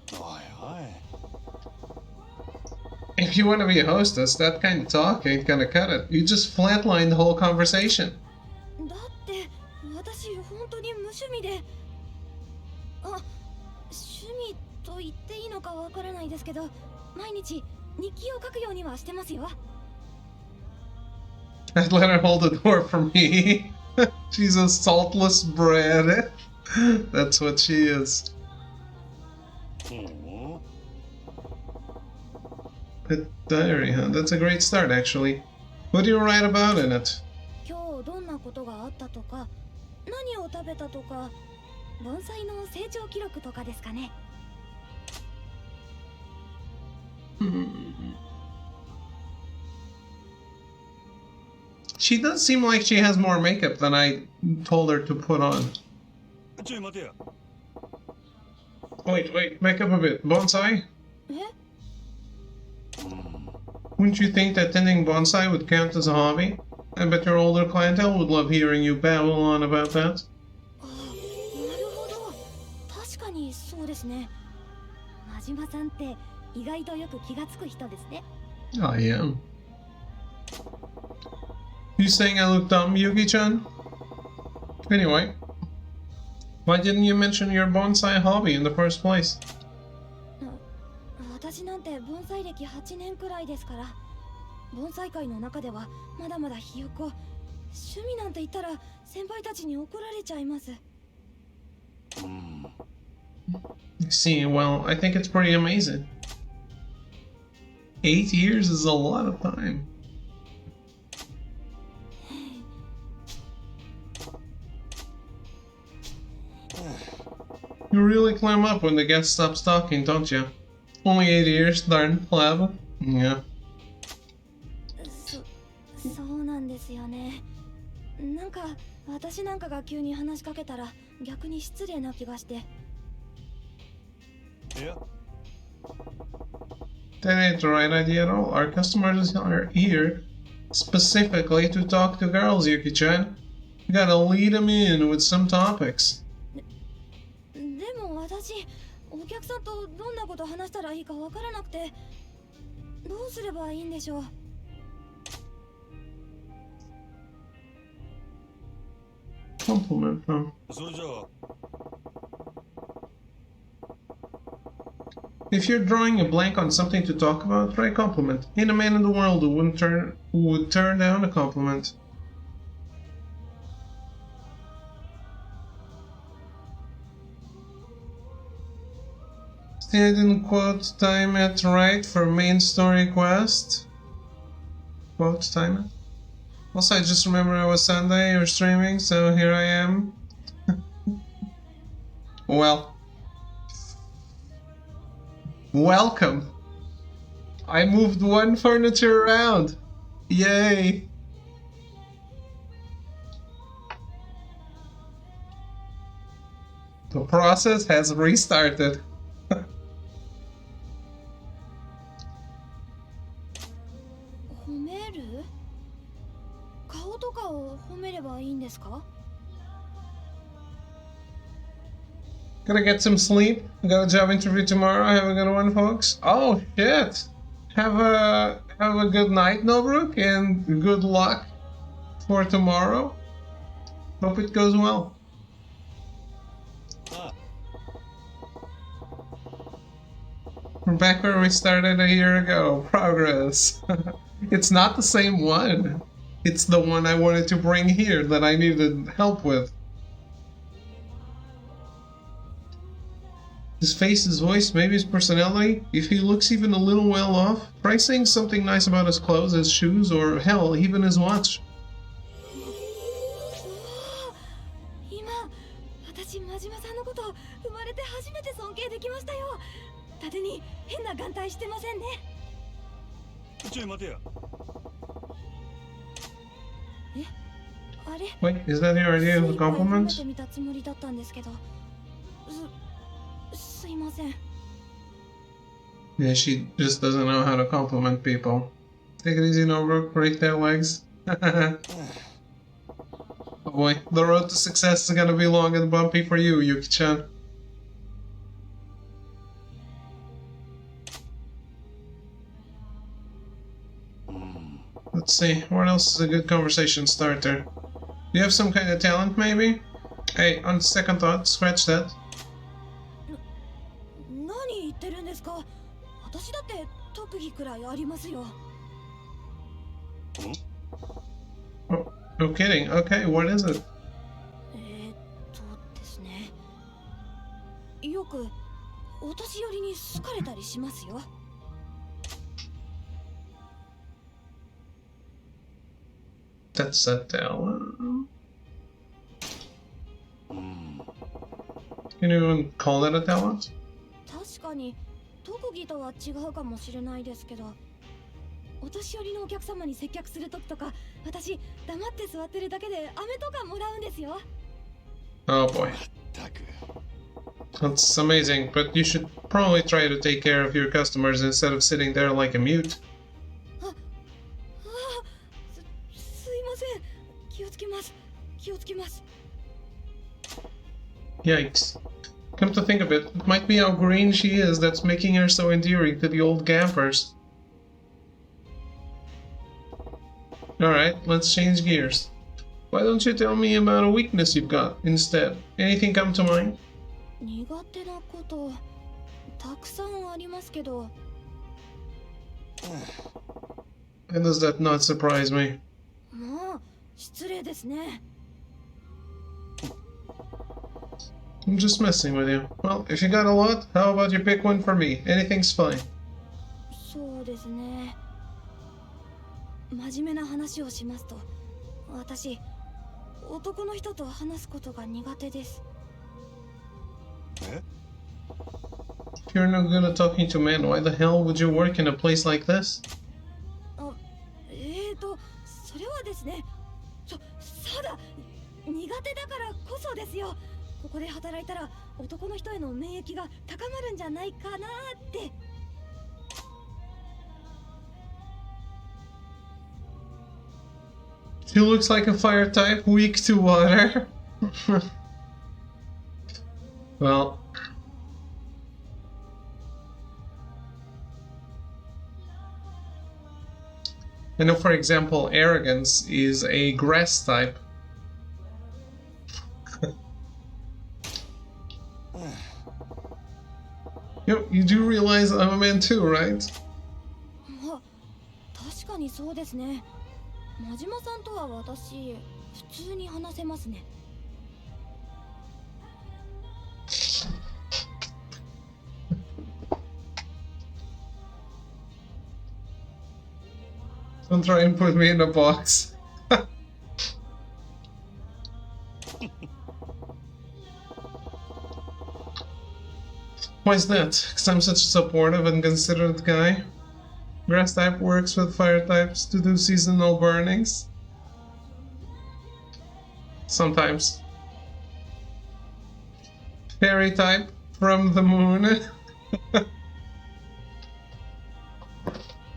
If you want to be a hostess, that kind of talk ain't gonna cut it. You just flatline the whole conversation. だって私本当に無趣味で。あ、趣味と言っていいのかわからないですけど、毎日日記を書くようにはしてますよ。I'd let her hold the door for me. She's a saltless bread. That's what she is. Pet diary, huh? That's a great start, actually. What do you write about in it? 今日どんなことがあったとか、何を食べたとか、盆栽の成長記録とかですかね。She does seem like she has more makeup than I told her to put on. ちょい待てや。 Wait, back up a bit. Bonsai? え？ Wouldn't you think that tending bonsai would count as a hobby? I bet your older clientele would love hearing you babble on about that. あ、なるほど。確かにそうですね。真島さんって意外とよく気がつく人ですね。I am. You saying I look dumb, Yuki-chan? Anyway, why didn't you mention your bonsai hobby in the first place? 私なんて盆栽歴8年くらいですから、盆栽界の中ではまだまだひよこ。趣味なんて言ったら先輩たちに怒られちゃいます。See, well, I think it's pretty amazing. 8 years is a lot of time. You really climb up when the guest stops talking, don't you? Only 8 years, darn pleb. Yeah. そうなんですよね。なんか私なんかが急に話しかけたら逆に失礼な気がして。いや。 That ain't the right idea at all. Our customers are here specifically to talk to girls, Yuki-chan. You gotta lead them in with some topics. でも私、お客さんとどんなこと話したらいいかわからなくて、どうすればいいんでしょう。Compliment them. それじゃあ。 If you're drawing a blank on something to talk about, try a compliment. Ain't a man in the world who would turn down a compliment. See, I didn't quote time it right for main story quest. Quote time it. Also, I just remember it was Sunday, you're streaming, so here I am. Well. Welcome. I moved one furniture around. Yay. The process has restarted. 褒める？顔とかを褒めればいいんですか？ Gonna get some sleep. Got a job interview tomorrow. Have a good one, folks. Oh shit! Have a good night, Nobruk, and good luck for tomorrow. Hope it goes well. We're back where we started a year ago. Progress. It's not the same one. It's the one I wanted to bring here that I needed help with. His face, his voice, maybe his personality. If he looks even a little well off, try saying something nice about his clothes, his shoes, or hell, even his watch. 今、私真島さんのこと生まれて初めて尊敬できましたよ。縦に変な眼帯してませんね。ちょい待てや。え、あれ？ Wait, is that your idea of a 精一杯褒め compliment? てみたつもりだったんですけど。すいません。 Yeah, she just doesn't know how to compliment people. Take it easy, Norbrook. Break their legs. Oh boy, the road to success is gonna be long and bumpy for you, Yuki-chan. Let's see, what else is a good conversation starter? Do you have some kind of talent, maybe? Hey, on second thought, scratch that. 何言ってるんですか？私だって特技くらいありますよ。No kidding. Okay, what is it? ですね。よくお年寄りに好かれたりしますよ。That's a talent. Can you even call that a talent? 確かに特技とは違うかもしれないですけど、お年寄りのお客様に接客する時とか、私黙って座ってるだけで飴とかもらうんですよ。Oh boy. たく That's amazing, but you should probably try to take care of your customers instead of sitting there like a mute. すいません。気をつけます。気をつけます。 Yikes. Come to think of it, it might be how green she is that's making her so endearing to the old gampers. Alright, let's change gears. Why don't you tell me about a weakness you've got instead? Anything come to mind? 苦手なことたくさんありますけど。And does that not surprise me? もう失礼ですね。 I'm just messing with you. Well, if you got a lot, how about you pick one for me? Anything's fine. そうですね。真面目な話をしますと、私男の人と話すことが苦手です。え If you're no good at talking to men, why the hell would you work in a place like this? あ、それはですね。そうだ、苦手だからこそですよ。ここで働いたら男の人への免疫が高まるんじゃないかなって。 She looks like a fire type, weak to water. Well, I know, for example, arrogance is a grass type. You do realize I'm a man too, right? あ、確かにそうですね。真島さんとは私普通に話せますね。 Don't try and put me in a box. Why is that? Because I'm such a supportive and considerate guy? Grass type works with fire types to do seasonal burnings? Sometimes. Fairy type from the moon?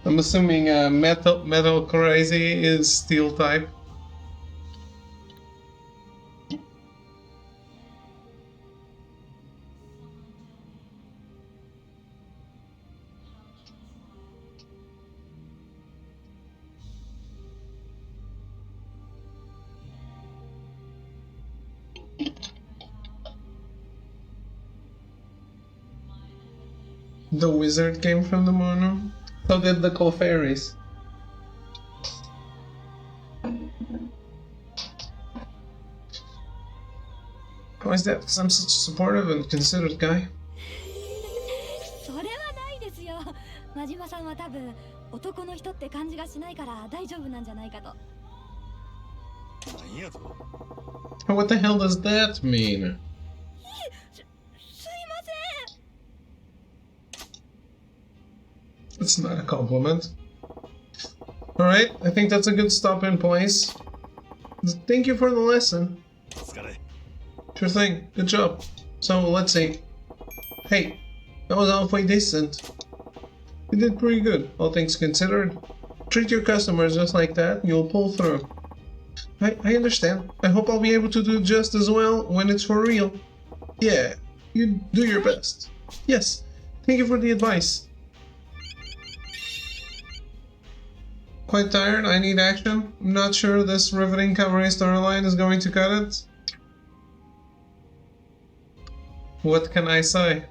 I'm assuming metal crazy is steel type. The wizard came from the moon. So did the Clefairies. Why is that? Because I'm such a supportive and considerate guy. それはないですよ。真島さんは多分男の人って感じがしないから大丈夫なんじゃないかと。なんやと What the hell does that mean? すいません。 It's not a compliment. Alright, I think that's a good stop in place. Thank you for the lesson. 疲れ Sure thing. Good job. So, let's see. Hey, that was halfway decent. You did pretty good, all things considered. Treat your customers just like that, and you'll pull through. I understand. I hope I'll be able to do just as well when it's for real. Yeah, you do your best. Yes, thank you for the advice. Quite tired, I need action. I'm not sure this riveting cabaret storyline is going to cut it. What can I say?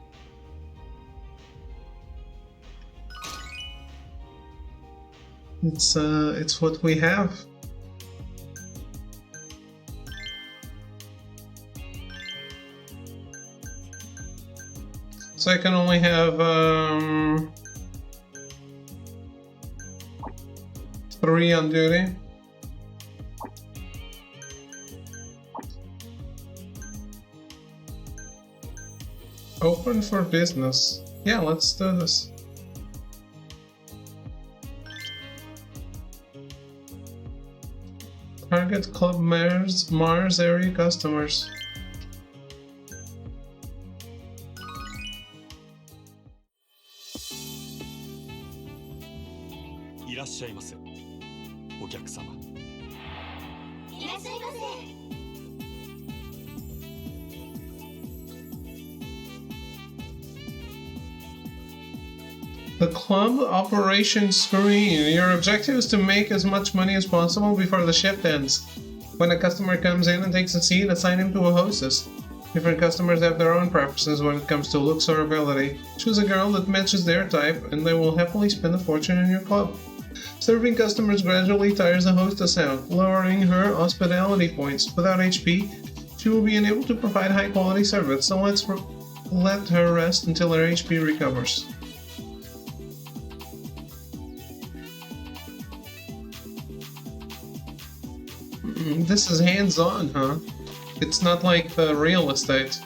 It's what we have. So I can only have 3 on duty. Open for business. Yeah, let's do this. Target Club Mars area customers. The club operation screen. Your objective is to make as much money as possible before the shift ends. When a customer comes in and takes a seat, assign him to a hostess. Different customers have their own preferences when it comes to looks or ability. Choose a girl that matches their type, and they will happily spend a fortune in your club. Serving customers gradually tires the hostess out, lowering her hospitality points. Without HP, she will be unable to provide high-quality service, so let her rest until her HP recovers. This is hands-on, huh? It's not like the real estate.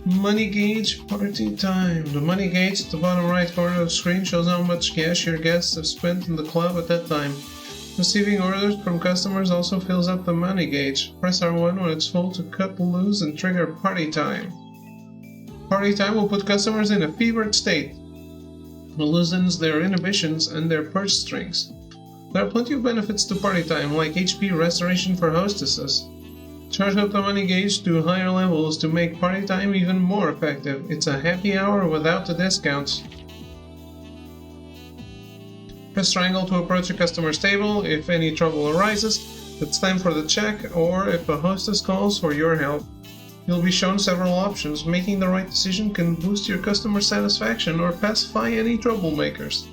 Money gauge, party time. The money gauge at the bottom right corner of the screen shows how much cash your guests have spent in the club at that time. Receiving orders from customers also fills up the money gauge. Press R1 when it's full to cut loose and trigger party time. Party time will put customers in a fevered state. It loosens their inhibitions and their purse strings. There are plenty of benefits to party time, like HP restoration for hostesses. Charge up the money gauge to higher levels to make party time even more effective. It's a happy hour without the discounts. Press triangle to approach a customer's table if any trouble arises. It's time for the check, or if a hostess calls for your help. You'll be shown several options. Making the right decision can boost your customer satisfaction or pacify any troublemakers.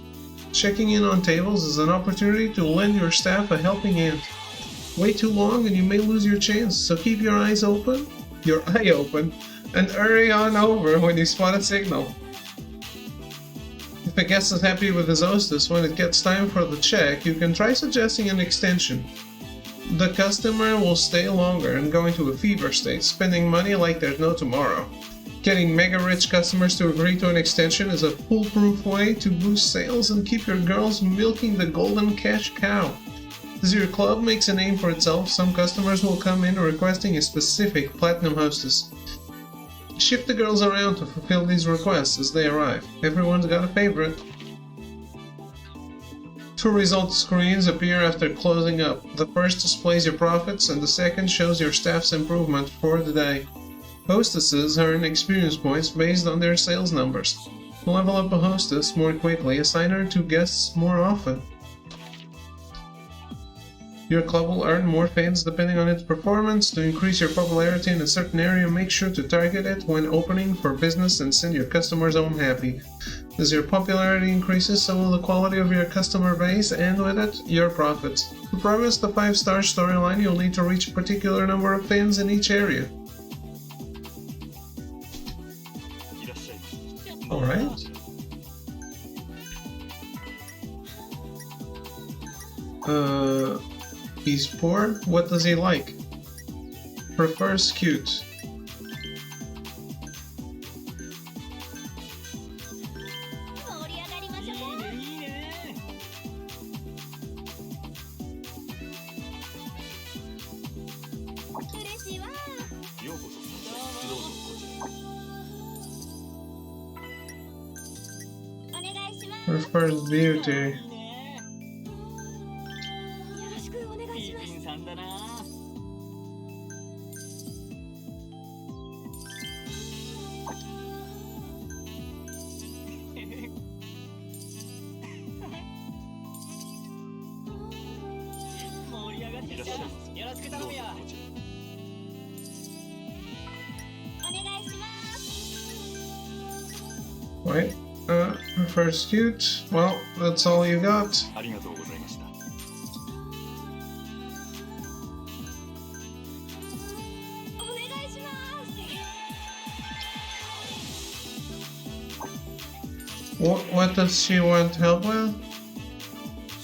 Checking in on tables is an opportunity to lend your staff a helping hand. Wait too long and you may lose your chance, so keep your eye open, and hurry on over when you spot a signal. If a guest is happy with his hostess when it gets time for the check, you can try suggesting an extension. The customer will stay longer and go into a fever state, spending money like there's no tomorrow. Getting mega-rich customers to agree to an extension is a foolproof way to boost sales and keep your girls milking the golden cash cow. As your club makes a name for itself, some customers will come in requesting a specific platinum hostess. Shift the girls around to fulfill these requests as they arrive. Everyone's got a favorite. 2 result screens appear after closing up. The first displays your profits and the second shows your staff's improvement for the day. Hostesses earn experience points based on their sales numbers. To level up a hostess more quickly, assign her to guests more often. Your club will earn more fans depending on its performance. To increase your popularity in a certain area, make sure to target it when opening for business and send your customers home happy. As your popularity increases, so will the quality of your customer base, and with it, your profits. To progress the 5-star storyline, you'll need to reach a particular number of fans in each area. Alright. He's poor? What does he like? Prefers cute. Prefers beauty. Wait, prefers cute. Well, that's all you got. What does she want help with?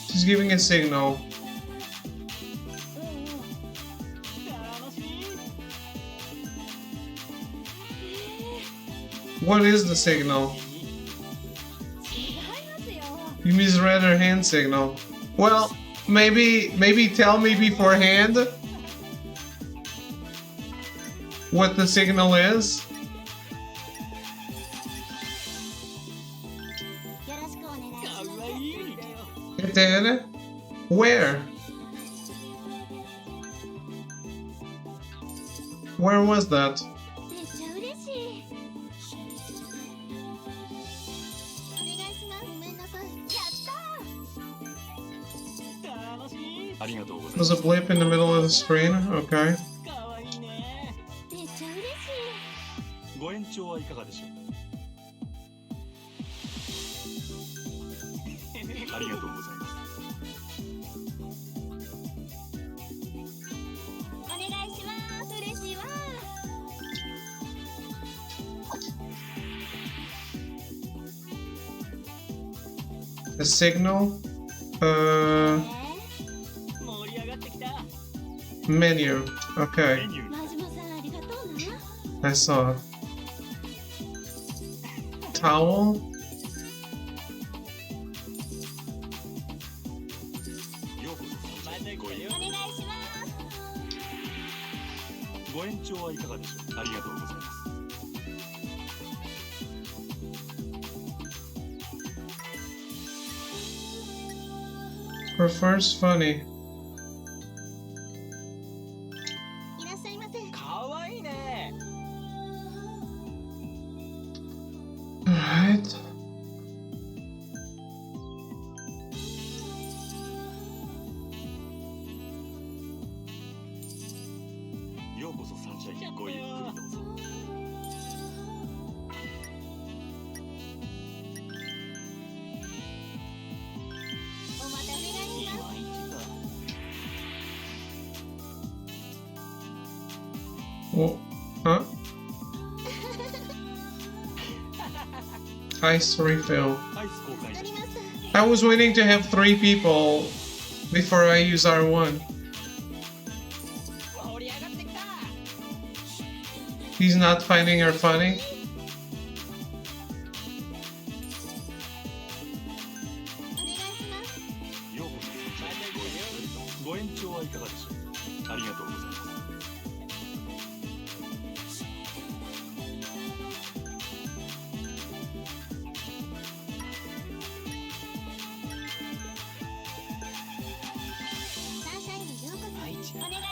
She's giving a signal. What is the signal? You misread her hand signal. Well, maybe tell me beforehand what the signal is. It did? Where? Where was that? There's a blip in the middle of the screen. Okay. ご延長はいかがでしょう。ありがとうございます。 A signal. Menu. Okay. I saw it. Towel. ご延長はいかがでしょう。ありがとうございます。 Prefers funny. Alright. Oh, huh? Ice refill. I was waiting to have 3 people before I use R1. He's not finding her funny.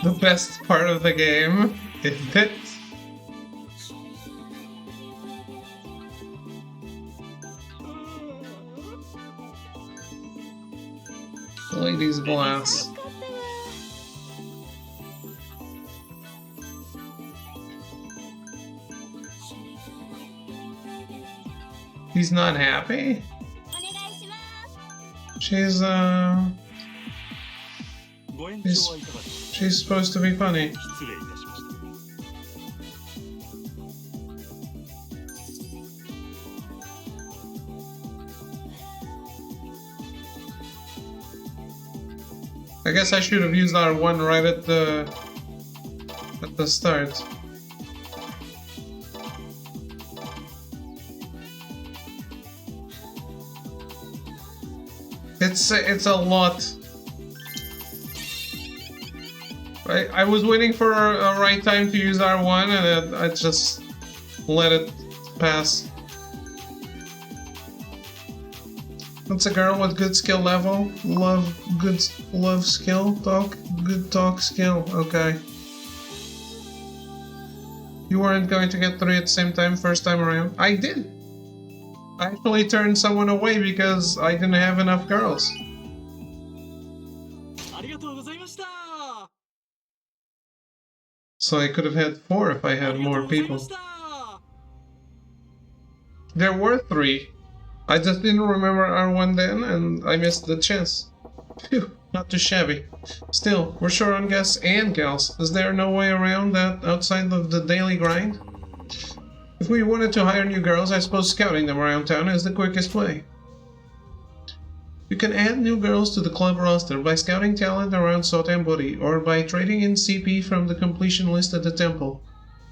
The best part of the game, isn't it? Ladies blast. He's not happy? She's she's supposed to be funny. I guess I should have used R1 right at the start. It's a lot. I was waiting for a right time to use R1 and I just let it pass. That's a girl with good skill level. Love skill. Good talk skill. Okay. You weren't going to get 3 at the same time first time around. I did. I actually turned someone away because I didn't have enough girls. So I could have had 4 if I had more people. There were 3. I just didn't remember R1 then, and I missed the chance. Phew, not too shabby. Still, we're short on guests and gals. Is there no way around that outside of the daily grind? If we wanted to hire new girls, I suppose scouting them around town is the quickest way. You can add new girls to the club roster by scouting talent around Sotembori or by trading in CP from the completion list at the temple.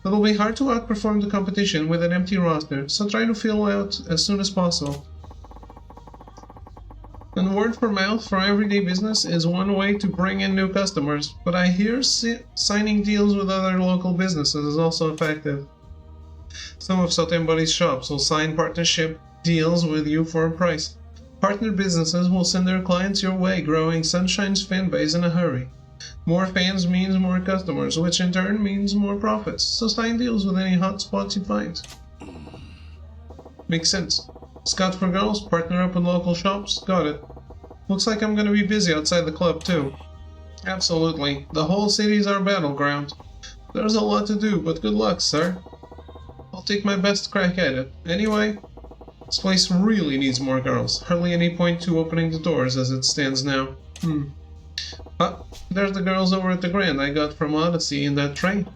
It'll be hard to outperform the competition with an empty roster, so try to fill out as soon as possible. And word for mouth for everyday business is one way to bring in new customers, but I hear signing deals with other local businesses is also effective. Some of Sotembori's shops will sign partnership deals with you for a price. Partner businesses will send their clients your way, growing Sunshine's fan base in a hurry. More fans means more customers, which in turn means more profits, so sign deals with any hotspots you find. Makes sense. Scout for girls, partner up with local shops, got it. Looks like I'm gonna be busy outside the club too. Absolutely, the whole city's our battleground. There's a lot to do, but good luck, sir. I'll take my best crack at it. Anyway, this place really needs more girls. Hardly any point to opening the doors as it stands now. Ah, there's the girls over at the Grand I got from Odyssey in that train.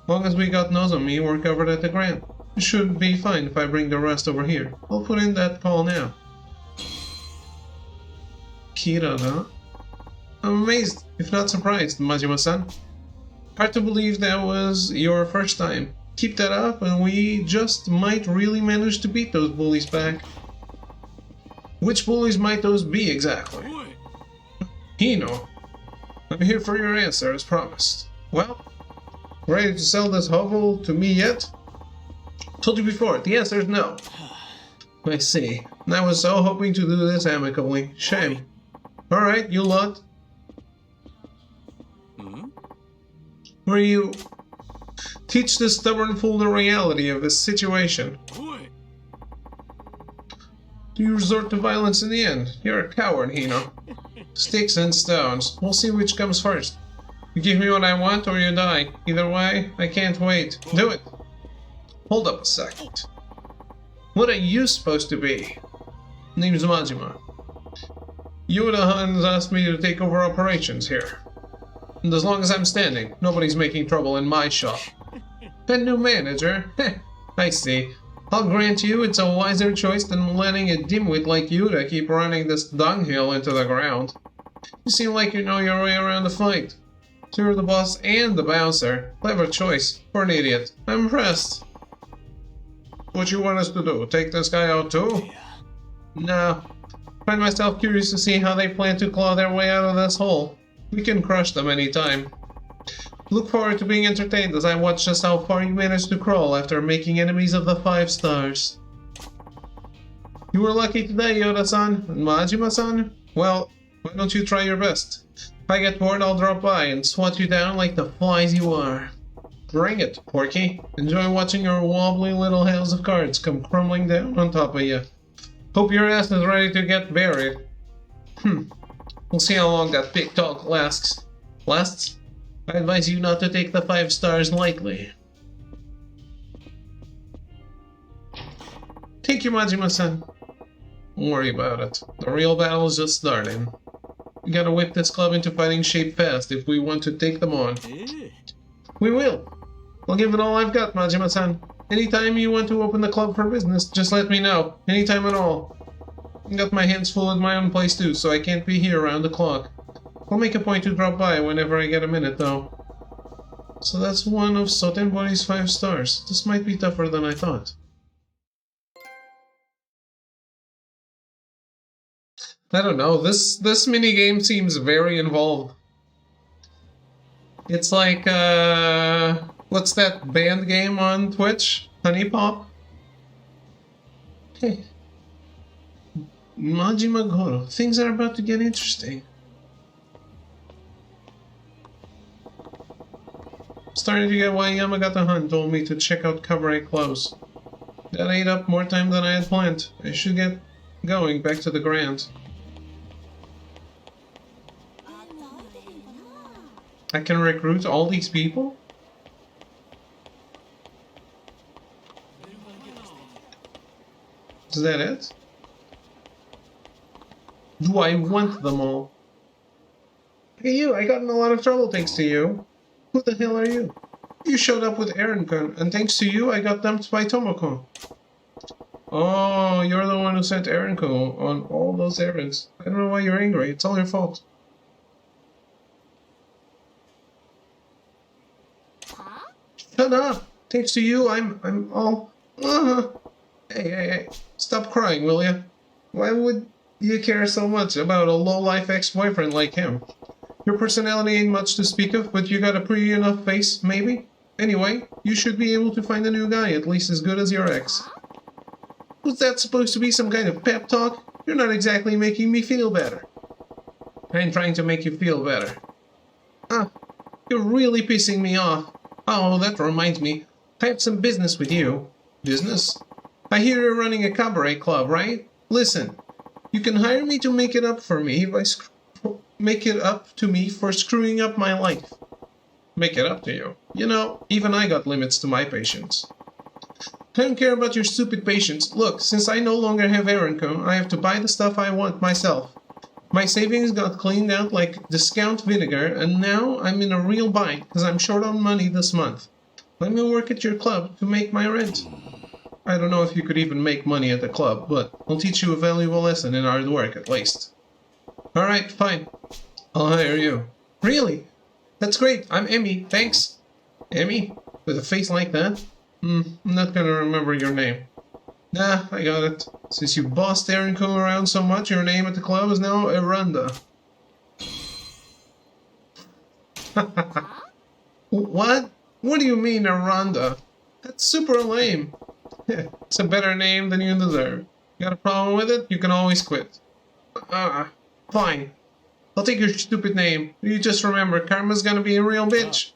Long as we got Nozomi, we're covered at the Grand. It should be fine if I bring the rest over here. I'll put in that call now. Kirana? I'm amazed, if not surprised, Majima-san. Hard to believe that was your first time. Keep that up and we just might really manage to beat those bullies back. Which bullies might those be exactly? Hino. I'm here for your answer as promised. Well, ready to sell this hovel to me yet? Told you before, the answer is no. I see. I was so hoping to do this amicably. Shame. Alright, you lot. Where you teach this stubborn fool the reality of his situation. Do you resort to violence in the end? You're a coward, Hino. Sticks and stones. We'll see which comes first. You give me what I want or you die. Either way, I can't wait. Do it. Hold up a second. What are you supposed to be? Name's Majima. Yuda-han's asked me to take over operations here. And as long as I'm standing, nobody's making trouble in my shop. And new manager? Heh, I see. I'll grant you it's a wiser choice than letting a dimwit like Yuda keep running this dunghill into the ground. You seem like you know your way around the fight. So you're the boss and the bouncer. Clever choice. For an idiot. I'm impressed. What you want us to do? Take this guy out too? No. Find myself curious to see how they plan to claw their way out of this hole. We can crush them anytime. Look forward to being entertained as I watch just how far you manage to crawl after making enemies of the 5 stars. You were lucky today, Yoda-san and Majima-san. Well, why don't you try your best? If I get bored, I'll drop by and swat you down like the flies you are. Bring it, Porky. Enjoy watching your wobbly little house of cards come crumbling down on top of you. Hope your ass is ready to get buried. We'll see how long that big talk lasts. I advise you not to take the 5 stars lightly. Thank you, Majima-san. Don't worry about it. The real battle is just starting. We gotta whip this club into fighting shape fast if we want to take them on. We will. I'll give it all I've got, Majima-san. Anytime you want to open the club for business, just let me know. Anytime at all. I've got my hands full at my own place too, so I can't be here around the clock. I'll make a point to drop by whenever I get a minute, though. So that's one of Sotenbori's 5 stars. This might be tougher than I thought. I don't know, this minigame seems very involved. It's like, what's that band game on Twitch? Honey Pop? Hey. Majima Goro, things are about to get interesting. Starting to get why Yamagata-han told me to check out Cover A close. That ate up more time than I had planned. I should get going back to the Grand. I can recruit all these people? Is that it? Do I want them all? Look at you, I got in a lot of trouble thanks to you. Who the hell are you? You showed up with Aaron-kun, and thanks to you, I got dumped by Tomoko. Oh, you're the one who sent Aaron-kun on all those errands. I don't know why you're angry. It's all your fault. Huh? Shut up! Thanks to you, I'm all... Hey, stop crying, will ya? Why would you care so much about a low-life ex-boyfriend like him? Your personality ain't much to speak of, but you got a pretty enough face, maybe? Anyway, you should be able to find a new guy at least as good as your ex. Was that supposed to be some kind of pep talk? You're not exactly making me feel better. I ain't trying to make you feel better. Ah, you're really pissing me off. Oh, that reminds me. I have some business with you. Business? I hear you're running a cabaret club, right? Listen, you can hire me to make it up for me by make it up to me for screwing up my life. Make it up to you. You know, even I got limits to my patience. I don't care about your stupid patience. Look, since I no longer have Aaron-kun, I have to buy the stuff I want myself. My savings got cleaned out like discount vinegar, and now I'm in a real bind because I'm short on money this month. Let me work at your club to make my rent. I don't know if you could even make money at the club, but I'll teach you a valuable lesson in hard work at least. Alright, fine. I'll hire you. Really? That's great. I'm Emmy. Thanks. Emmy? With a face like that? I'm not gonna remember your name. Nah, I got it. Since you bossed Aaron-kun around so much, your name at the club is now Aranda. What? What do you mean, Aranda? That's super lame. It's a better name than you deserve. Got a problem with it? You can always quit. Fine. I'll take your stupid name. You just remember, Karma's gonna be a real bitch.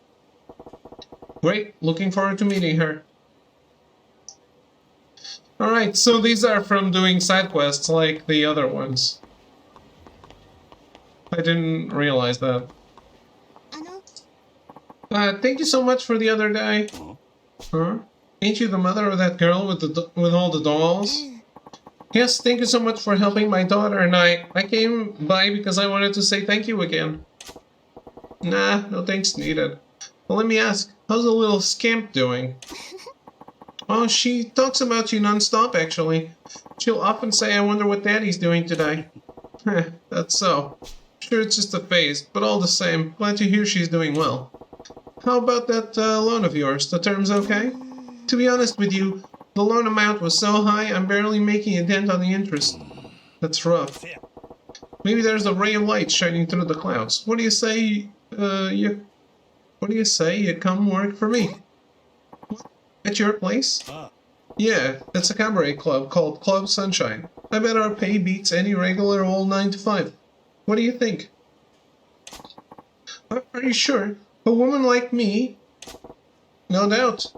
Great. Looking forward to meeting her. Alright, so these are from doing side quests like the other ones. I didn't realize that. Thank you so much for the other day. Huh? Ain't you the mother of that girl with with all the dolls? Yes, thank you so much for helping my daughter and I came by because I wanted to say thank you again. Nah, no thanks needed. Well, let me ask, how's the little scamp doing? Oh, she talks about you non-stop, actually. She'll often say, I wonder what Daddy's doing today. That's so. Sure, it's just a phase, but all the same, glad to hear she's doing well. How about that loan of yours? The terms okay? To be honest with you, the loan amount was so high, I'm barely making a dent on the interest. That's rough. Maybe there's a ray of light shining through the clouds. What do you say, you come work for me? At your place? Yeah, it's a cabaret club called Club Sunshine. I bet our pay beats any regular old 9 to 5. What do you think? Are you sure? A woman like me? No doubt.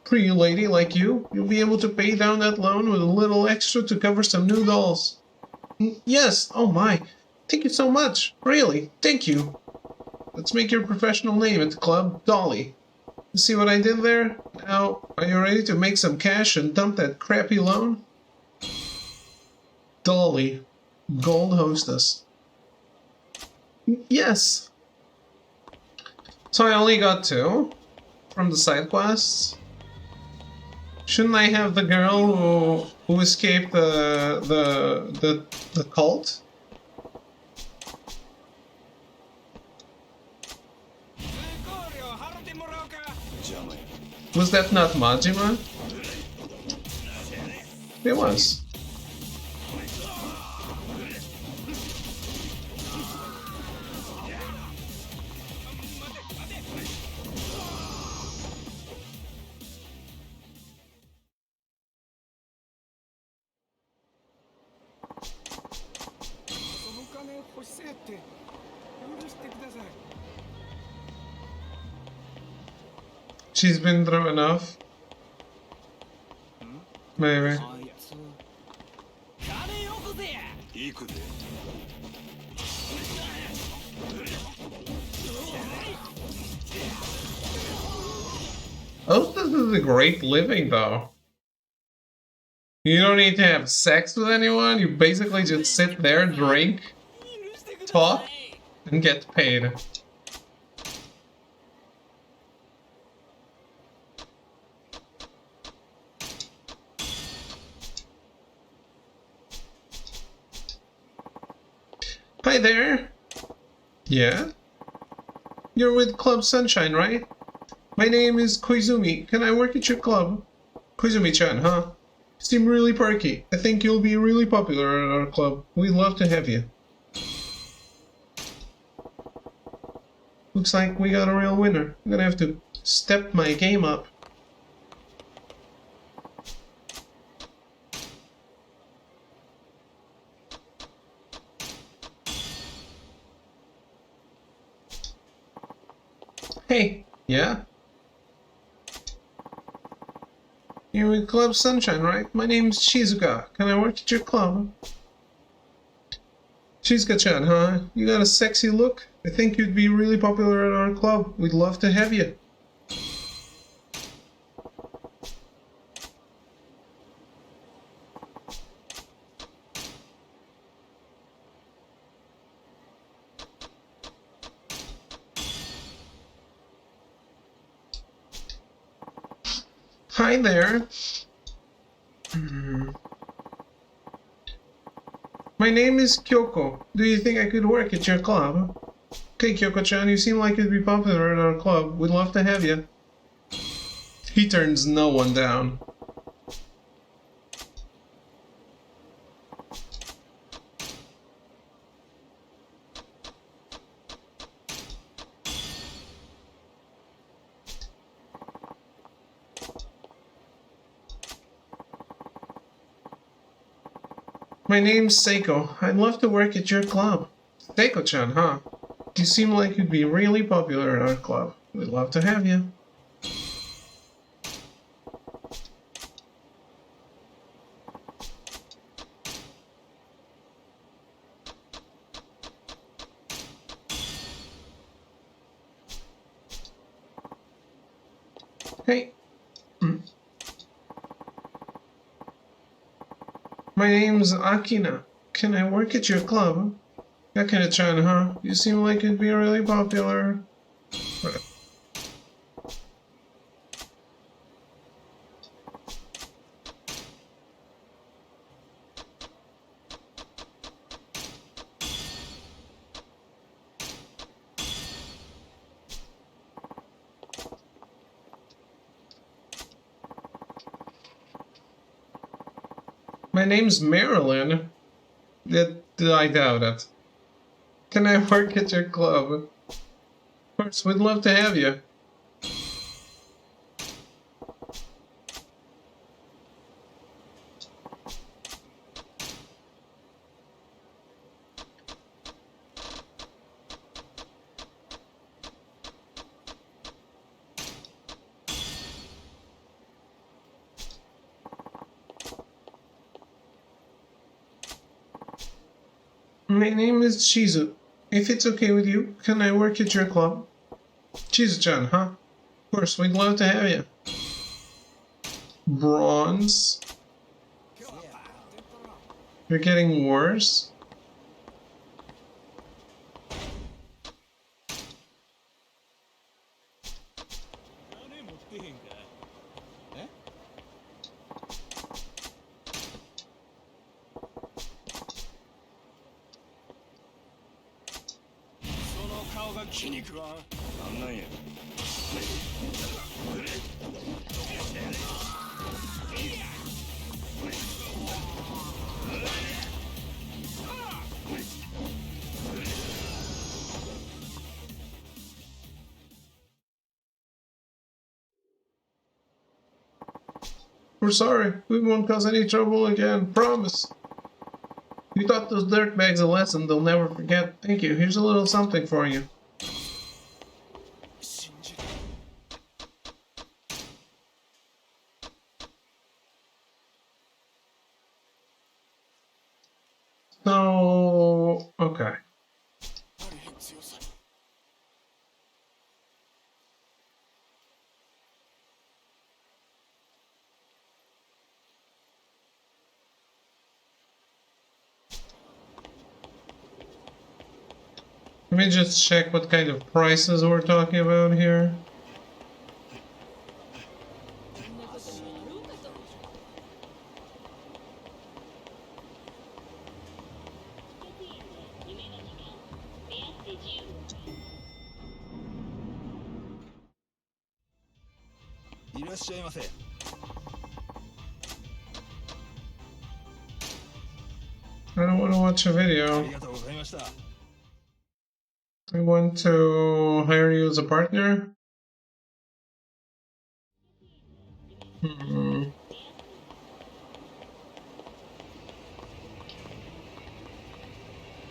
Pretty lady like you, you'll be able to pay down that loan with a little extra to cover some new dolls. Yes, oh my. Thank you so much. Really, thank you. Let's make your professional name at the club Dolly. See what I did there? Now, are you ready to make some cash and dump that crappy loan? Dolly. Gold hostess. Yes! So I only got 2 from the side quests. Shouldn't I have the girl who escaped the cult? Was that not Majima? It was. She's been through enough. Maybe. Oh, this is a great living though. You don't need to have sex with anyone, you basically just sit there, drink, talk, and get paid. Hi there. Yeah? You're with Club Sunshine, right? My name is Koizumi. Can I work at your club? Koizumi-chan, huh? You seem really perky. I think you'll be really popular at our club. We'd love to have you. Looks like we got a real winner. I'm gonna have to step my game up. Hey, yeah? You're with Club Sunshine, right? My name's Shizuka. Can I work at your club? Shizuka-chan, huh? You got a sexy look? I think you'd be really popular at our club. We'd love to have you. Hi there. My name is Kyoko. Do you think I could work at your club? Okay, Kyoko-chan, you seem like you'd be popular at our club. We'd love to have you. He turns no one down. My name's Seiko. I'd love to work at your club. Seiko-chan, huh? You seem like you'd be really popular at our club. We'd love to have you. Hey. My name's Akina. Can I work at your club? Akina-chan, huh? You seem like you'd be really popular. My name's Marilyn. I doubt it. Can I work at your club? Of course, we'd love to have you. My name is Shizu. If it's okay with you, can I work at your club? Shizu-chan, huh? Of course, we'd love to have you. Bronze? You're getting worse? We're sorry. We won't cause any trouble again. Promise. You taught those dirtbags a lesson they'll never forget. Thank you. Here's a little something for you. So, okay. Let me just check what kind of prices we're talking about here. らっしゃいませ。 I don't want to watch a あ video. りがとうございました。 I want to hire you as a partner. Hmm.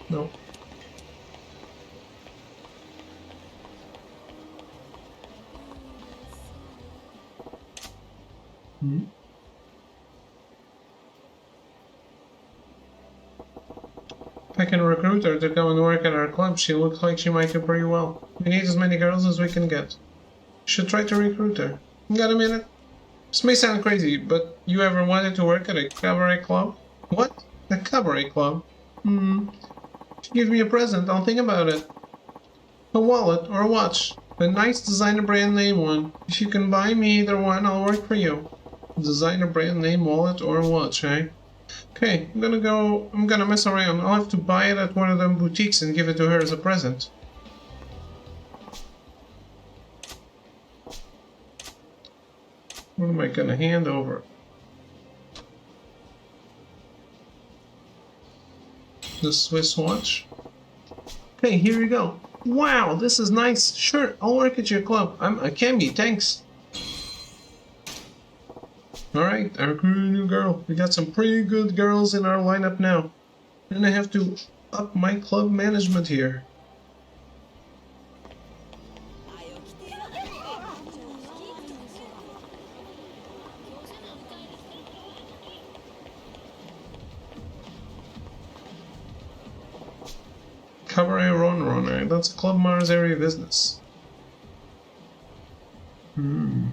No. Hmm. I can recruit her to come and work at our club. She looks like she might do pretty well. We need as many girls as we can get. Should try to recruit her. Got a minute? This may sound crazy, but you ever wanted to work at a cabaret club? What? A cabaret club? Hmm. If you give me a present, I'll think about it. A wallet or a watch. A nice designer brand name one. If you can buy me either one, I'll work for you. Designer brand name wallet or a watch, eh? Okay, I'm gonna mess around. I'll have to buy it at one of them boutiques and give it to her as a present. What am I gonna hand over? The Swiss watch? Okay, here you go. Wow, this is nice. Sure, I'll work at your club. I'm a Kemi, thanks. Alright, I recruited a new girl. We got some pretty good girls in our lineup now. And I have to up my club management here. Cabaret Ron, that's Club Mars area business. Hmm.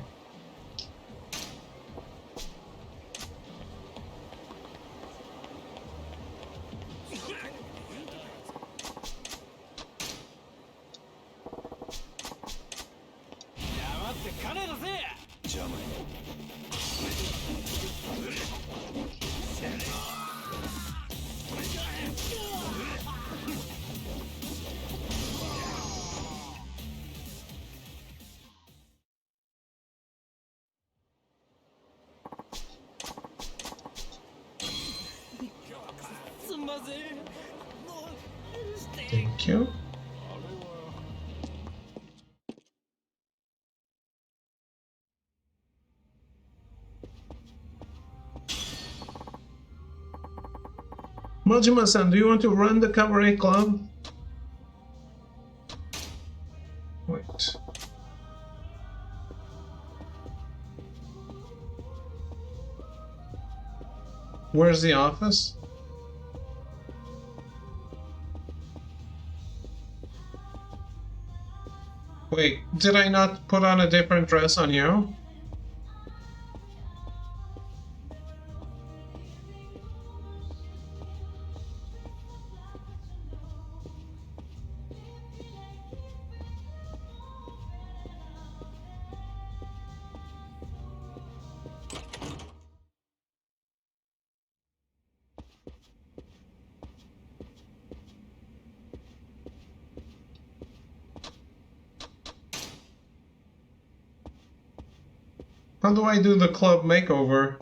Thank you. Majima-san, do you want to run the cabaret club? Wait. Where's the office? Wait, did I not put on a different dress on you? How do I do the club makeover?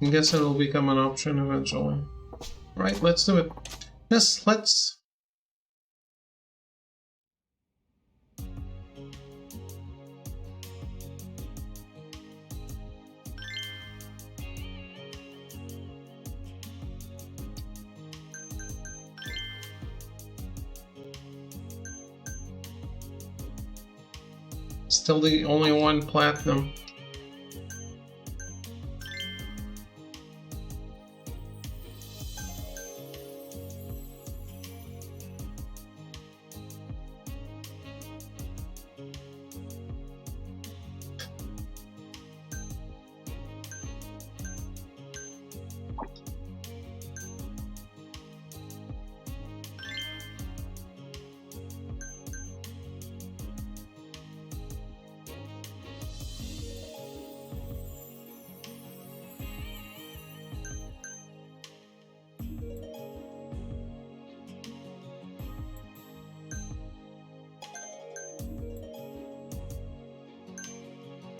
I guess it'll become an option eventually. Right, let's do it. Yes, let's. Still the only one platinum.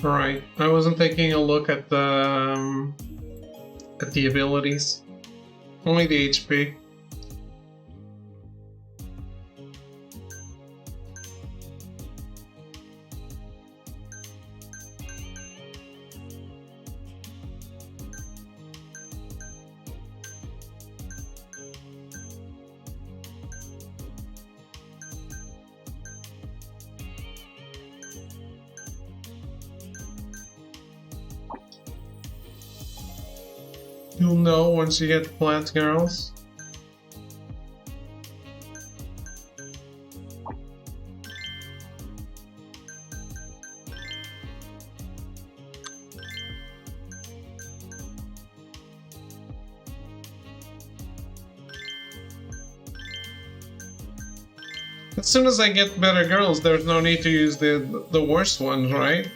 Alright, I wasn't taking a look at the abilities. Only the HP. You'll know once you get plant girls. As soon as I get better girls, there's no need to use the worst ones, right?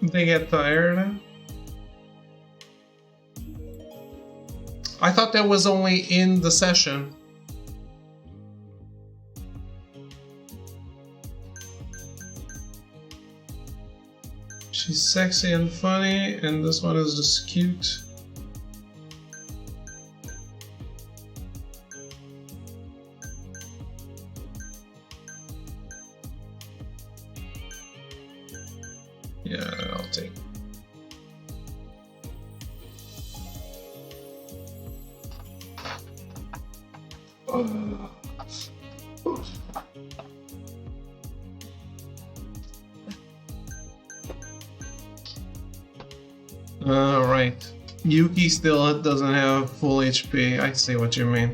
They get tired. I thought that was only in the session. She's sexy and funny, and this one is just cute. Yeah, I'll take. Alright. Yuki still doesn't have full HP. I see what you mean.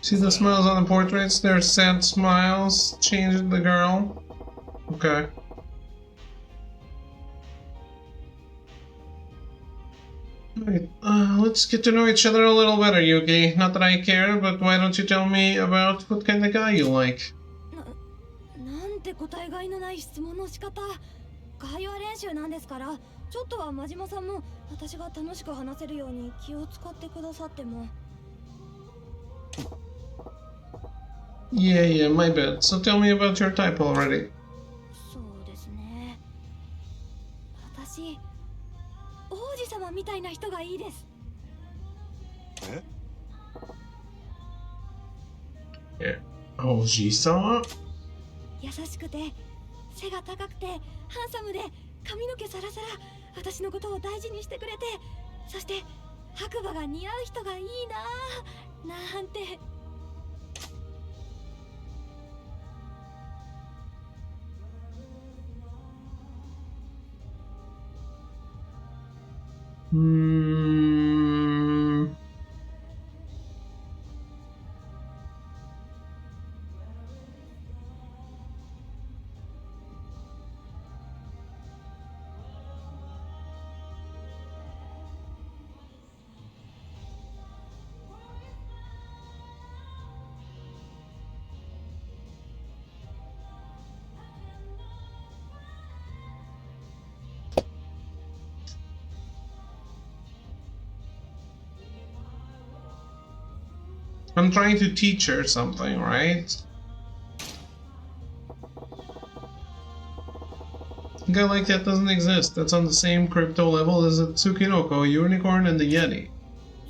See the smiles on the portraits? They're sad smiles. Changed the girl. Okay. Alright, let's get to know each other a little better, Yuki. Not that I care, but why don't you tell me about what kind of guy you like? なんて答えがいのない質問の仕方。会話練習なんですから、ちょっとは真島さんも私が楽しく話せるように気を使ってくださっても。Yeah, my bad. So tell me about your type already. そうですね。私、王子様みたいな人がいいです。え？おじさま？優しくて、背が高くて、ハンサムで、髪の毛サラサラ、私のことを大事にしてくれて、そして白馬が似合う人がいいなぁ、なんて。I'm trying to teach her something, right? A guy like that doesn't exist. That's on the same crypto level as a Tsukinoko, a unicorn, and the Yeti.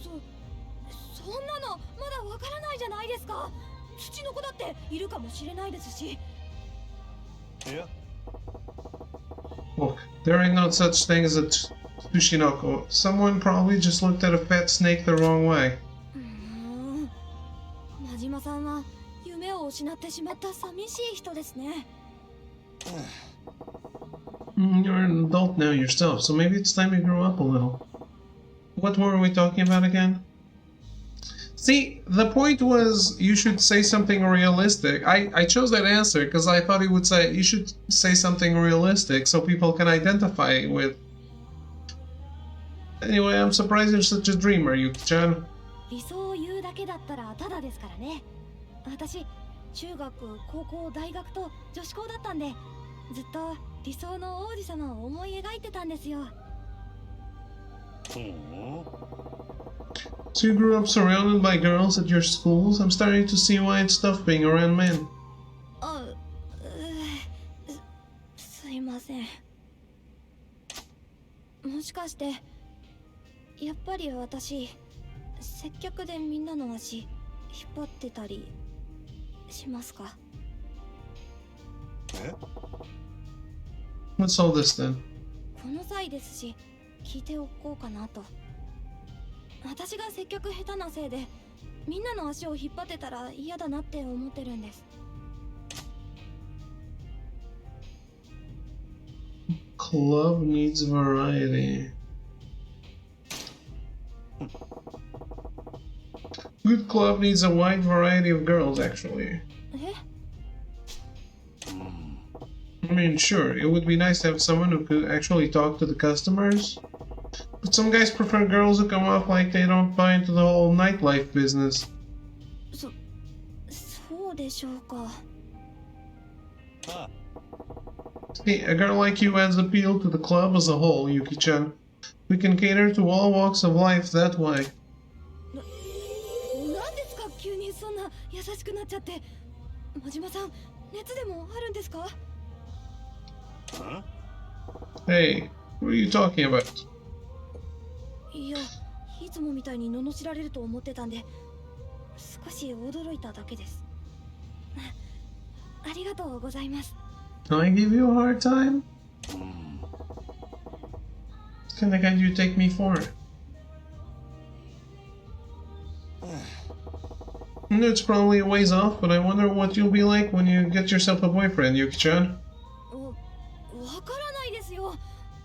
そんなのまだわからないじゃないですか。土の子だっているかもしれないですし。Look, there ain't no such thing as a Tsushinoko. Someone probably just looked at a fat snake the wrong way. 真島さんは夢を失ってしまった寂しい人ですね。You're an adult now yourself, so maybe it's time you grow up a little. What were we talking about again? See, the point was you should say something realistic. I chose that answer because I thought he would say you should say something realistic so people can identify with. Anyway, I'm surprised you're such a dreamer, Yuki-chan. 理想を言うだけだったらただですからね。私中学高校大学と女子校だったんで、ずっと理想の王子様を思い描いてたんですよ。So you grew up surrounded by girls at your schools? I'm starting to see why it's tough being around men. すいません。もしかしてやっぱり私接客でみんなの足引っ張ってたりしますか？ What's all this then? この際ですし聞いておこうかなと。私が接客下手なせいでみんなの足を引っ張ってたら嫌だなって思ってるんです。Club needs variety. Good club needs a wide variety of girls, actually. え？ I mean, sure, it would be nice to have someone who could actually talk to the customers. But some guys prefer girls who come off like they don't buy into the whole nightlife business. そうでしょうか。See, a girl like you adds appeal to the club as a whole, Yuki-chan. We can cater to all walks of life that way. なんですか急にそんな優しくなっちゃって。真島さん、熱でもあるんですか？ Hey, what are you talking about? いや、いつもみたいに罵られると思ってたんで、少し驚いただけです。ありがとうございます。Can I give you a hard time? What kind of guy do you take me for? It's probably a ways off, but I wonder what you'll be like when you get yourself a boyfriend, Yuki-chan. わからないですよ。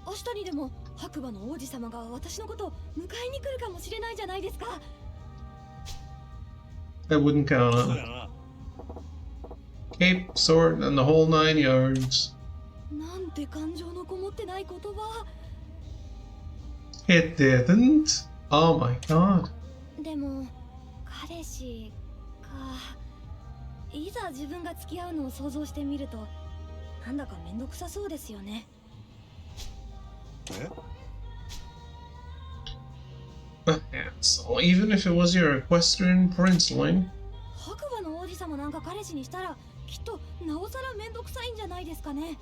明日にでも白馬の王子様が私のことを迎えに来るかもしれないじゃないですか。I wouldn't count on it. Cape, sword, and the whole 9 yards. なんて感情のこもってない言葉。 It didn't? Oh my god. でも彼氏か。いざ自分が付き合うのを想像してみるとなんだかめんどくさそうですよね。So even if it was your equestrian princeling, 白馬の王子様なんか彼氏にしたらきっとなおさらめんどくさいんじゃないですかね。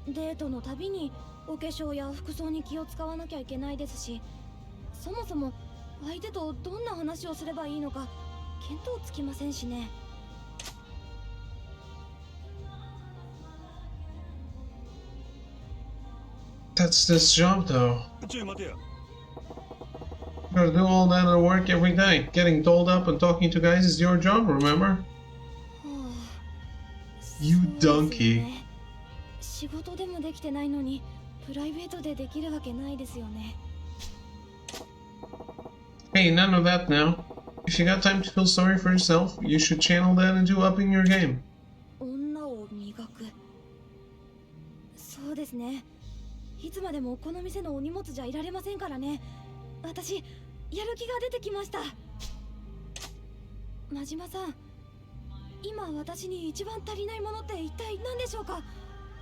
デートのたびにお化粧や服装に気を使わなきゃいけないですし、そもそも相手とどんな話をすればいいのか見当つきませんしね。that's this job though. ちょい待てよ。 You gotta do all that other work every day. Getting dolled up and talking to guys is your job, remember? はあ、 You そうですよ donkey. ね。仕事でもできてないのにプライベートでできるわけないですよね。 Hey, none of that now. If you got time to feel sorry for yourself, you should channel that into upping your game. 女を磨く。そうですね。いつまでもこの店のお荷物じゃいられませんからね。私やる気が出てきました。真島さん、今私に一番足りないものって一体何でしょうか？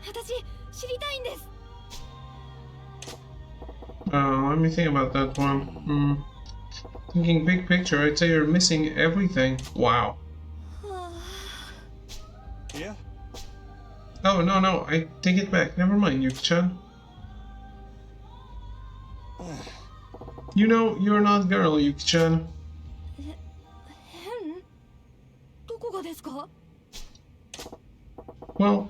私知りたいんです。 Let me think about that one. Thinking big picture, I'd say you're missing everything. Wow. はあ、いや、 Oh, no, I take it back. Never mind, Yuki-chan. You know, you're not girl, Yuki-chan. 変？どこがですか？ Well,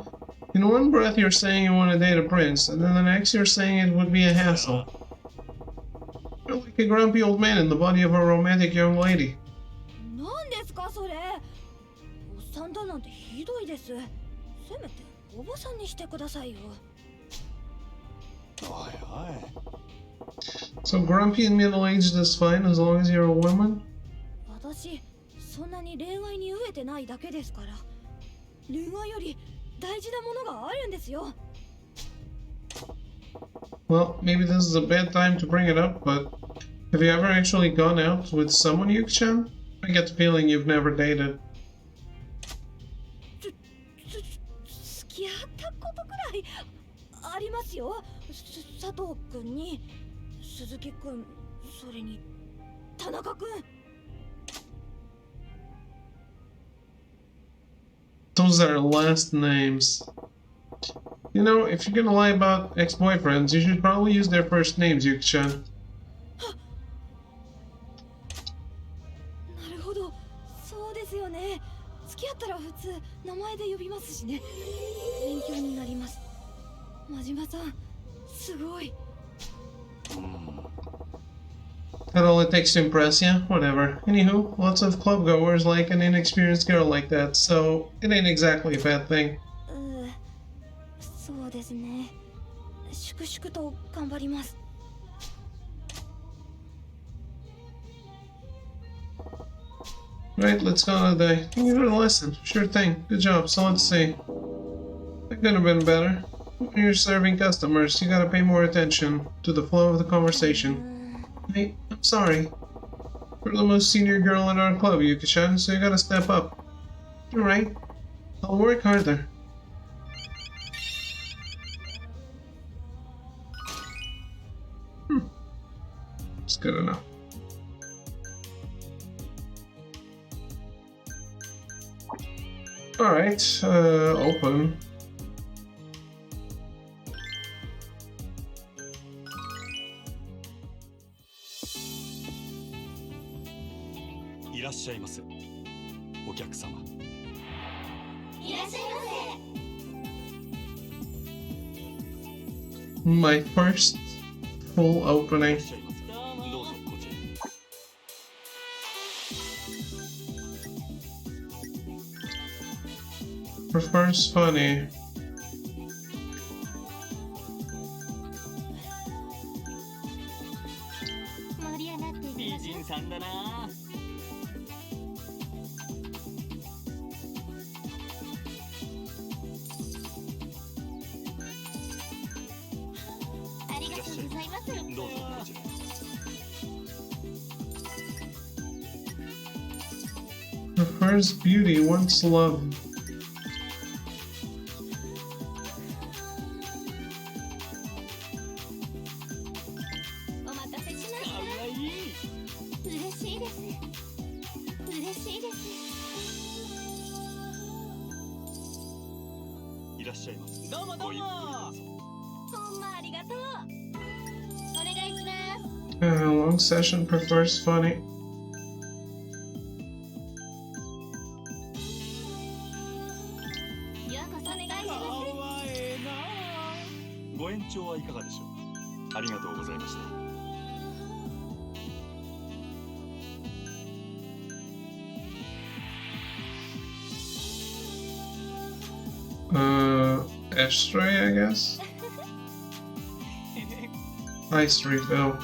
in one breath you're saying you want to date a prince, and then the next you're saying it would be a hassle. You're like a grumpy old man in the body of a romantic young lady. 何ですかそれ？おっさんだなんてひどいです。せめておばさんにしてくださいよ。おいおい。 So grumpy and middle-aged is fine as long as you're a woman? 私そんなに恋愛に飢えてないだけですから。恋愛より大事なものがあるんですよ。 Well, maybe this is a bad time to bring it up, but have you ever actually gone out with someone, Yuki-chan? I get the feeling you've never dated. 付き合ったことくらいありますよ。佐藤君に、鈴木君、それに田中君。 Those are last names. You know, if you're gonna lie about ex-boyfriends, you should probably use their first names, Yuki-chan. なるほど、そうですよね。付き合ったら普通名前で呼びますしね。勉強になります。真島さん、すごい。 That all it takes to impress you? Whatever. Anywho, lots of club-goers like an inexperienced girl like that, so it ain't exactly a bad thing. そうですね。粛々と頑張ります。 Right, let's go today. You got a lesson. Sure thing. Good job. So let's see. That could have been better. When you're serving customers, you gotta pay more attention to the flow of the conversation. Hey, I'm sorry. You're the most senior girl in our club, Yuki-chan, so you gotta step up. You're right. I'll work harder. It's good enough. Alright, open. My first full opening. Prefers funny. Prefers beauty, wants love. Long session, prefers funny. Ashtray, I guess? Ice refill.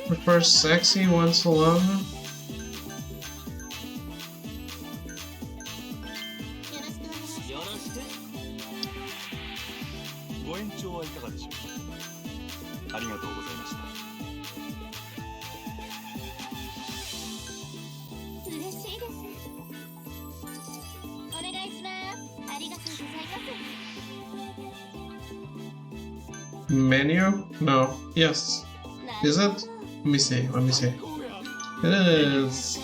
Prefers sexy, wants love. Menu? No. Yes. Is it? Let me see. Let me see. It is.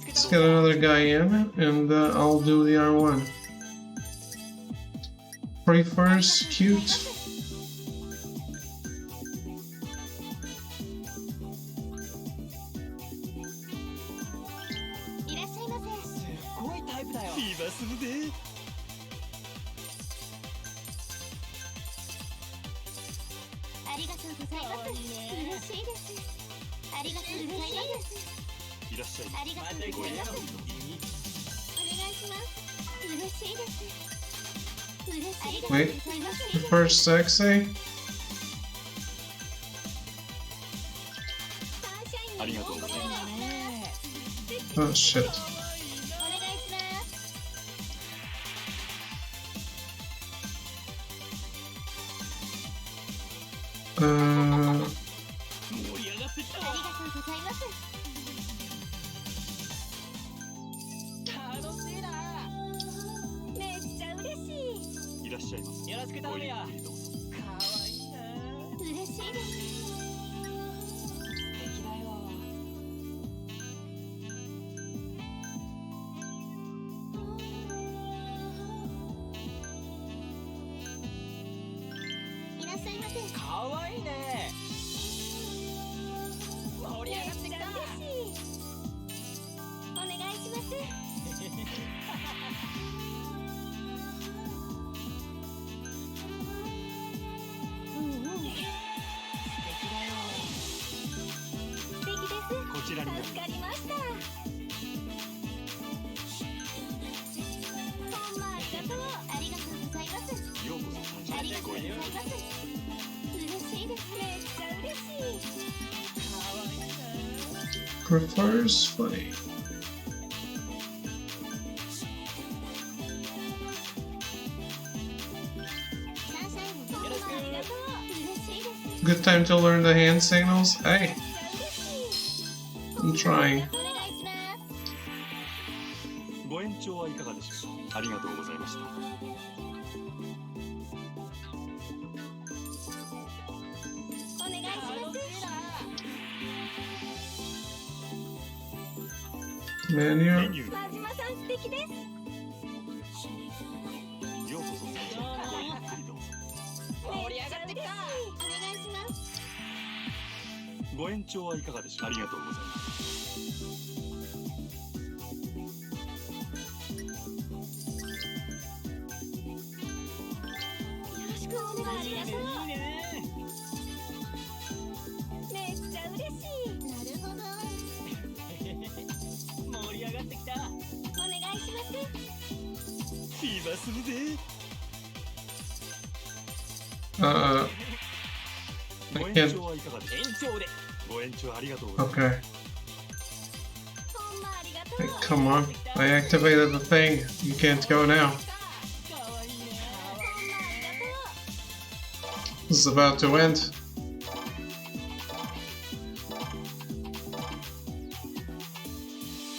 Let's get another guy in, and I'll do the R1. prefers cute. いらっしゃいませ。すごいタイプだよ。今すぐで。ありがとうございます。嬉しいです。ありがとうございます。いらっしゃい。ありがとうございます。お願いします。嬉しいです。嬉しいです。 Wait, prefers sexy? ありがとうございます。 Oh shit. お願いします。 Uh, 盛り上がってきたわ。ありがとうございます。楽しいな。めっちゃ嬉しい。いらっしゃいませ。よろしく頼むよ。ごゆっくりどうぞ。かわいいな。嬉しいです。素敵だよ。いらっしゃいませ。かわいいね。盛り上がってきた。嬉しい。お願いします。素敵です。こちらになり助かりました。ほんまありがとう。ありがとうございます。ようこそありがとうございます。嬉しいです。めっちゃ嬉しい。 prefers funny. サンシャインほんまありがとう。嬉しいです。 Good time to learn the hand signals? Hey, 嬉しい。 I'm trying. お願いします。ご延長はいかがでしょうか。ありがとうございました。お願いします。 メ Menu. ニュー。真島さん素敵です。ようこそ。ごゆっくりどうぞ。盛り上がってきた。お願いします。ご延長はいかがでしょうか。ありがとうございます。よろしくお願いします。めっちゃ嬉しい。なるほど。盛り上がってきた。お願いします。今すぐで。 I ご延 can't. 長はいかがでしょ延うか。長で。ご延長ありがとうございます。 Okay. ほんまありがとう。 Hey, come on. I activated the thing. You can't go now. かわいいね。ほんまありがとう。 This is about to end.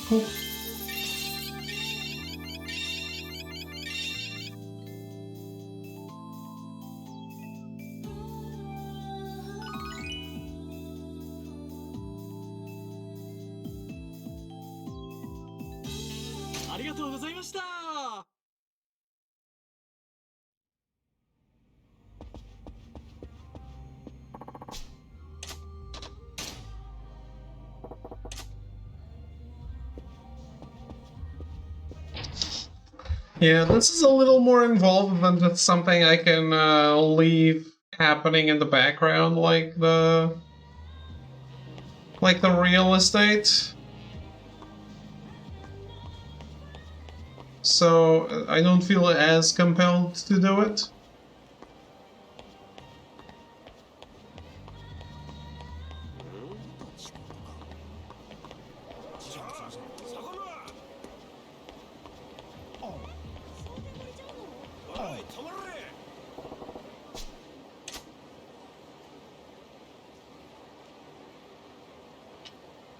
Cool.ありがとうございました。 Yeah, this is a little more involved than just something I can leave happening in the background like the real estate. So I don't feel as compelled to do it.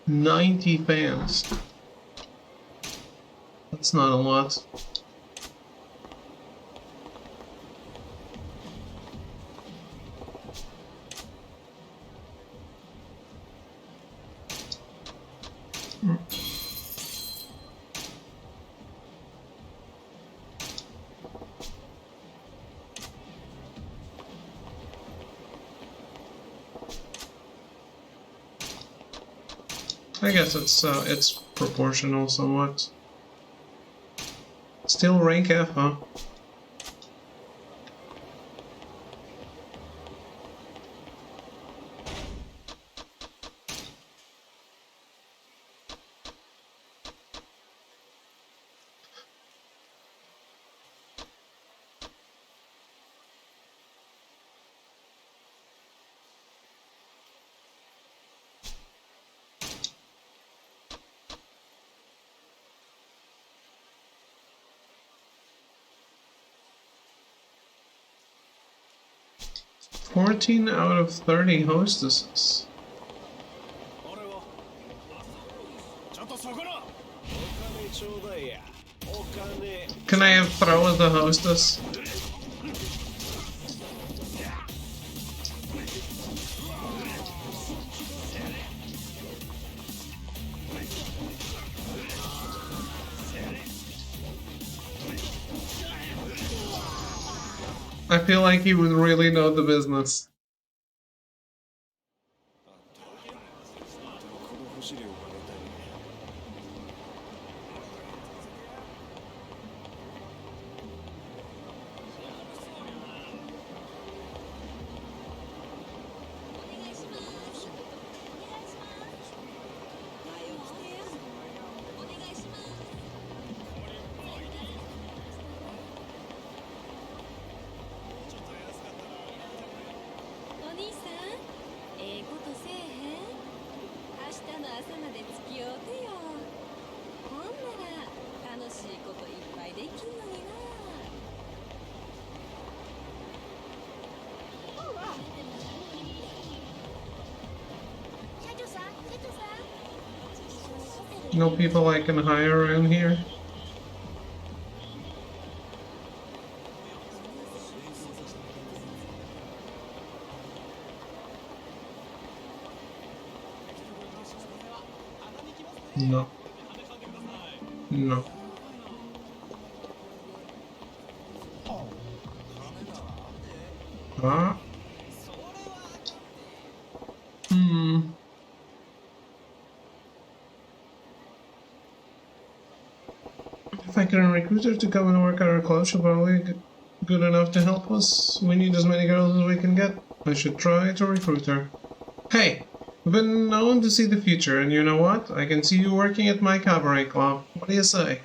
$90 fans. That's not a lot. I guess it's proportional somewhat. Still rank F, huh? "14 out of 30 hostesses." Can I have throw as the hostess? I feel like he would really know the business. No people I can hire around here? No. No. Huh? If I can recruit her to come and work on our club, she'll probably be good enough to help us. We need as many girls as we can get. I should try to recruit her. Hey, I've been known to see the future, and you know what? I can see you working at my cabaret club. What do you say?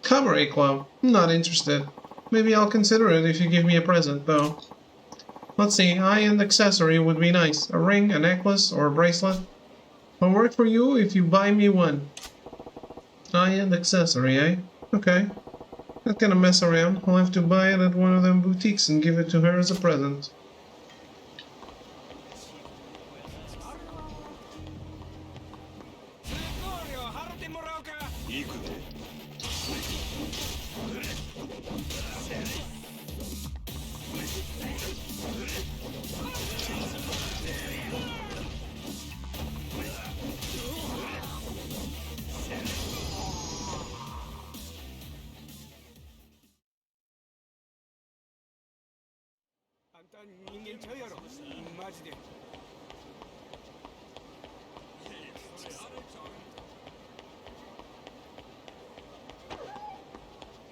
Cabaret club? Not interested. Maybe I'll consider it if you give me a present, though. Let's see, high-end accessory would be nice. A ring, a necklace, or a bracelet. I'll work for you if you buy me one. High-end accessory, eh? Okay. Not gonna mess around. I'll have to buy it at one of them boutiques and give it to her as a present.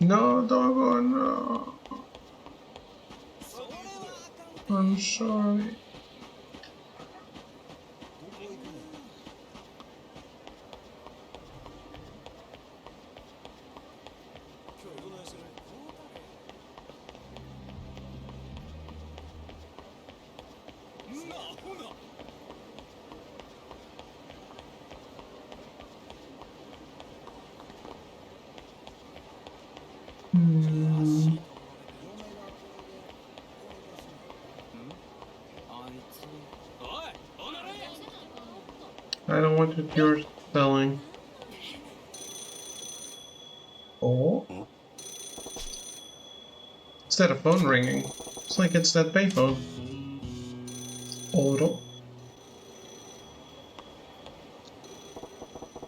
No, doggone, no. I'm sorry. I don't want what you're selling. Oh? Is that a phone ringing? It's like it's that payphone. Oro.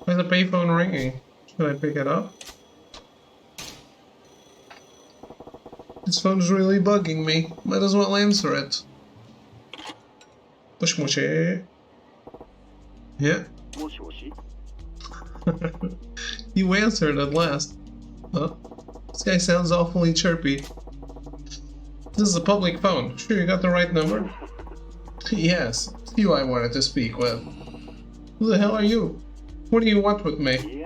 Why is the payphone ringing? Should I pick it up? This phone's really bugging me. Might as well answer it. Push mushy. Yeah. You answered at last. Huh? This guy sounds awfully chirpy. This is a public phone. Sure you got the right number? Yes, it's you I wanted to speak with. Who the hell are you? What do you want with me?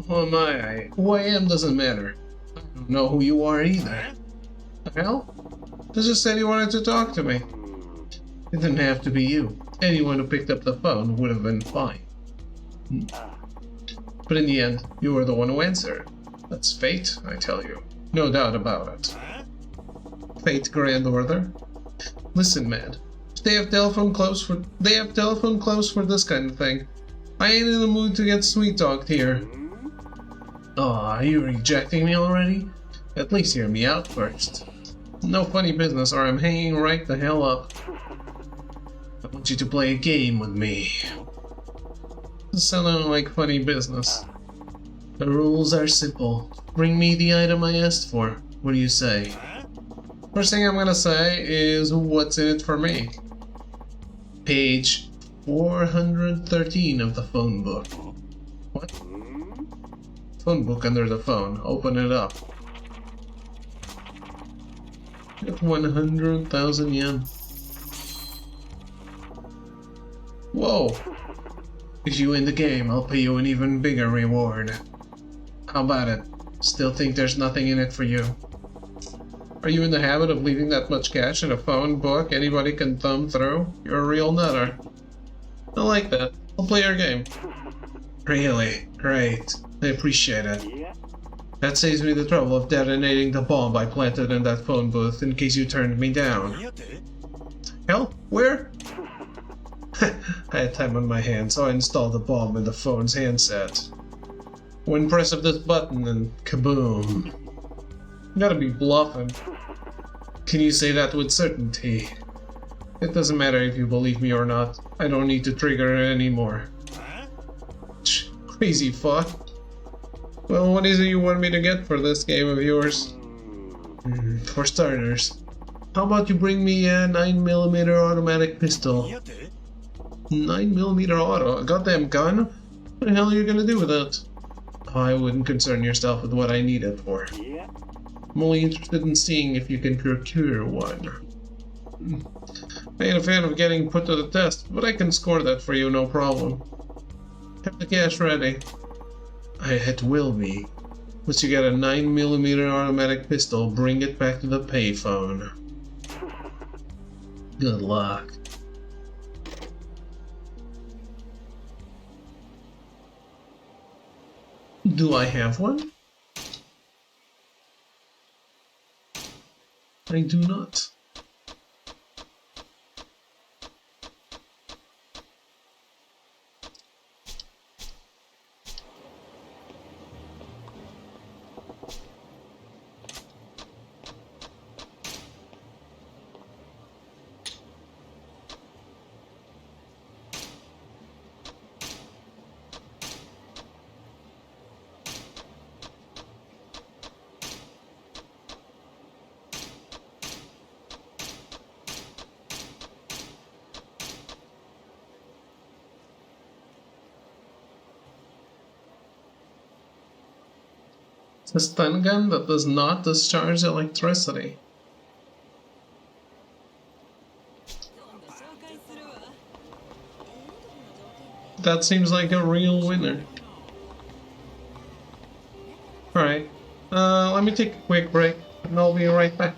Oh my, who I am doesn't matter. I don't know who you are either. The hell? You just said you wanted to talk to me. It didn't have to be you. Anyone who picked up the phone would have been fine. But in the end, you were the one who answered. That's fate, I tell you. No doubt about it. Fate, Grand Order. Listen, man. They have telephone close for this kind of thing. I ain't in the mood to get sweet talked here. Aw, are you rejecting me already? At least hear me out first. No funny business or I'm hanging right the hell up. I want you to play a game with me. This sounded like funny business. The rules are simple. Bring me the item I asked for. What do you say? First thing I'm gonna say is what's in it for me. Page 413 of the phone book. What? Phone book under the phone. Open it up. Get 100,000 yen. Whoa! If you win the game, I'll pay you an even bigger reward. How about it? Still think there's nothing in it for you? Are you in the habit of leaving that much cash in a phone book anybody can thumb through? You're a real nutter. I like that. I'll play your game. Really? Great. I appreciate it. That saves me the trouble of detonating the bomb I planted in that phone booth in case you turned me down. Hell? Where? I had time on my hands, so I installed the bomb in the phone's handset. One press of this button and kaboom. You gotta be bluffing. Can you say that with certainty? It doesn't matter if you believe me or not. I don't need to trigger it anymore. Crazy fuck. Well, what is it you want me to get for this game of yours? For starters, how about you bring me a 9mm automatic pistol? 9mm auto? A goddamn gun? What the hell are you gonna do with it? I wouldn't concern yourself with what I need it for. I'm only interested in seeing if you can procure one. I ain't a fan of getting put to the test, but I can score that for you, no problem. Have the cash ready. It will be. Once you get a 9mm automatic pistol, bring it back to the payphone. Good luck. Do I have one? I do not. It's a stun gun that does not discharge electricity. That seems like a real winner. Alright, let me take a quick break and I'll be right back.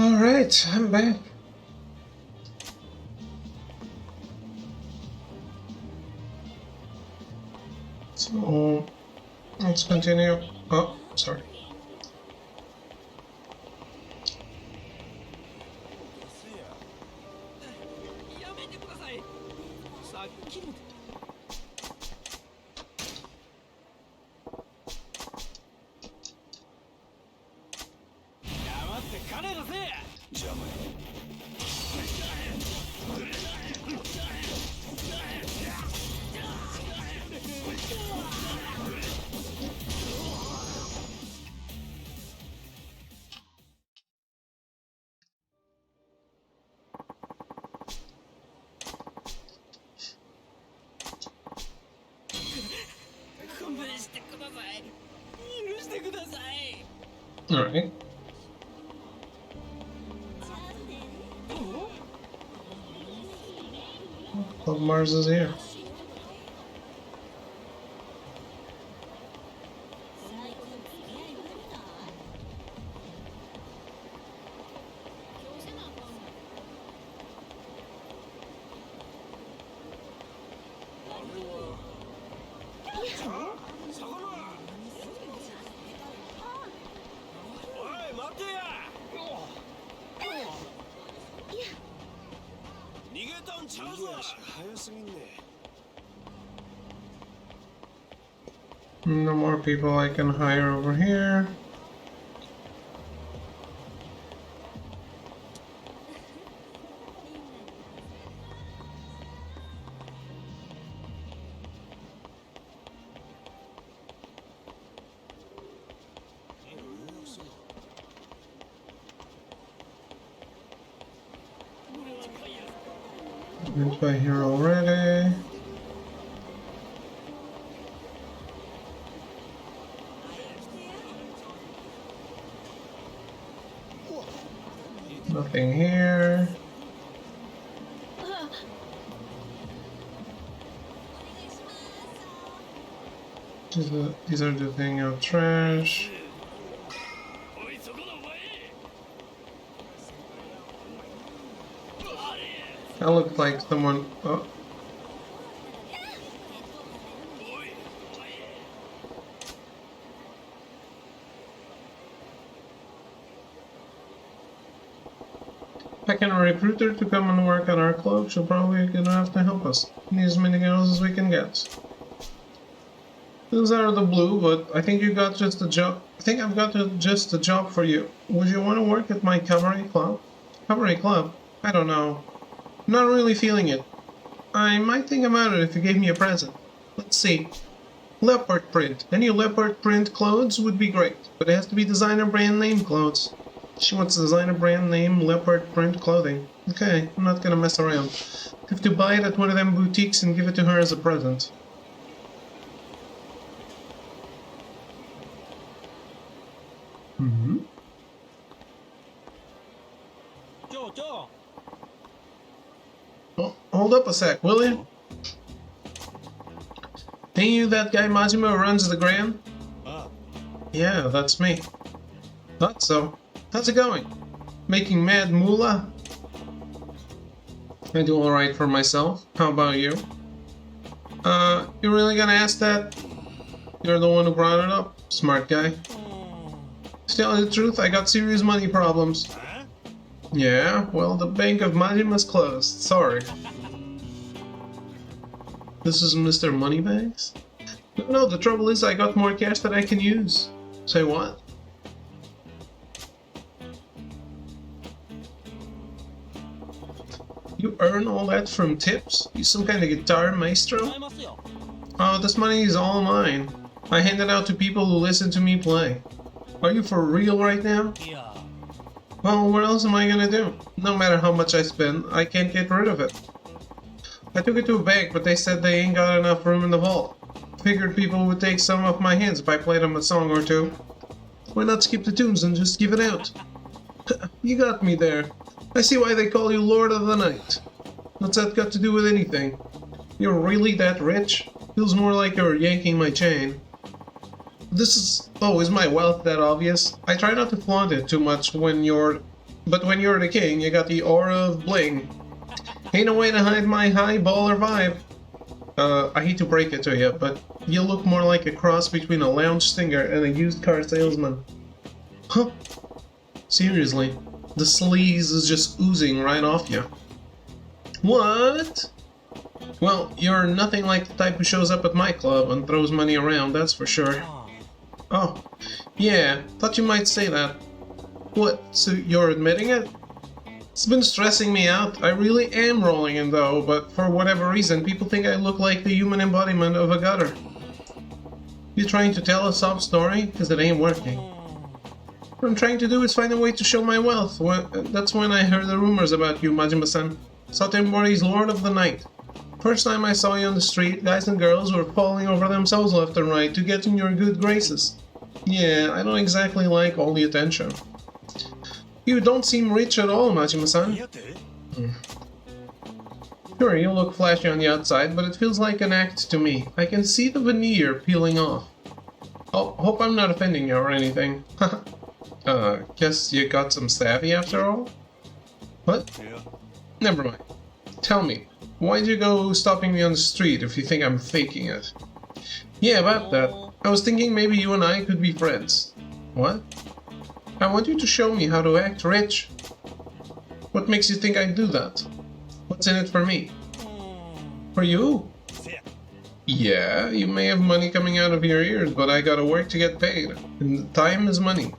Alright, I'm back. So, let's continue. Oh, sorry. Alright. Club Mars is here. No more people I can hire over here. Went by here already. Nothing here. These are the thing of trash. That looked like someone. Oh. Picking a recruiter to come and work at our club. She'll probably gonna have to help us. Need as many girls as we can get. Those are the blue, but I think you got just a job. I think I've got just a job for you. Would you want to work at my cabaret club? Cabaret club? I don't know. I'm not really feeling it. I might think about it if you gave me a present. Let's see. Leopard print. Any leopard print clothes would be great, but it has to be designer brand name clothes. She wants designer brand name leopard print clothing. Okay, I'm not gonna mess around. Have to buy it at one of them boutiques and give it to her as a present. Mm-hmm. Oh, hold up a sec, will you? Ain't you that guy Majima who runs the Grand? Yeah, that's me. Thought so. How's it going? Making mad moolah? I do alright for myself. How about you? You really gonna ask that? You're the one who brought it up, smart guy. To tell you the truth, I got serious money problems. Yeah, well, the bank of Majima's closed. Sorry. This is Mr. Moneybags? No, the trouble is I got more cash that I can use. Say what? You earn all that from tips? You some kind of guitar maestro? Oh, this money is all mine. I hand it out to people who listen to me play. Are you for real right now? Well, what else am I gonna do? No matter how much I spend, I can't get rid of it. I took it to a bank, but they said they ain't got enough room in the vault. Figured people would take some off my hands if I played them a song or two. Why not skip the tunes and just give it out? You got me there. I see why they call you Lord of the Night. What's that got to do with anything? You're really that rich? Feels more like you're yanking my chain. This is... Oh, is my wealth that obvious? I try not to flaunt it too much when you're But when you're the king, you got the aura of bling. Ain't no way to hide my high baller vibe. I hate to break it to you, but you look more like a cross between a lounge singer and a used car salesman. Huh? Seriously, the sleaze is just oozing right off you. What? Well, you're nothing like the type who shows up at my club and throws money around, that's for sure. Oh, yeah, thought you might say that. What, so you're admitting it? It's been stressing me out. I really am rolling in though, but for whatever reason, people think I look like the human embodiment of a gutter. You trying to tell a sob story? Because it ain't working. What I'm trying to do is find a way to show my wealth. That's when I heard the rumors about you, Majima-san. Satemori's Lord of the Night. First time I saw you on the street, guys and girls were falling over themselves left and right to get in your good graces. Yeah, I don't exactly like all the attention. You don't seem rich at all, Majima-san. Sure, you look flashy on the outside, but it feels like an act to me. I can see the veneer peeling off. Oh, hope I'm not offending you or anything. Guess you got some savvy after all? What? Never mind. Tell me, why'd you go stopping me on the street if you think I'm faking it? Yeah, about that. I was thinking maybe you and I could be friends. What? I want you to show me how to act rich. What makes you think I'd do that? What's in it for me? For you? Yeah, you may have money coming out of your ears, but I gotta work to get paid. And time is money.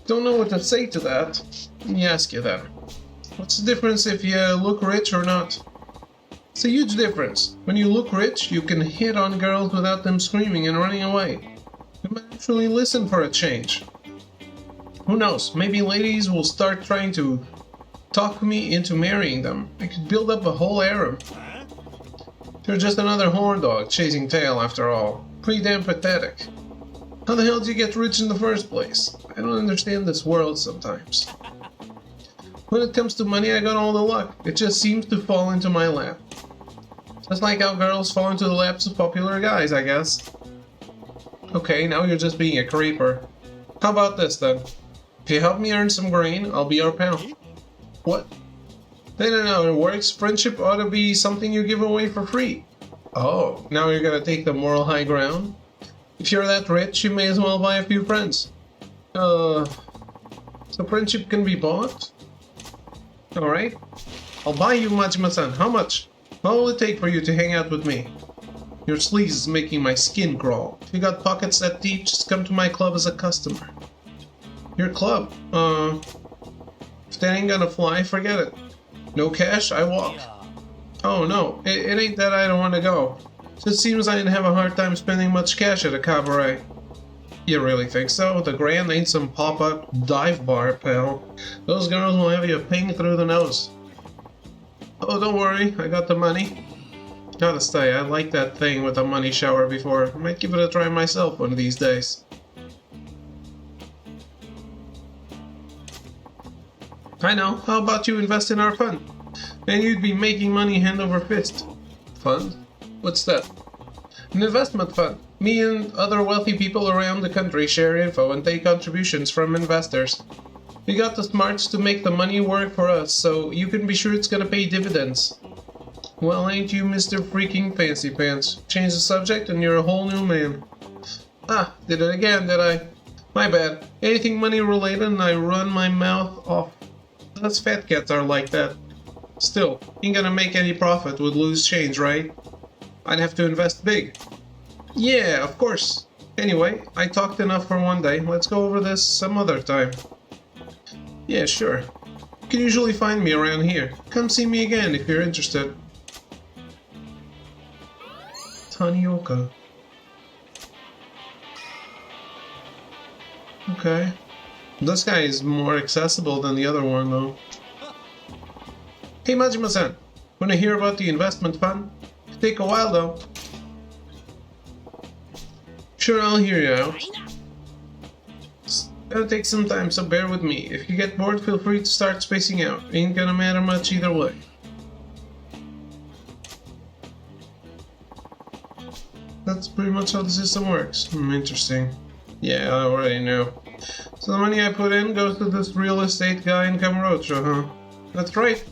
Don't know what to say to that. Let me ask you then. What's the difference if you look rich or not? It's a huge difference. When you look rich, you can hit on girls without them screaming and running away. You might actually listen for a change. Who knows, maybe ladies will start trying to talk me into marrying them. I could build up a whole harem. You're just another horn dog chasing tail after all. Pretty damn pathetic. How the hell did you get rich in the first place? I don't understand this world sometimes. When it comes to money, I got all the luck. It just seems to fall into my lap. Just like how girls fall into the laps of popular guys, I guess. Okay, now you're just being a creeper. How about this then? If you help me earn some grain, I'll be your pal. What? No, it works. Friendship ought to be something you give away for free. Oh, now you're gonna take the moral high ground? If you're that rich, you may as well buy a few friends. So friendship can be bought? Alright. I'll buy you, Majima-san. How much? What will it take for you to hang out with me? Your sleaze is making my skin crawl. If you got pockets that deep, just come to my club as a customer. Your club? If that ain't gonna fly, forget it. No cash, I walk. Oh no, it ain't that I don't want to go. Just seems I didn't have a hard time spending much cash at a cabaret. You really think so? The Grand ain't some pop-up dive bar, pal. Those girls will have you ping through the nose. Oh, don't worry, I got the money. Gotta say, I like that thing with a money shower before. I might give it a try myself one of these days. I know, how about you invest in our fund? And you'd be making money hand over fist. Fund? What's that? An investment fund. Me and other wealthy people around the country share info and take contributions from investors. We got the smarts to make the money work for us, so you can be sure it's gonna pay dividends. Well, ain't you Mr. Freaking Fancy Pants? Change the subject and you're a whole new man. Ah, did it again, did I? My bad. Anything money related and I run my mouth off. Us fat cats are like that. Still, ain't gonna make any profit with loose change, right? I'd have to invest big. Yeah, of course. Anyway, I talked enough for one day. Let's go over this some other time. Yeah, sure. You can usually find me around here. Come see me again if you're interested. Tanioka. Okay. This guy is more accessible than the other one, though. Hey, Majima-san. Wanna hear about the investment fund? It'll take a while, though. Sure, I'll hear you out. It'll take some time, so bear with me. If you get bored, feel free to start spacing out. Ain't gonna matter much either way. That's pretty much how the system works. Interesting. Yeah, I already know. So the money I put in goes to this real estate guy in Kamurocho, huh? That's right.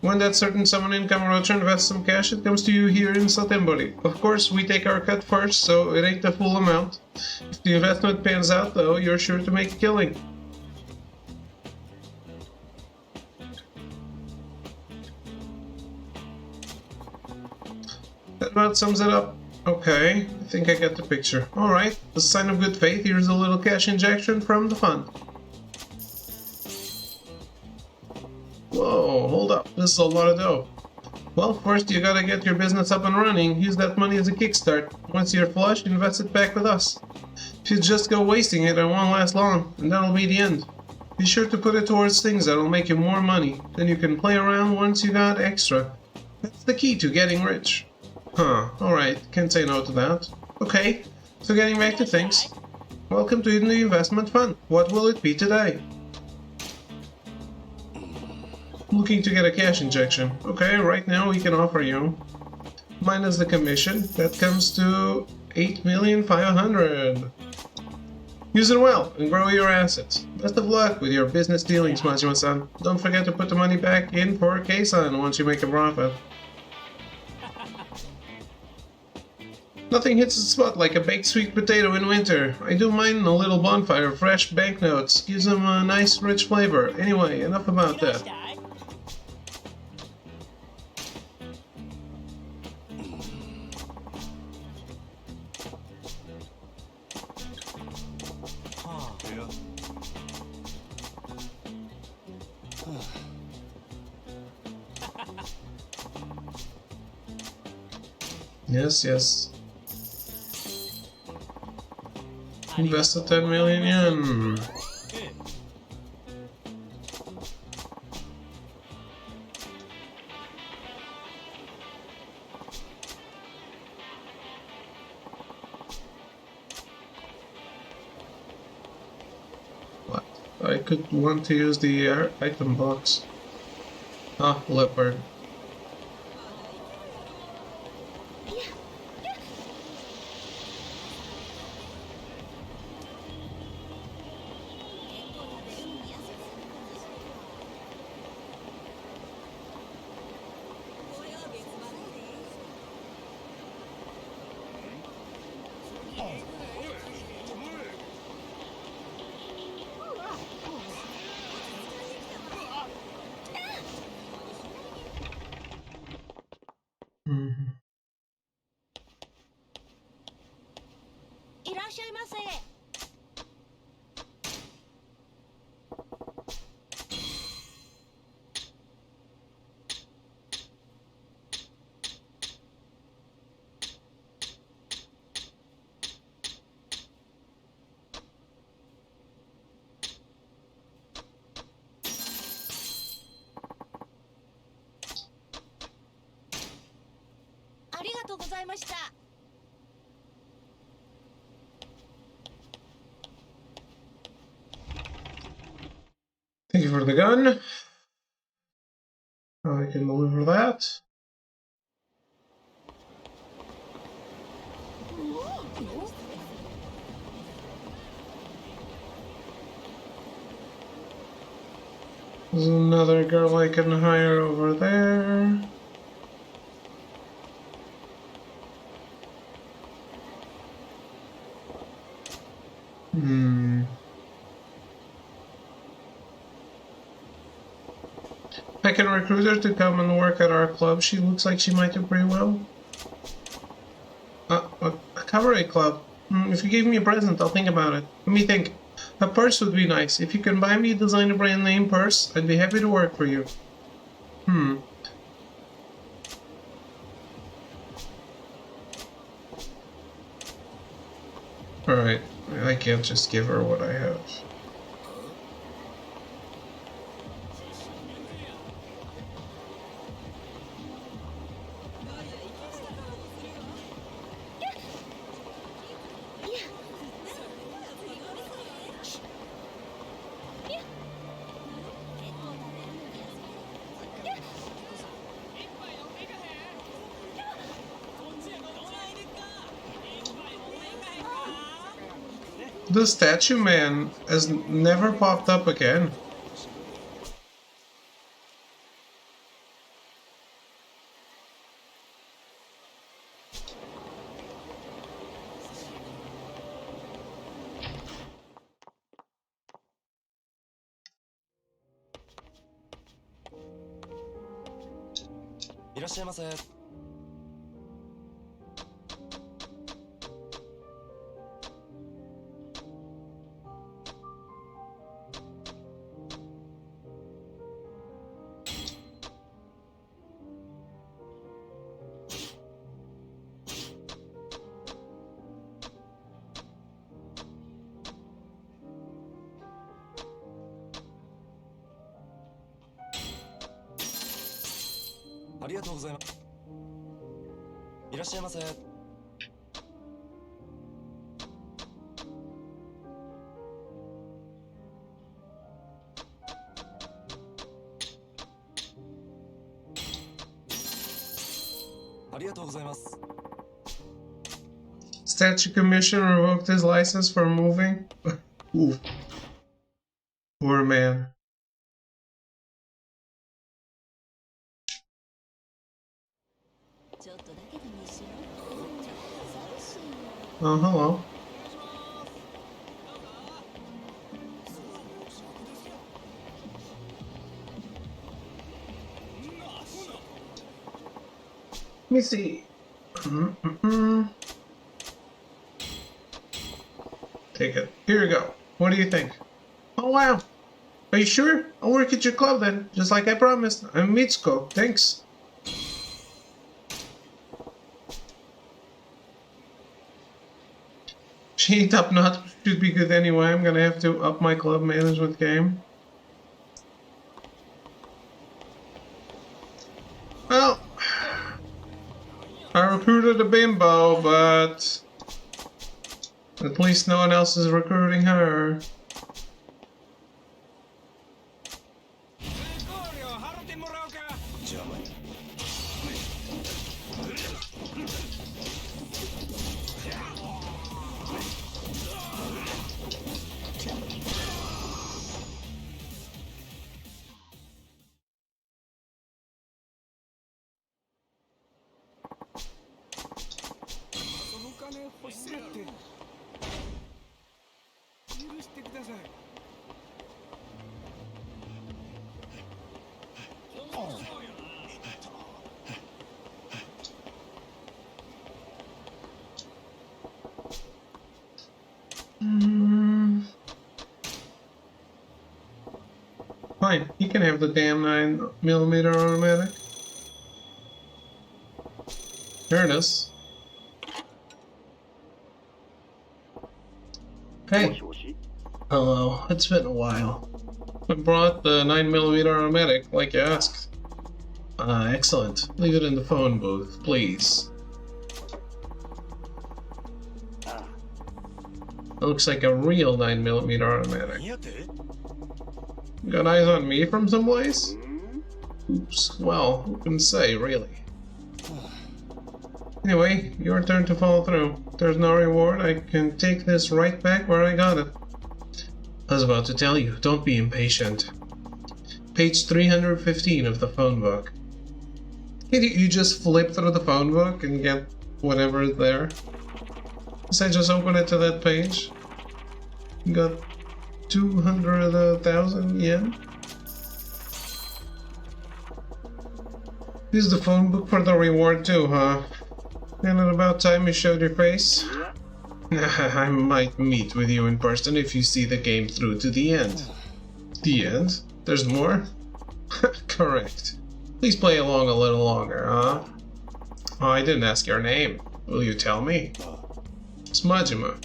When that certain someone in Kamurocho invests some cash, it comes to you here in Sotembori. Of course, we take our cut first, so it ain't the full amount. If the investment pans out, though, you're sure to make a killing. That about sums it up. Okay, I think I get the picture. Alright, as a sign of good faith, here's a little cash injection from the fund. Whoa, hold up, this is a lot of dough. Well, first you gotta get your business up and running. Use that money as a kickstart. Once you're flush, invest it back with us. If you just go wasting it, it won't last long, and that'll be the end. Be sure to put it towards things that'll make you more money. Then you can play around once you got extra. That's the key to getting rich. Huh, alright, can't say no to that. Okay, so getting back to things. Welcome to the investment fund. What will it be today? Looking to get a cash injection. Okay, right now we can offer you, minus the commission, that comes to 8,500,000. Use it well and grow your assets. Best of luck with your business dealings, Majima-san. Don't forget to put the money back in for Kei-san once you make a profit. Nothing hits the spot like a baked sweet potato in winter. I do mine a little bonfire of fresh banknotes. Gives them a nice rich flavor. Anyway, enough about that. Yes, yes. Invest the 10 million yen. What? I could want to use the item box. Ah, leopard. Mm-hmm. いらっしゃいませ。ありがとうございました。 Thank you for the gun. I can deliver that. There's another girl I can hire over there. I can recruit her to come and work at our club. She looks like she might do pretty well. A cabaret club. If you gave me a present, I'll think about it. Let me think. A purse would be nice. If you can buy me a designer brand name purse, I'd be happy to work for you. Alright, I can't just give her what I have. The statue man has never popped up again. Statue Commission revoked his license for moving. Ooh. Poor man. Oh, hello. Let me see. Take it. Here you go. What do you think? Oh, wow. Are you sure? I'll work at your club then, just like I promised. I'm Mitsuko. Thanks. She ain't up not. Should be good anyway. I'm gonna have to up my club management game. Well, I recruited a bimbo, but at least no one else is recruiting her. Fine, you can have the damn 9mm automatic. Here it is. Hey. Hello, it's been a while. I brought the 9mm automatic, like you asked. Excellent. Leave it in the phone booth, please. It looks like a real 9mm automatic. Got eyes on me from someplace? Oops. Well, who can say, really? Anyway, your turn to follow through. If there's no reward, I can take this right back where I got it. I was about to tell you, don't be impatient. Page 315 of the phone book. You just flip through the phone book and get whatever is there. So I just open it to that page. Got 200,000 yen. This is the phone book for the reward too, huh? And at about time you showed your face. I might meet with you in person if you see the game through to the end. The end? There's more? Correct. Please play along a little longer, huh? Oh, I didn't ask your name. Will you tell me? It's Majima.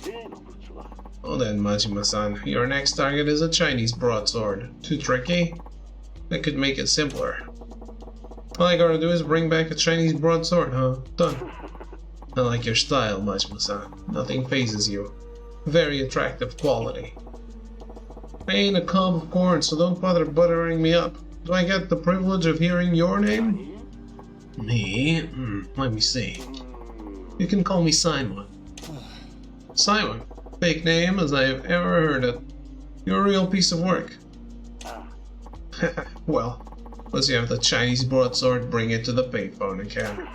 Well then, Majima-san, your next target is a Chinese broadsword. Too tricky? I could make it simpler. All I gotta do is bring back a Chinese broadsword, huh? Done. I like your style, Majima-san. Nothing phases you. Very attractive quality. I ain't a cob of corn, so don't bother buttering me up. Do I get the privilege of hearing your name? Me? Let me see. You can call me Simon. Simon? fake name as I have ever heard it. You're a real piece of work. Well, once you have the Chinese broadsword, bring it to the payphone again.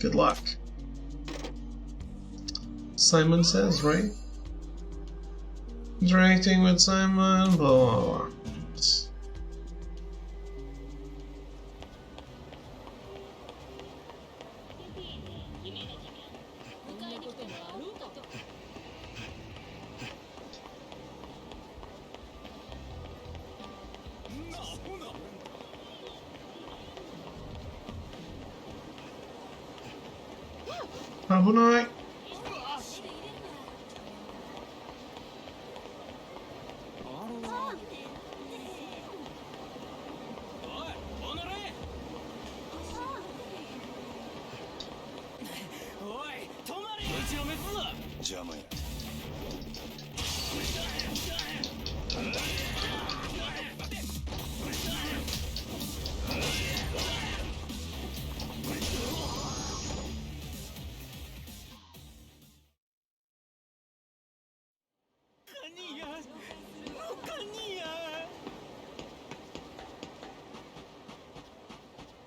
Good luck. Simon says, right? Interacting with Simon, blah blah blah. Abunai.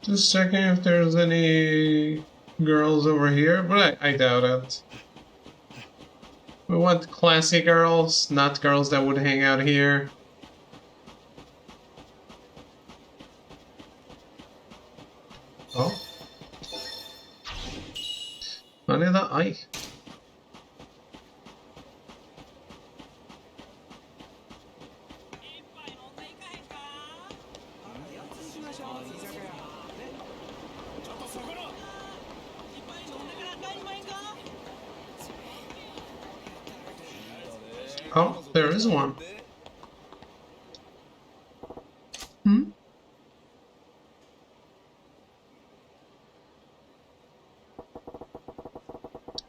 Just checking if there's any girls over here, but I doubt it. We want classy girls, not girls that would hang out here. Oh. Another eye. Oh, there is one.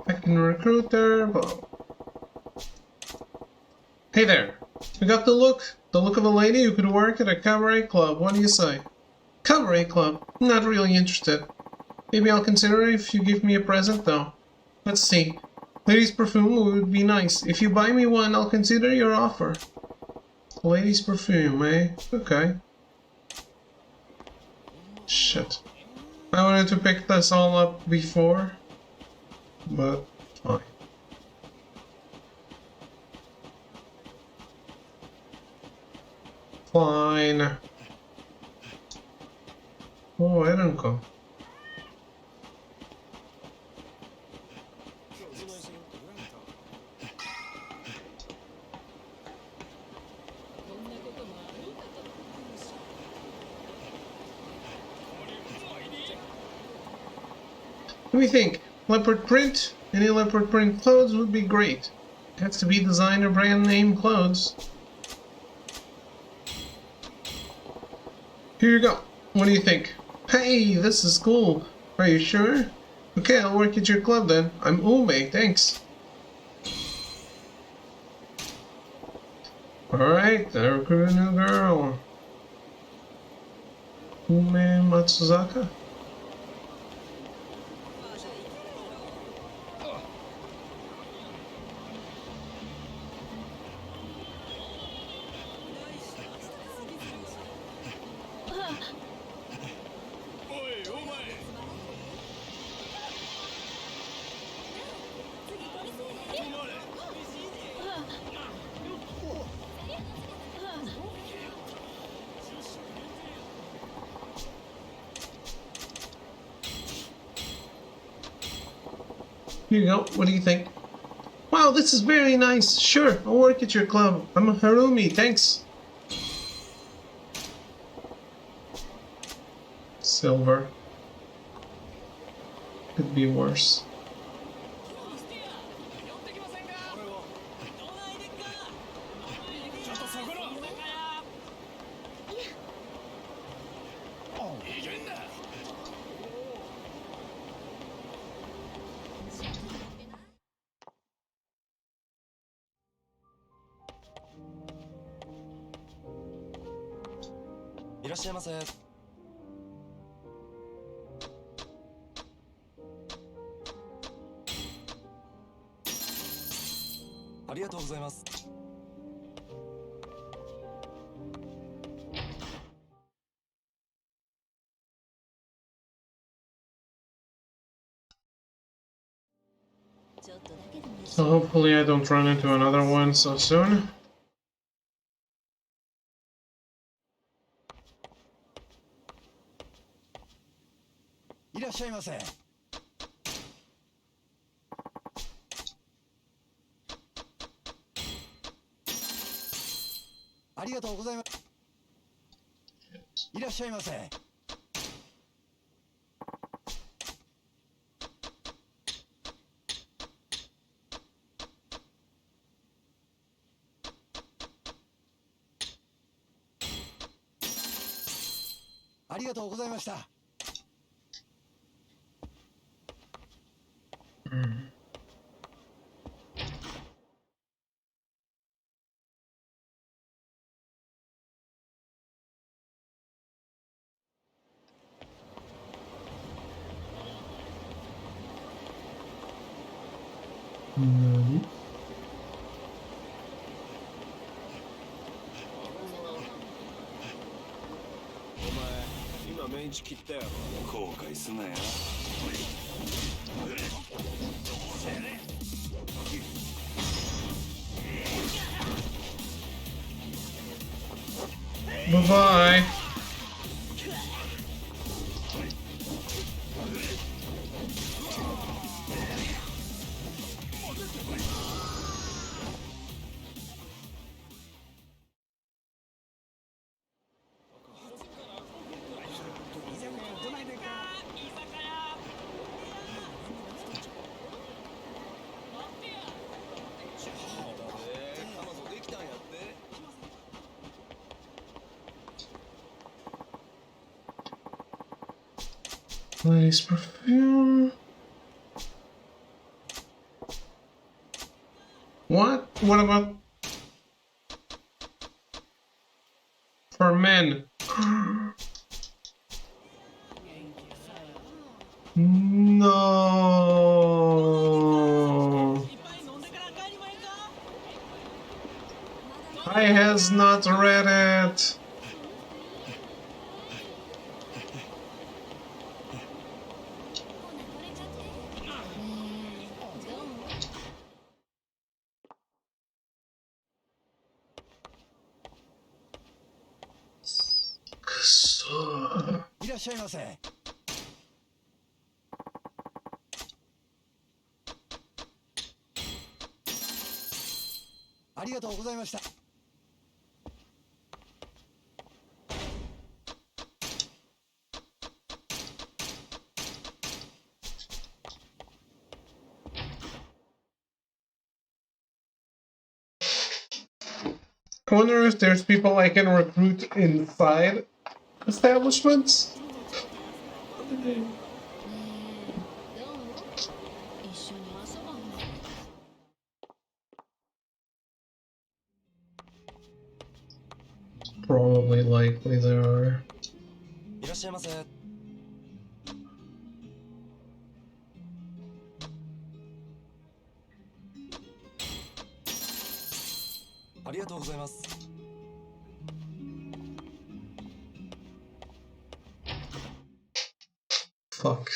Second recruiter. Whoa. Hey there. You got the look? The look of a lady who could work at a cabaret club. What do you say? Cabaret club? Not really interested. Maybe I'll consider it if you give me a present, though. Let's see. Ladies' perfume would be nice. If you buy me one, I'll consider your offer. Ladies' perfume, eh? Okay. Shit. I wanted to pick this all up before, but fine. Fine. Oh, I don't go. Let me think. Leopard print? Any leopard print clothes would be great. It has to be designer brand name clothes. Here you go. What do you think? Hey, this is cool. Are you sure? Okay, I'll work at your club then. I'm Ume, thanks. Alright, I recruit a new girl. Ume Matsuzaka? Here you go. What do you think? Wow, this is very nice. Sure, I'll work at your club. I'm a Harumi, thanks. Silver. Could be worse. ありがとうございます。So hopefully I don't run into another one so soon. いらっしゃいませ。ありがとうございます。いらっしゃいませ。ありがとうございました。何？今メンチ切ったよ。後悔すなよ。Bye bye. Nice perfume. What? What about for men? No. I has not read it. So... いらっしゃいませ。ありがとうございました。I wonder if there's people I can recruit inside establishments. Probably likely there are. いらっしゃいませ。ありがとうございます。Fuck.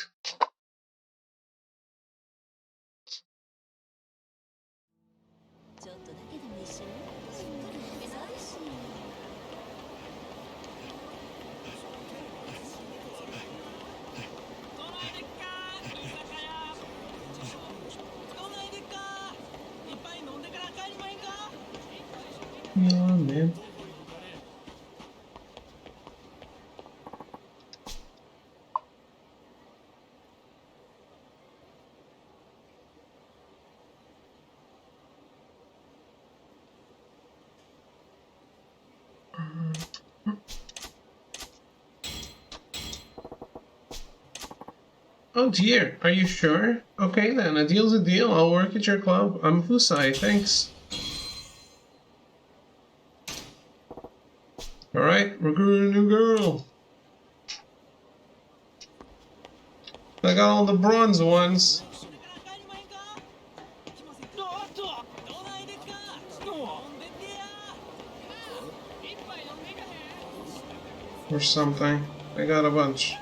Yeah, man. Oh dear, are you sure? Okay then, a deal's a deal. I'll work at your club. I'm Fusai, thanks. Alright, recruit a new girl. I got all the bronze ones. or something. I got a bunch.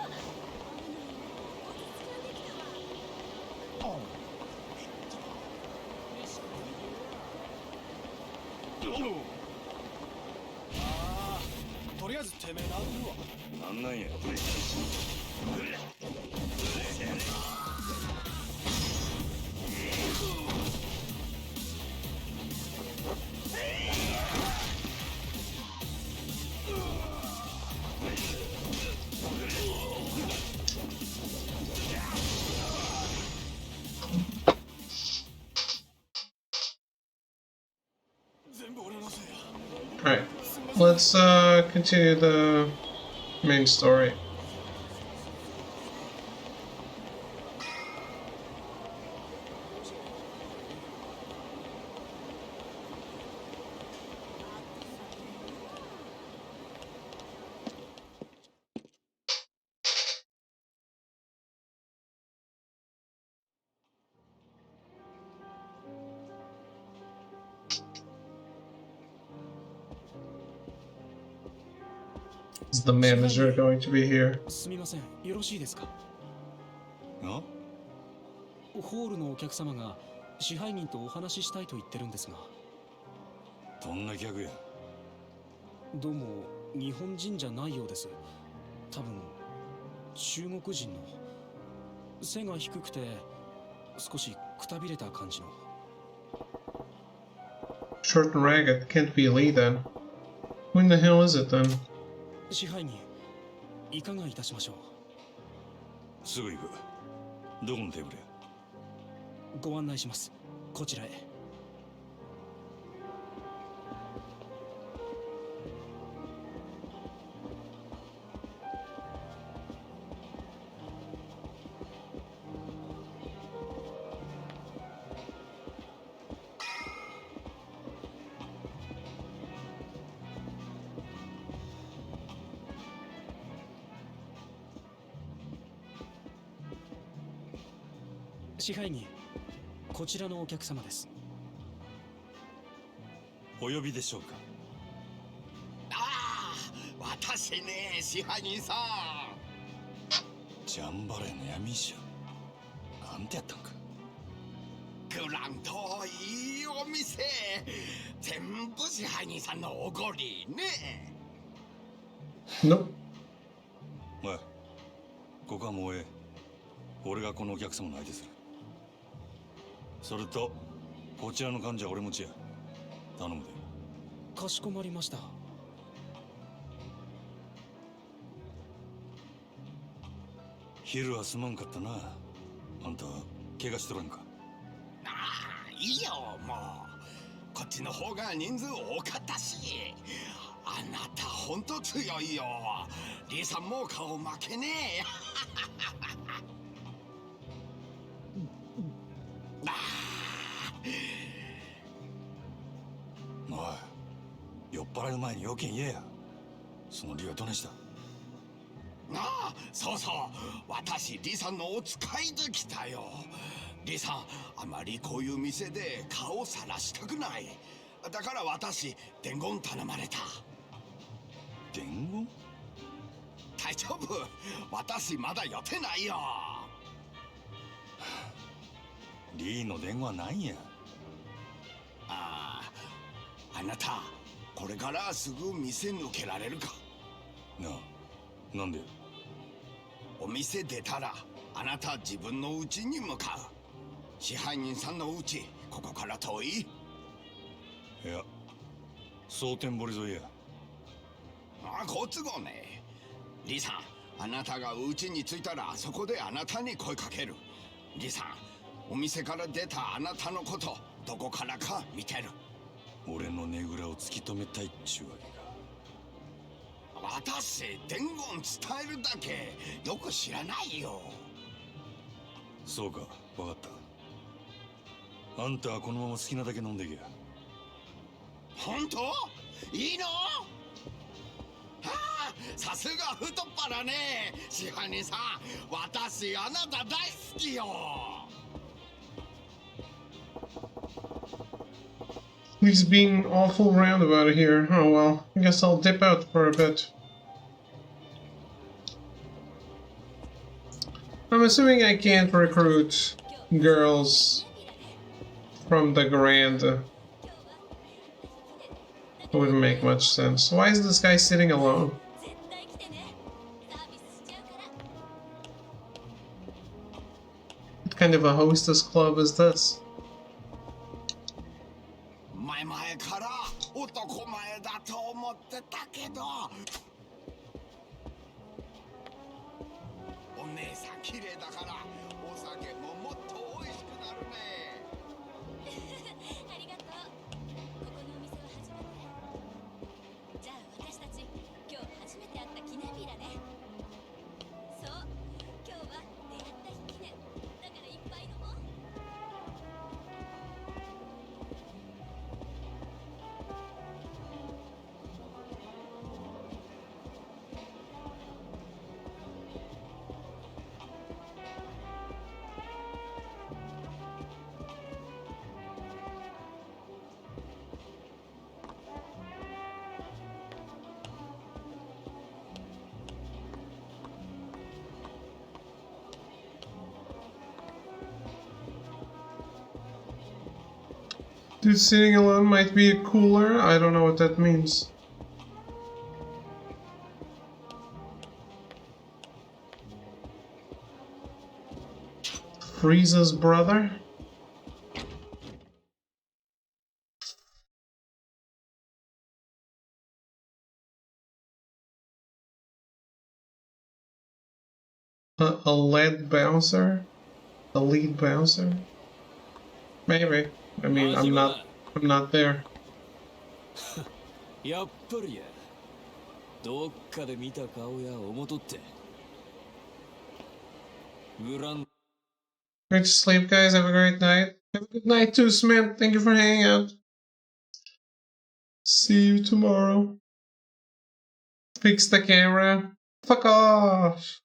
Alright, let's continue the main story. Is the manager going to be here? すみません、よろしいですか？あ？ホールのお客様が支配人とお話ししたいと言ってるんですが。どんな客や？どうも日本人じゃないようです。多分中国人の。背が低くて少しくたびれた感じの。Short and ragged, can't be Lee then. Who in the hell is it then? 支配人、いかがいたしましょう？すぐ行く。どこのテーブルや？ご案内します。こちらへ。支配人、こちらのお客様です。お呼びでしょうか？ああ、私ね、支配人さん。ジャンバレーの闇医者。なんてやったんか。グランといいお店。全部支配人さんのおごりね。Nope. おい、ここはもうええ。俺がこのお客様の相手する。それとこちらの患者は俺持ちや。頼むで。かしこまりました。昼はすまんかったな。あんた怪我しとらんか？ああ、いいよ、もう。こっちの方が人数多かったし。あなたほんと強いよ。リーさんも顔負けねえ。おい、酔っ払う前に要件言えや。その理由はどねした？ああ、そうそう。私、リさんのお使いで来たよ。リさん、あまりこういう店で顔さらしたくない。だから私、伝言頼まれた。伝言？大丈夫。私、まだ予定ないよ。リーの伝言はないんや。あなた、これからすぐ店抜けられるか？なんで？お店出たら、あなた自分の家に向かう。支配人さんの家、ここから遠い？いや、蒼天堀沿いや。好都合ね。リさん、あなたが家に着いたら、そこであなたに声かける。リさん、お店から出たあなたのこと、どこからか見てる。俺のねぐらを突き止めたいっちゅうわけか。私、伝言伝えるだけよく知らないよ。そうか、分かった。あんたはこのまま好きなだけ飲んでけや。本当？いいの？はあ、さすが太っ腹ね。支配人さん、私あなた大好きよ。He's being awful roundabout here. Oh well, I guess I'll dip out for a bit. I'm assuming I can't recruit girls from the Grand. It wouldn't make much sense. Why is this guy sitting alone? What kind of a hostess club is this? 前々から男前だと思ってたけど、お姉さん綺麗だからお酒ももっと美味しくなるね。ありがとう。ここのお店は初めて。じゃあ私たち今日初めて会った記念日だね。そう、今日は出会った日記念。だからいっぱい飲もう。Dude, sitting alone might be cooler. I don't know what that means. Frieza's brother? A lead bouncer? A lead bouncer? Maybe. I mean, I'm not there. やっぱりや。どっかで見た顔や思とって。グラン Great to sleep, guys. Have a great night. Have a good night too, Smith. Thank you for hanging out. See you tomorrow. Fix the camera. Fuck off.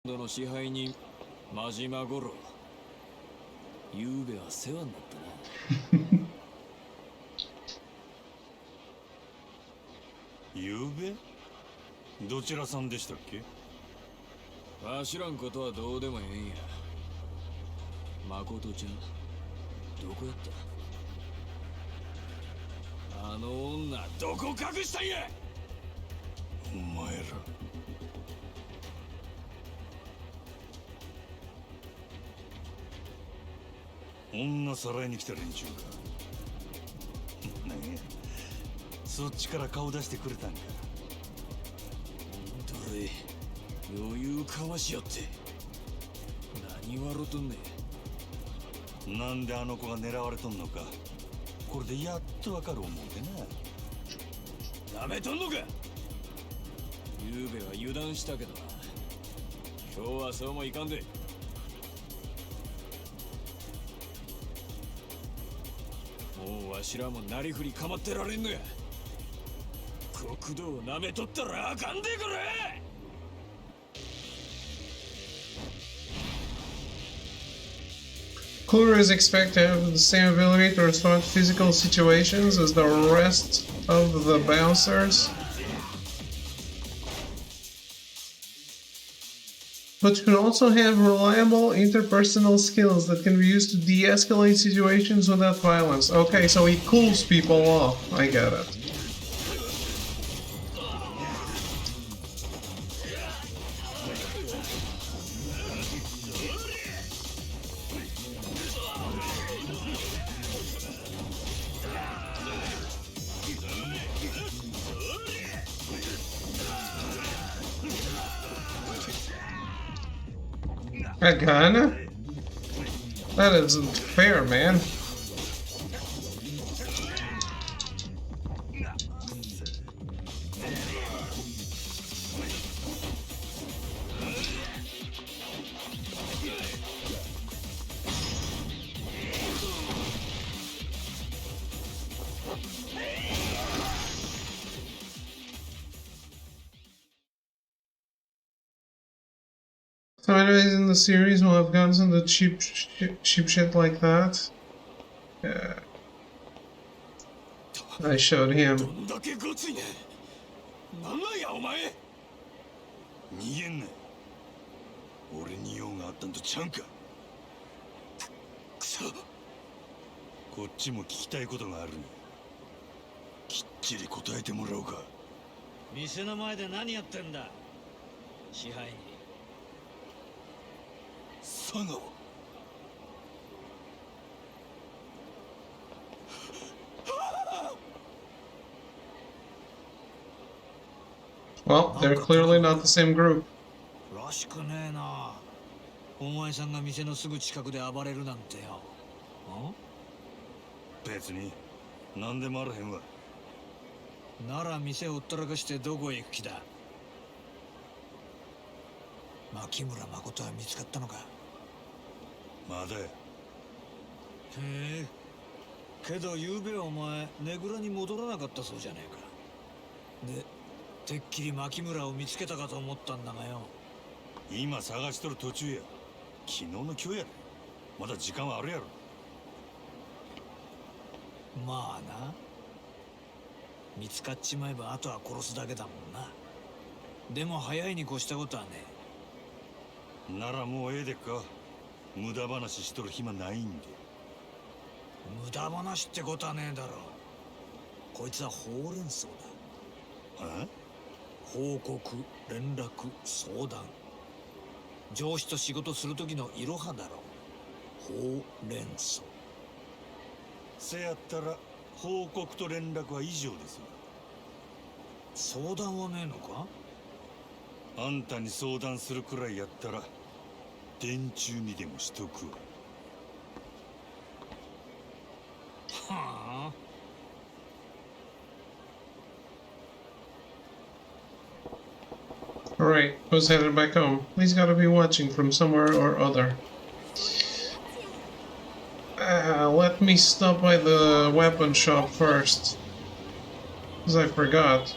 ドの支配人真島五郎。ゆうべは世話になったな。ゆうべどちらさんでしたっけ？わしらんことはどうでもええんや。誠ちゃん、どこやった？あの女、どこ隠したんや！お前ら。女さらいに来た連中か。ねえ、そっちから顔出してくれたんか。どれ、余裕かましよって。何笑うとんねん。なんであの子が狙われとんのか。これでやっとわかる思うてな。なめとんのか。ゆうべは油断したけどな。今日はそうもいかんで。もうわしらもなりふり構ってられんのや。国道をなめとったらあかんでこれ。Cooler is expected to have the same ability to respond to physical situations as the rest of the bouncers, but can also have reliable interpersonal skills that can be used to de-escalate situations without violence. Okay, so he cools people off. I get it. A gun? That isn't fair, man. Some enemies in the series will have guns and the cheap shit like that. Yeah. I showed him. どんだけごついね。なんなんやお前。逃げんな。俺に用があったんとちゃうんか。くそ。こっちも聞きたいことがある。きっちり答えてもらおうか。店の前で何やってんだ、支配人。佐川。Well, they're clearly not the same group. らしくねえな。お前さんが店のすぐ近くで暴れるなんてよ。別に何でもあらへんわ。なら店をほったらかしてどこへ行く気だ。牧村誠は見つかったのか。まだや。へえ。けど昨べお前ねぐらに戻らなかったそうじゃねえか。でてっきり牧村を見つけたかと思ったんだがよ。今探しとる途中や。昨日の今日やで。まだ時間はあるやろ。まあな。見つかっちまえばあとは殺すだけだもんな。でも早いに越したことはねえ。ならもうええでっか。無駄話しとる暇ないんで。無駄話ってことはねえだろ。こいつはほうれん草だ。は？報告、連絡、相談。上司と仕事する時のいろはだろ。ほうれん草。せやったら報告と連絡は以上ですわ。相談はねえのか？あんたに相談するくらいやったら電柱にでもしとくわ。はあ。Alright, who's headed back home? He's gotta be watching from somewhere or other. Let me stop by the weapon shop first. Because I forgot.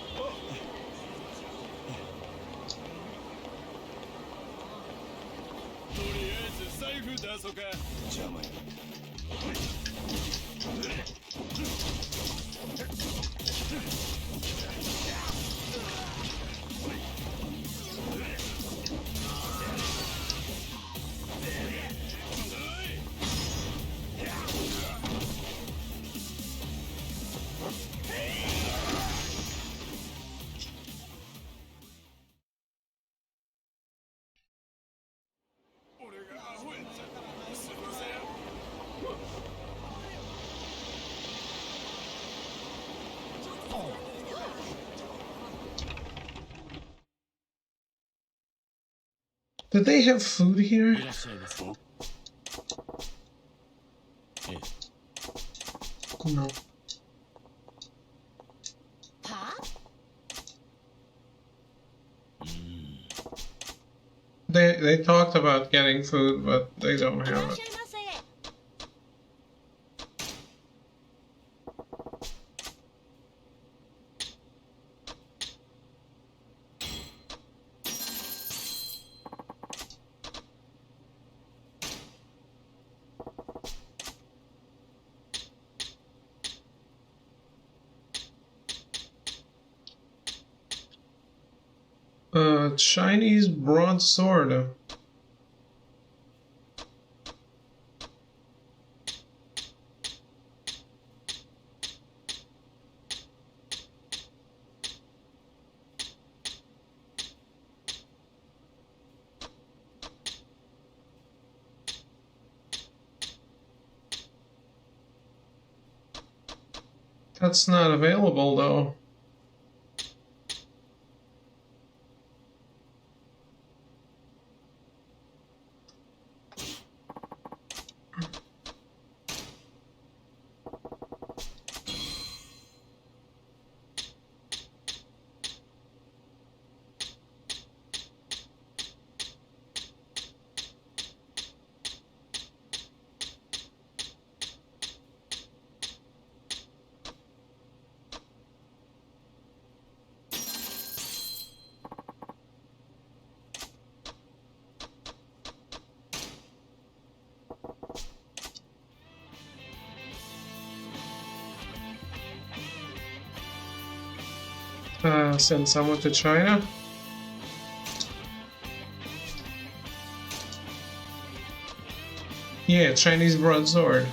Did they have food here? No. They talked about getting food, but they don't have it. Chinese broadsword. That's not available though. Send someone to China? Yeah, Chinese broadsword.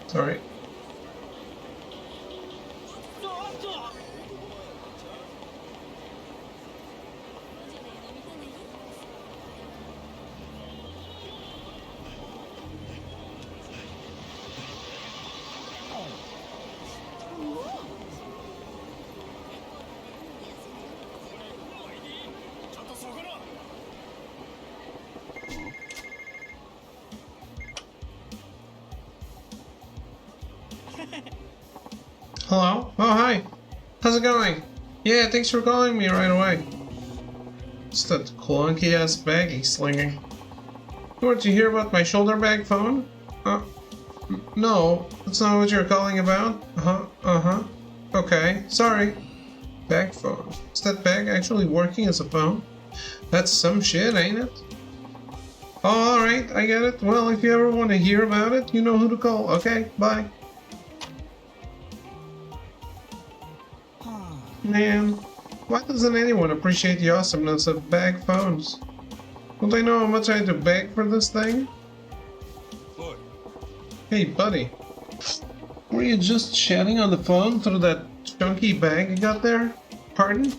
Sorry. Hello? Oh, hi. How's it going? Yeah, thanks for calling me right away. What's that clunky ass bag he's slinging? You want to hear about my shoulder bag phone? No, that's not what you're calling about. Okay, sorry. Bag phone. Is that bag actually working as a phone? That's some shit, ain't it? Oh, alright, I get it. Well, if you ever want to hear about it, you know who to call. Okay, bye. Man, why doesn't anyone appreciate the awesomeness of bag phones? Don't they know how much I had to beg for this thing? Boy. Hey, buddy. Were you just chatting on the phone through that chunky bag you got there? Pardon?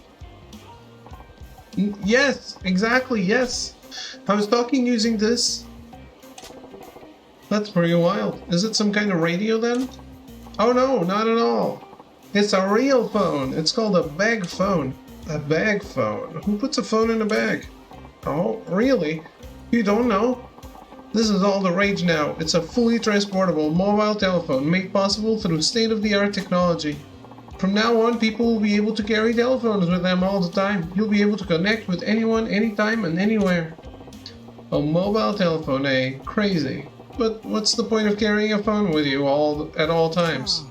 Yes, exactly, yes. I was talking using this. That's pretty wild. Is it some kind of radio then? Oh no, not at all. It's a real phone. It's called a bag phone. A bag phone? Who puts a phone in a bag? Oh, really? You don't know? This is all the rage now. It's a fully transportable mobile telephone made possible through state-of-the-art technology. From now on, people will be able to carry telephones with them all the time. You'll be able to connect with anyone, anytime, and anywhere. A mobile telephone, eh? Crazy. But what's the point of carrying a phone with you at all times?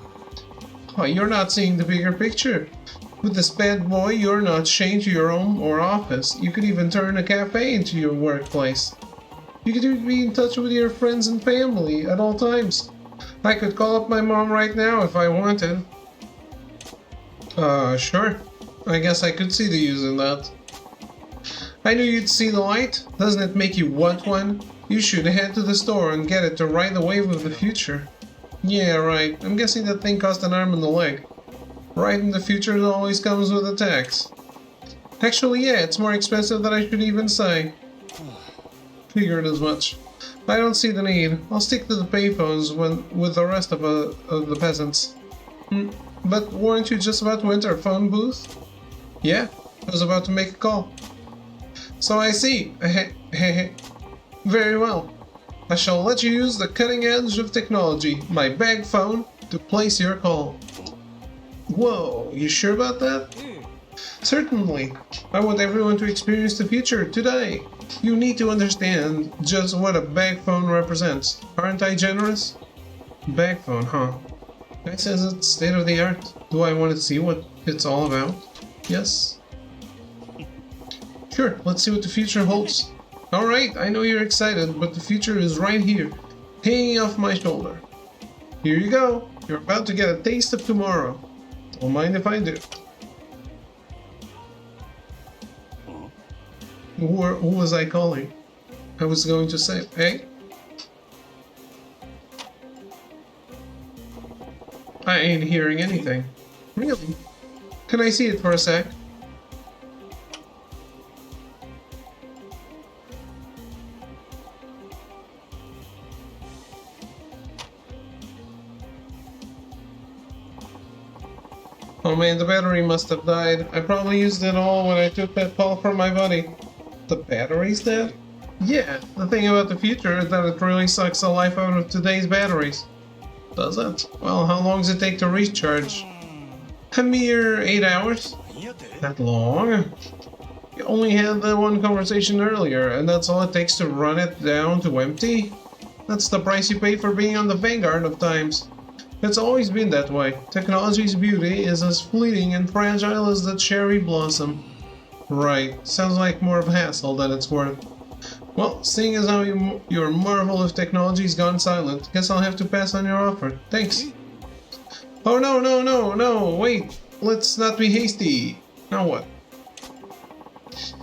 Oh, you're not seeing the bigger picture. With this bad boy, you're not chained to your home or office. You could even turn a cafe into your workplace. You could even be in touch with your friends and family at all times. I could call up my mom right now if I wanted. Sure. I guess I could see the use in that. I knew you'd see the light. Doesn't it make you want one? You should head to the store and get it to ride the wave of the future. Yeah, right. I'm guessing that thing cost an arm and a leg. Right in the future it always comes with a tax. Actually, yeah, it's more expensive than I should even say. Figured as much. I don't see the need. I'll stick to the payphones with the rest of the peasants. But weren't you just about to enter a phone booth? Yeah, I was about to make a call. So I see. Very well. I shall let you use the cutting edge of technology, my bag phone, to place your call. Whoa, you sure about that? Certainly. I want everyone to experience the future today. You need to understand just what a bag phone represents. Aren't I generous? Bag phone, huh? Guy says it's state of the art. Do I want to see what it's all about? Yes. Sure, let's see what the future holds. Alright, I know you're excited, but the future is right here, hanging off my shoulder. Here you go. You're about to get a taste of tomorrow. Don't mind if I do. Who was I calling? I was going to say, hey? I ain't hearing anything. Really? Can I see it for a sec? Oh man, the battery must have died. I probably used it all when I took that call from my buddy. The battery's dead? Yeah, the thing about the future is that it really sucks the life out of today's batteries. Does it? Well, how long does it take to recharge? A mere 8 hours? That long? You only had the one conversation earlier, and that's all it takes to run it down to empty? That's the price you pay for being on the vanguard of times. It's always been that way. Technology's beauty is as fleeting and fragile as the cherry blossom. Right, sounds like more of a hassle than it's worth. Well, seeing as how your marvel of technology's gone silent, guess I'll have to pass on your offer. Thanks. Oh no, wait! Let's not be hasty. Now what?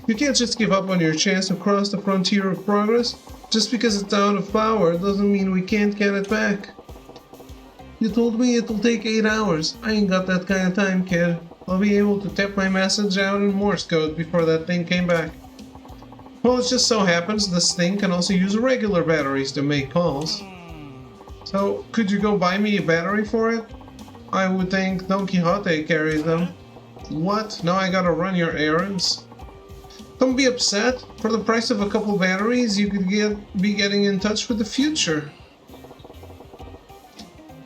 You can't just give up on your chance to cross the frontier of progress. Just because it's out of power doesn't mean we can't get it back. You told me it'll take 8 hours. I ain't got that kind of time, kid. I'll be able to type my message out in Morse code before that thing came back. Well, it just so happens this thing can also use regular batteries to make calls. So, could you go buy me a battery for it? I would think Don Quixote carries them. What? Now I gotta run your errands? Don't be upset. For the price of a couple batteries, you could be getting in touch with the future.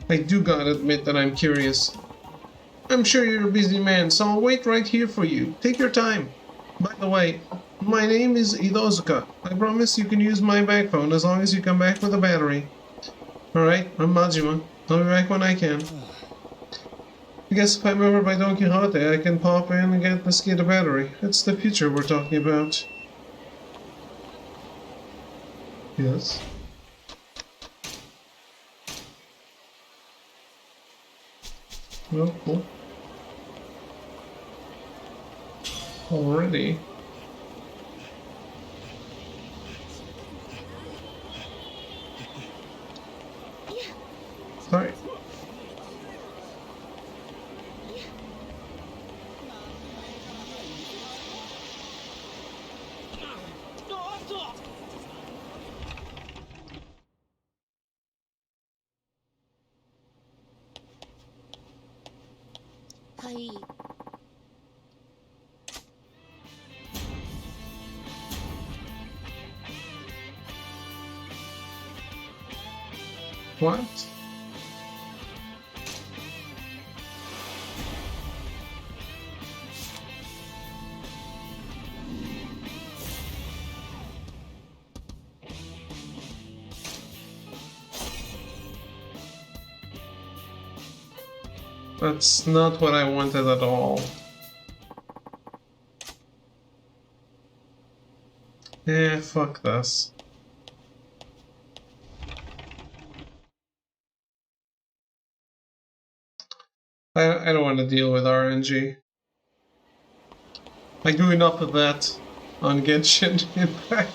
I do gotta admit that I'm curious. I'm sure you're a busy man, so I'll wait right here for you. Take your time. By the way, my name is Idozuka. I promise you can use my bag phone as long as you come back with a battery. Alright, I'm Majima. I'll be back when I can. I guess if I'm over by Don Quixote, I can pop in and get this kid a battery. It's the future we're talking about. Yes. Oh, cool. Already. Sorry.はい。What? That's not what I wanted at all. Fuck this. I don't want to deal with RNG. I do enough of that on Genshin Impact.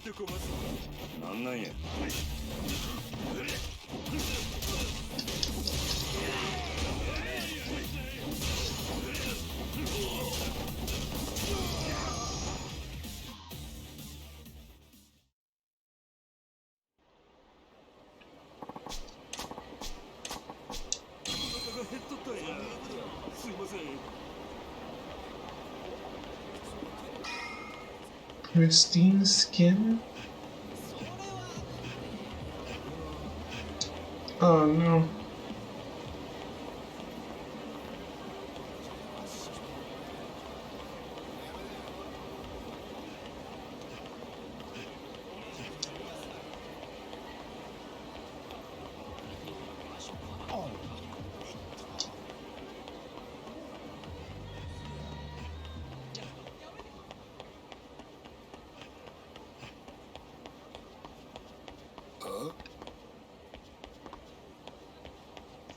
なんなんや。すいません。 Pristine skin? Oh no.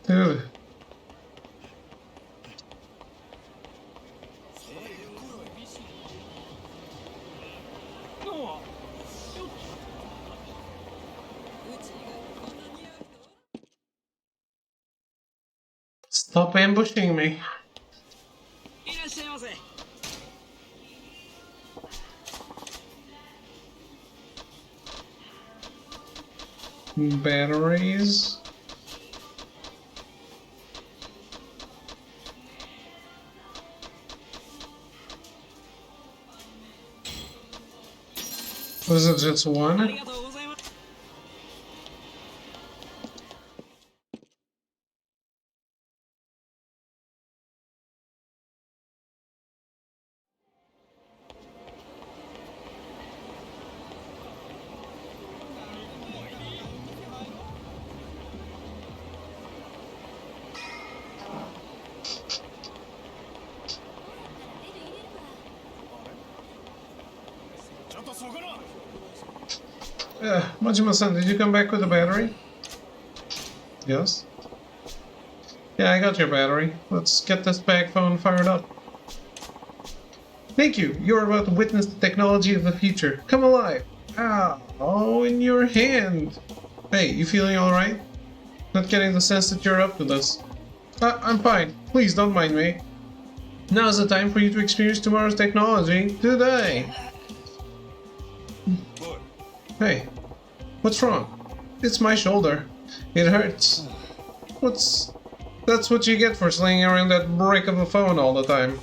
Dude. Stop ambushing me. Batteries. Was it just one? Majima-san, did you come back with a battery? Yes? Yeah, I got your battery. Let's get this bag phone fired up. Thank you! You're about to witness the technology of the future. Come alive! Ah, oh, in your hand! Hey, you feeling alright? Not getting the sense that you're up to this. I'm fine. Please don't mind me. Now's the time for you to experience tomorrow's technology today. Hey, what's wrong? It's my shoulder. It hurts. That's what you get for slinging around that brick of a phone all the time.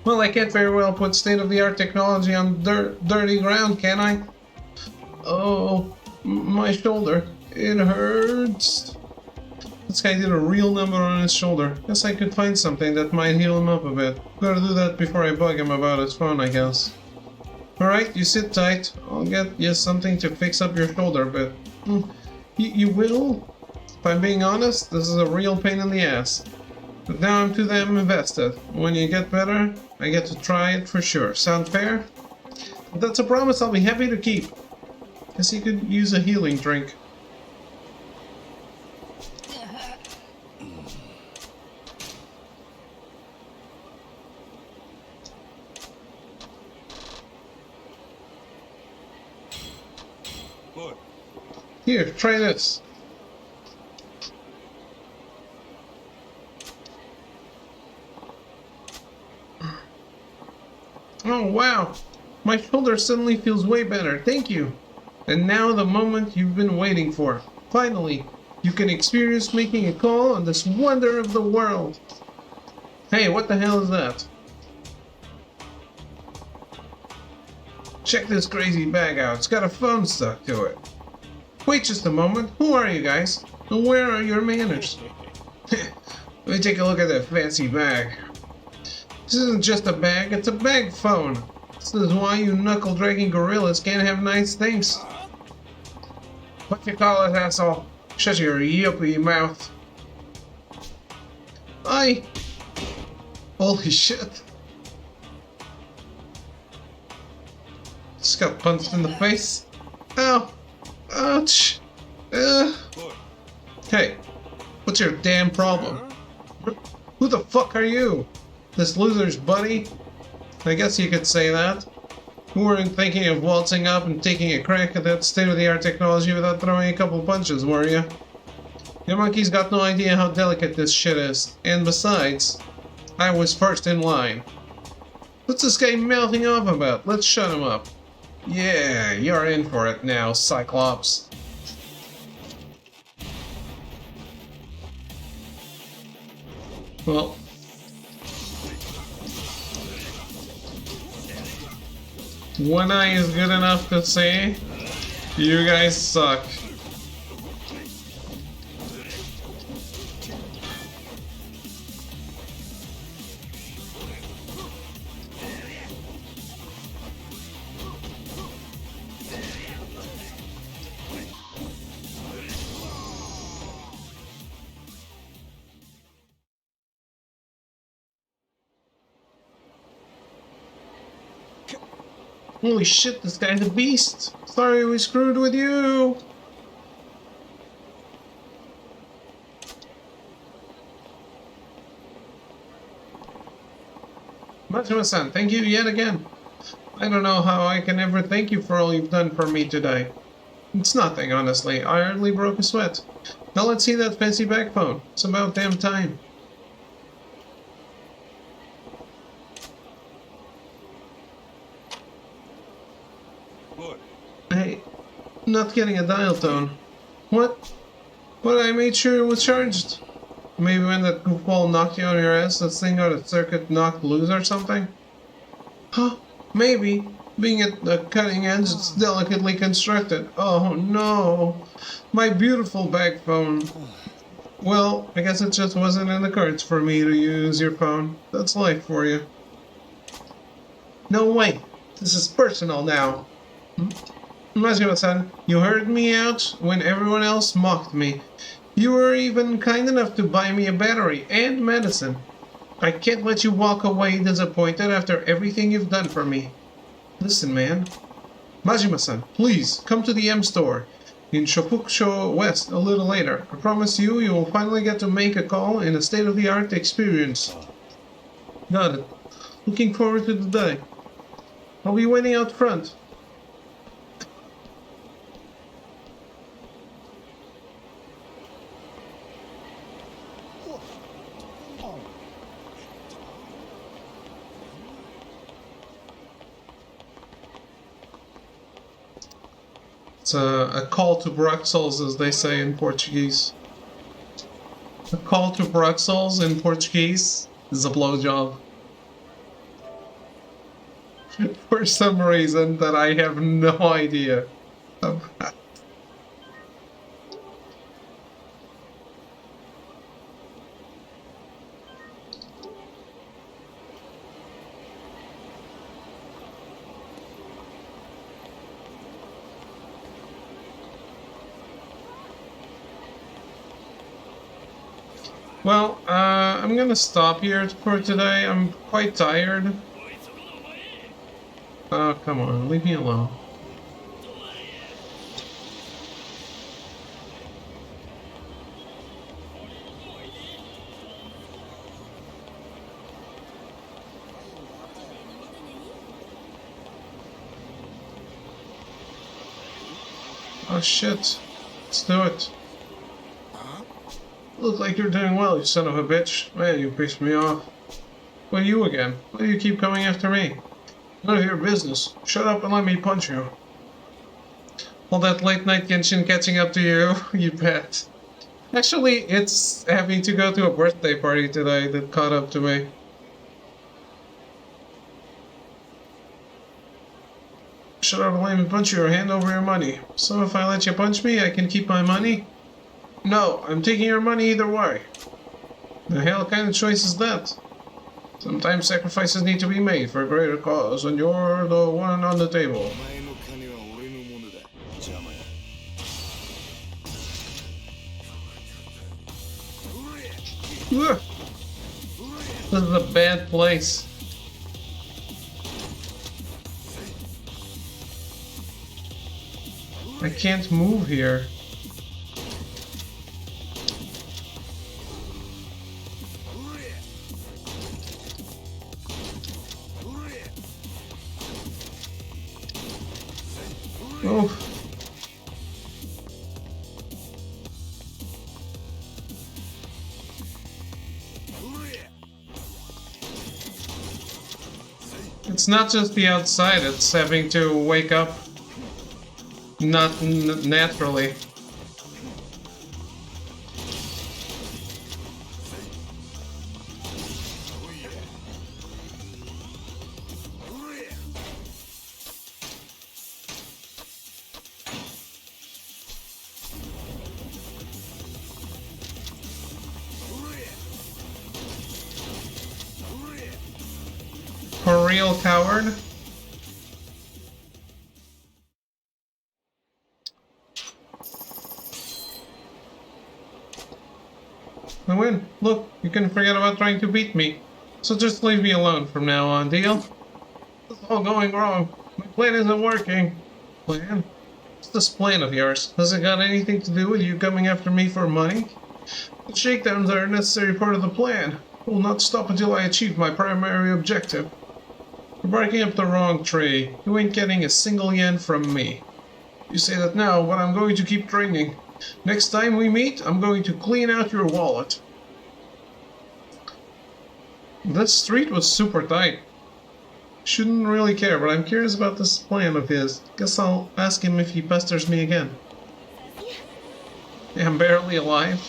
Well, I can't very well put state-of-the-art technology on dirty ground, can I? Oh, my shoulder. It hurts. This guy did a real number on his shoulder. Guess I could find something that might heal him up a bit. Gotta do that before I bug him about his phone, I guess. Alright, you sit tight. I'll get you something to fix up your shoulder, but... You will? If I'm being honest, this is a real pain in the ass. But now I'm too damn invested. When you get better, I get to try it for sure. Sound fair? That's a promise I'll be happy to keep. Guess you could use a healing drink. Here, try this. Oh wow! My shoulder suddenly feels way better, thank you! And now the moment you've been waiting for. Finally, you can experience making a call on this wonder of the world. Hey, what the hell is that? Check this crazy bag out, it's got a phone stuck to it. Wait just a moment, who are you guys? And where are your manners? Let me take a look at that fancy bag. This isn't just a bag, it's a bag phone. This is why you knuckle-dragging gorillas can't have nice things. What you call it, asshole? Shut your yippy mouth. Aye. Holy shit. Just got punched in the face. Ow. Ouch. Hey, what's your damn problem? Who the fuck are you? This loser's buddy? I guess you could say that. You weren't thinking of waltzing up and taking a crack at that state-of-the-art technology without throwing a couple punches, were you? Your monkey's got no idea how delicate this shit is. And besides, I was first in line. What's this guy mouthing off about? Let's shut him up. Yeah, you're in for it now, Cyclops. Well, one eye is good enough to say, you guys suck. Holy shit, this guy's a beast! Sorry we screwed with you! Majima-san, thank you yet again. I don't know how I can ever thank you for all you've done for me today. It's nothing, honestly. I hardly broke a sweat. Now let's see that fancy backbone. It's about damn time. Hey, I'm not getting a dial tone. What? But I made sure it was charged. Maybe when that goofball knocked you on your ass, that thing got a circuit knocked loose or something? Huh? Maybe. Being at the cutting edge, it's delicately constructed. Oh no! My beautiful backbone. Well, I guess it just wasn't in the cards for me to use your phone. That's life for you. No way! This is personal now. Majima-san, you heard me out when everyone else mocked me. You were even kind enough to buy me a battery and medicine. I can't let you walk away disappointed after everything you've done for me. Listen, man. Majima-san, please, come to the M store in Shofukusho West a little later. I promise you, you will finally get to make a call in a state-of-the-art experience. Got it. Looking forward to the day. I'll be waiting out front. It's a call to Bruxelles, as they say in Portuguese. A call to Bruxelles in Portuguese is a blowjob. For some reason that I have no idea about. Well, I'm gonna stop here for today. I'm quite tired. Oh, come on, leave me alone. Oh shit. Let's do it. Look like you're doing well, you son of a bitch. Man, you pissed me off. Well, you again. Why do you keep coming after me? None of your business. Shut up and let me punch you. All that late night Genshin catching up to you, you bet. Actually, it's having to go to a birthday party today that caught up to me. Shut up and let me punch you or hand over your money. So if I let you punch me, I can keep my money? No, I'm taking your money either way. The hell kind of choice is that? Sometimes sacrifices need to be made for a greater cause, and you're the one on the table. Ugh. This is a bad place. I can't move here. Oh. It's not just the outside, it's having to wake up not naturally. For real, coward? I win. Look, you can forget about trying to beat me. So just leave me alone from now on, deal? It's all going wrong. My plan isn't working. Plan? What's this plan of yours? Has it got anything to do with you coming after me for money? The shakedowns are a necessary part of the plan. I will not stop until I achieve my primary objective. You're barking up the wrong tree. You ain't getting a single yen from me. You say that now, but I'm going to keep training. Next time we meet, I'm going to clean out your wallet. This street was super tight. Shouldn't really care, but I'm curious about this plan of his. Guess I'll ask him if he pesters me again. Yeah, I'm barely alive.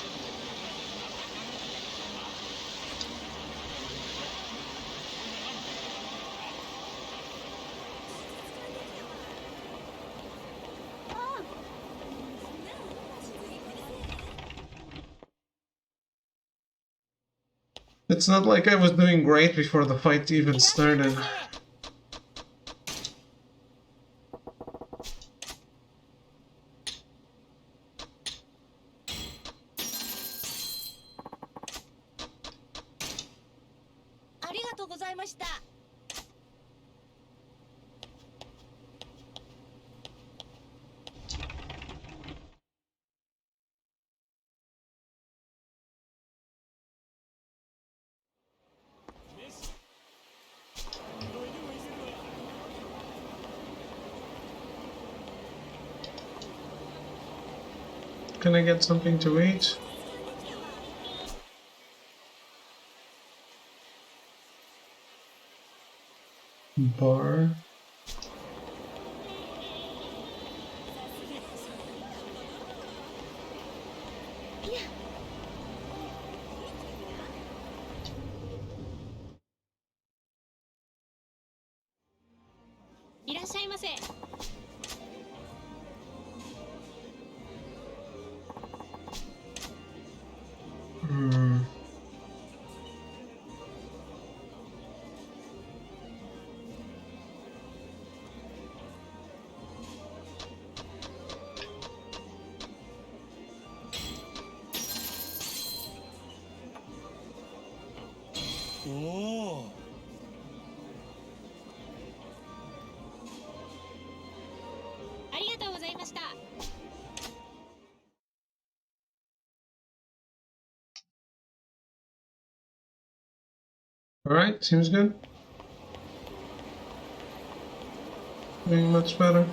It's not like I was doing great before the fight even started. Can I get something to eat? Bar. Hmm. Oh. Alright, seems good. Doing much better.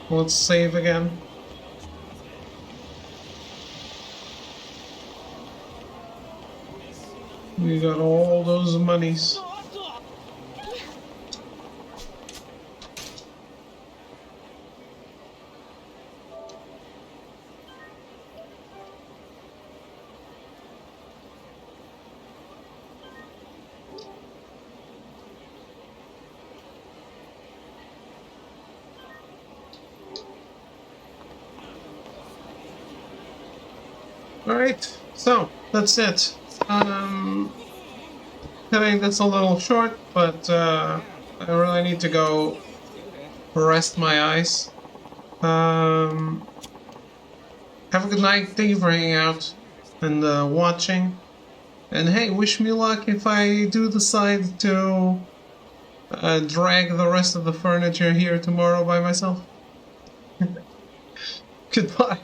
Let's save again. We got all those monies. Alright, so that's it. I think that's a little short, but I really need to go rest my eyes. Have a good night. Thank you for hanging out and watching. And hey, wish me luck if I do decide to drag the rest of the furniture here tomorrow by myself. Goodbye.